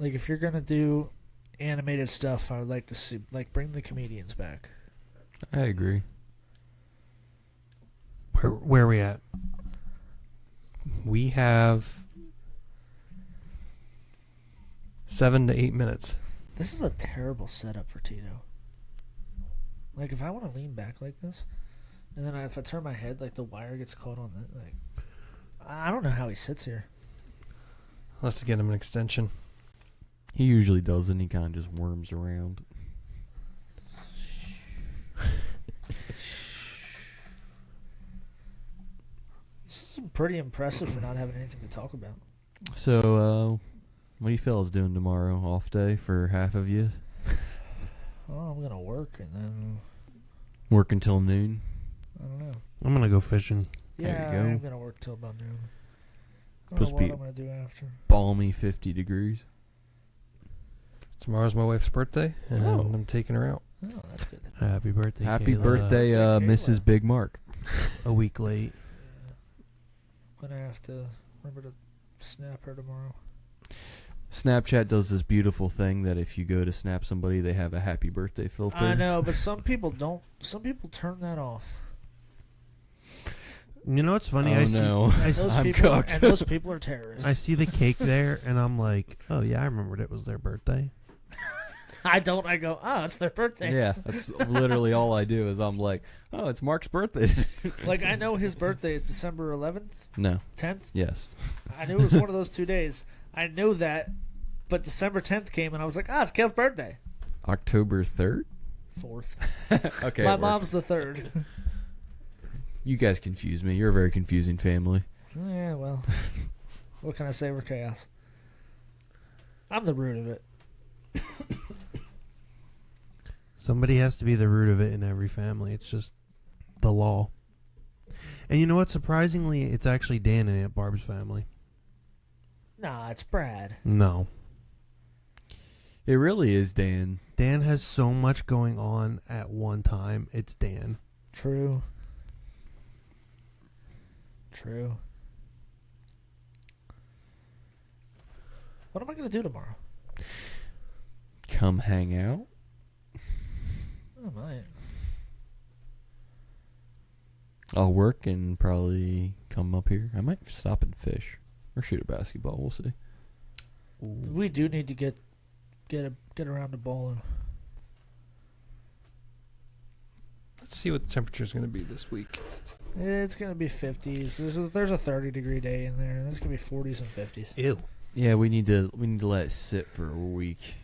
if you're gonna do animated stuff, I would like to see bring the comedians back. I agree. Where are we at? We have 7 to 8 minutes. This is a terrible setup for Tito. If I want to lean back like this, and then if I turn my head, the wire gets caught on it. I don't know how he sits here. I'll have to get him an extension. He usually does, and he kind of just worms around. This is pretty impressive for not having anything to talk about. So, what are you fellas doing tomorrow? Off day for half of you? Oh, I'm gonna work and then Work until noon? I don't know. I'm gonna go fishing. There you Yeah, go. I'm gonna work till about noon. I don't Supposed know to what be- I'm gonna do after. Balmy 50 degrees. Tomorrow's my wife's birthday, and Oh. I'm taking her out. Oh, that's good. Happy birthday, Happy Kayla. birthday, Yeah, Kayla. Mrs. Big Mark. A week late. I'm gonna have to remember to snap her tomorrow. Snapchat does this beautiful thing that if you go to snap somebody, they have a happy birthday filter. I know, but some people don't. Some people turn that off. You know what's funny? Oh, I no. Those I'm people, cooked. and those people are terrorists. I see the cake there, and I'm like, oh yeah, I remembered it was their birthday. I don't. I go, oh, it's their birthday. Yeah, that's literally all I do is I'm like, oh, it's Mark's birthday. Like, I know his birthday is December 11th, No. 10th. Yes. I knew it was one of those 2 days. I knew that, but December 10th came, and I was like, it's Kale's birthday. October 3rd? 4th. Okay. My it works. mom's the 3rd. You guys confuse me. You're a very confusing family. Yeah, well, what can I say? We're chaos. I'm the root of it. Somebody has to be the root of it in every family. It's just the law. And you know what? Surprisingly, it's actually Dan in Aunt Barb's family. Nah, it's Brad. No. It really is Dan. Dan has so much going on at one time. It's Dan. True. True. What am I going to do tomorrow? Come hang out. I might. I'll work and probably come up here. I might stop and fish or shoot a basketball. We'll see. We do need to get around to bowling. Let's see what the temperature is going to be this week. It's going to be 50s. There's a 30-degree day in there. There's going to be 40s and 50s. Ew. Yeah, we need to let it sit for a week.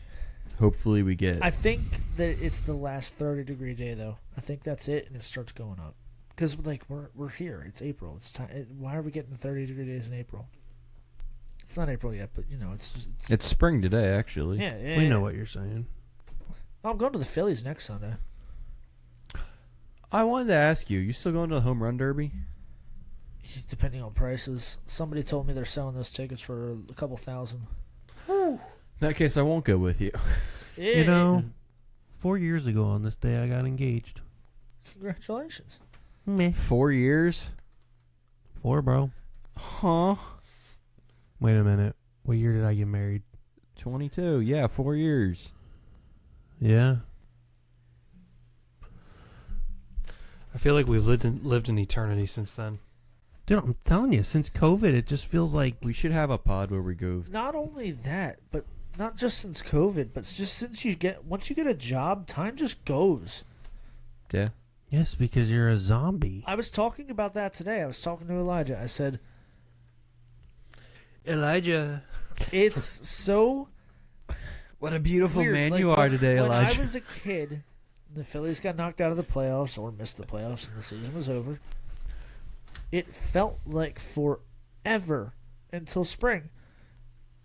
Hopefully we get. I think that it's the last 30-degree day, though. I think that's it, and it starts going up. Because, like, we're here. It's April. It's time. Why are we getting 30-degree days in April? It's not April yet, but, you know, It's spring today, actually. Yeah. We know what you're saying. Oh, I'm going to the Phillies next Sunday. I wanted to ask you still going to the home run derby? Depending on prices. Somebody told me they're selling those tickets for a couple thousand. In that case, I won't go with you. Yeah. You know, 4 years ago on this day, I got engaged. Congratulations. Meh. 4 years? 4, bro. Huh? Wait a minute. What year did I get married? 22. Yeah, 4 years. Yeah. I feel like we've lived in eternity since then. Dude, I'm telling you, since COVID, it just feels like... We should have a pod where we go. Not only that, but not just since COVID, but just since once you get a job, time just goes. Yeah. Yes, because you're a zombie. I was talking about that today. I was talking to Elijah. I said, Elijah. it's so What a beautiful weird. man Like, you are today, when Elijah. I was a kid, the Phillies got knocked out of the playoffs or missed the playoffs and the season was over. It felt like forever until spring.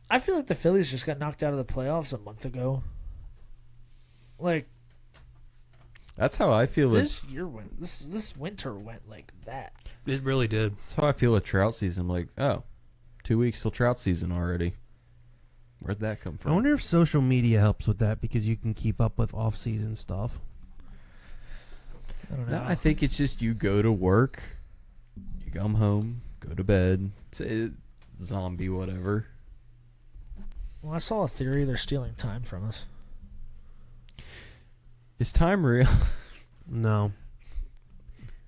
I feel like the Phillies just got knocked out of the playoffs a month ago. Like, That's how I feel. this year went. This winter went like that. It really did. That's how I feel with trout season. I'm like, oh, 2 weeks till trout season already. Where'd that come I from? wonder if social media helps with that because you can keep up with off-season stuff. I don't know. No, I think it's just you go to work, you come home, go to bed, zombie whatever. Well, I saw a theory they're stealing time from us. Is time real? No.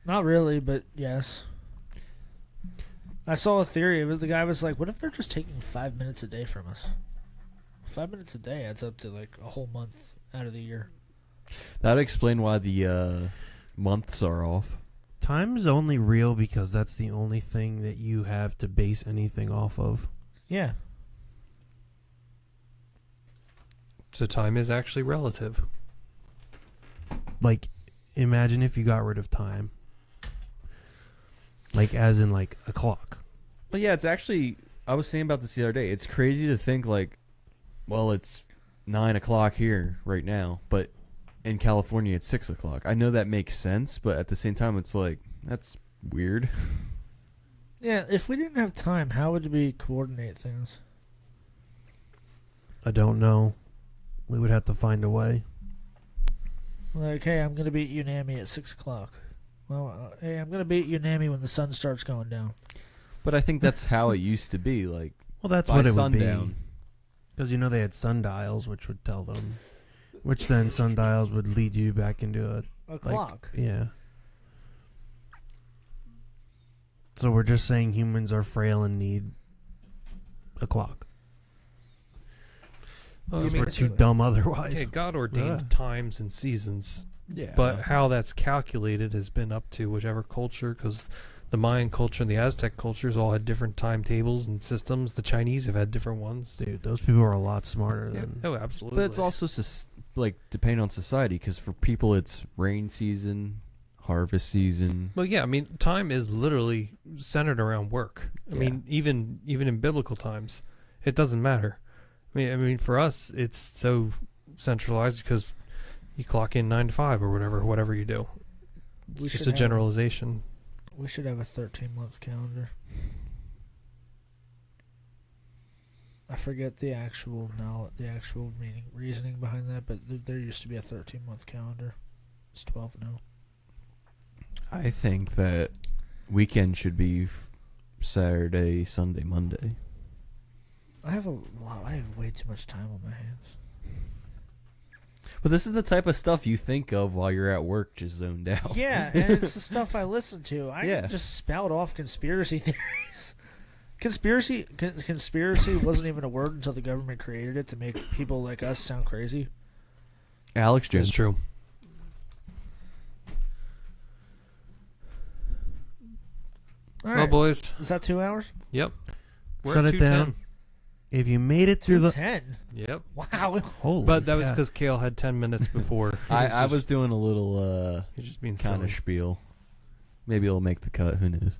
Not really, but yes. I saw a theory. The guy was like, "What if they're just taking 5 minutes a day from us? 5 minutes a day adds up to like a whole month out of the year." That'd explain why the months are off. Time's only real because that's the only thing that you have to base anything off of. Yeah. So time is actually relative. Like, imagine if you got rid of time. Like, as in, like, a clock. Well, yeah, it's actually. I was saying about this the other day. It's crazy to think like, well, it's 9 o'clock here right now, but in California it's 6 o'clock. I know that makes sense, but at the same time, it's like that's weird. Yeah, if we didn't have time, how would we coordinate things? I don't know. We would have to find a way. Like, hey, I'm going to be at UNAMI at 6 o'clock. Well, hey, I'm going to be at UNAMI when the sun starts going down. But I think that's how it used to be. Like Well, that's by what it sundown. would be. Because they had sundials, which would tell them, which then sundials would lead you back into A clock. Yeah. So we're just saying humans are frail and need a clock. Well, Because we're too dumb otherwise. okay, God ordained Yeah. times and seasons, Yeah. but how that's calculated has been up to whichever culture, because the Mayan culture and the Aztec cultures all had different timetables and systems. The Chinese have had different ones. Dude, those people are a lot smarter Yeah. than... Oh, absolutely. But it's also depending on society, because for people it's rain season, harvest season. Well, yeah, I mean, time is literally centered around work. I Yeah. mean, even in biblical times, it doesn't matter. I mean, for us, it's so centralized because you clock in 9 to 5 or whatever you do. We It's should just a have- generalization. We should have a 13-month calendar. I forget the actual reasoning behind that, but there used to be a 13-month calendar. It's 12 now. I think that weekend should be Saturday, Sunday, Monday. I have way too much time on my hands. But this is the type of stuff you think of while you're at work, just zoned out. Yeah, and it's the stuff I listen to. I Yeah. can just spout off conspiracy theories. Conspiracy wasn't even a word until the government created it to make people like us sound crazy. Alex It's just true. All Well, right, boys. is that 2 hours? Yep. We're Shut at it 2:10. down. If you made it through the... 10. Yep. Wow. Holy But that was cow. because Kale had 10 minutes before. I was doing a little He's just being kind silly. of spiel. Maybe it'll make the cut. Who knows?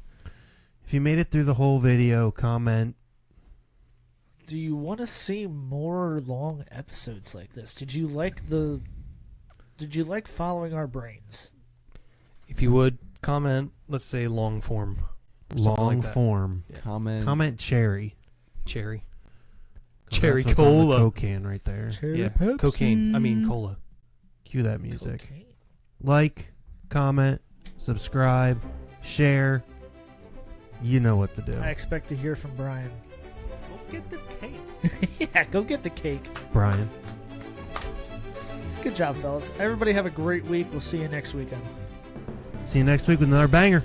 If you made it through the whole video, comment. Do you want to see more long episodes like this? Did you like following our brains? If you would, comment, let's say long form. Something Long like that. form. Yeah. Comment cherry. Cherry. 'Cause Cherry that's what's on the cola. Coke can right there. Yeah. Cocaine. I mean, cola. Cue that music. Cocaine. Like, comment, subscribe, share. You know what to do. I expect to hear from Brian. Go get the cake. Yeah, go get the cake. Brian. Good job, fellas. Everybody have a great week. We'll see you next weekend. See you next week with another banger.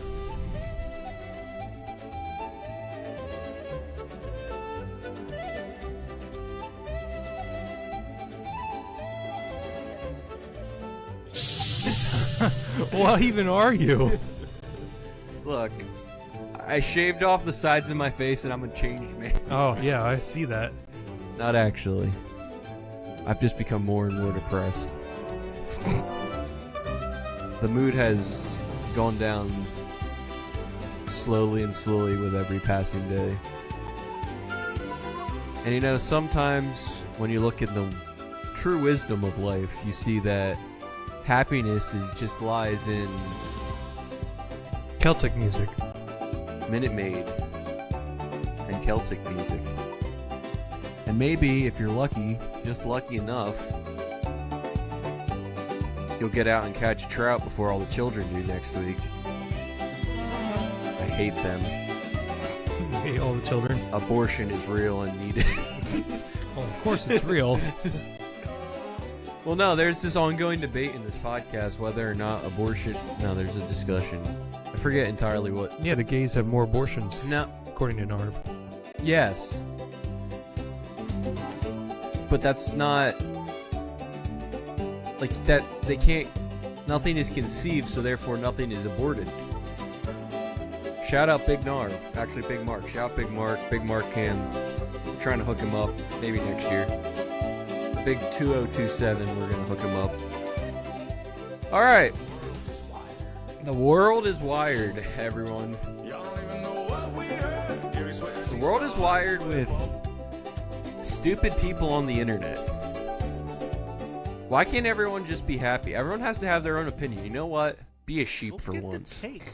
What even are you? Look, I shaved off the sides of my face and I'm a changed man. Oh, yeah, I see that. Not actually. I've just become more and more depressed. The mood has gone down slowly and slowly with every passing day. And sometimes when you look at the true wisdom of life, you see that happiness just lies in Celtic music. Minute Maid and Celtic music. And maybe, if you're lucky, just lucky enough, you'll get out and catch a trout before all the children do next week. I hate them. Hey, all the children. Abortion is real and needed. Well, of course it's real. Well, no, there's this ongoing debate in this podcast whether or not abortion... No, there's a discussion. I forget entirely what... Yeah, the gays have more abortions, No. according to Narv. Yes. But that's not... Like, that... They can't... Nothing is conceived, so therefore nothing is aborted. Shout out Big Narv. Actually, Big Mark. Shout out Big Mark. Big Mark can... I'm trying to hook him up. Maybe next year. Big 2027, we're gonna hook him up. Alright. The world is wired, everyone. The world is wired with stupid people on the internet. Why can't everyone just be happy? Everyone has to have their own opinion. You know what? Be a sheep Go for get once. the cake.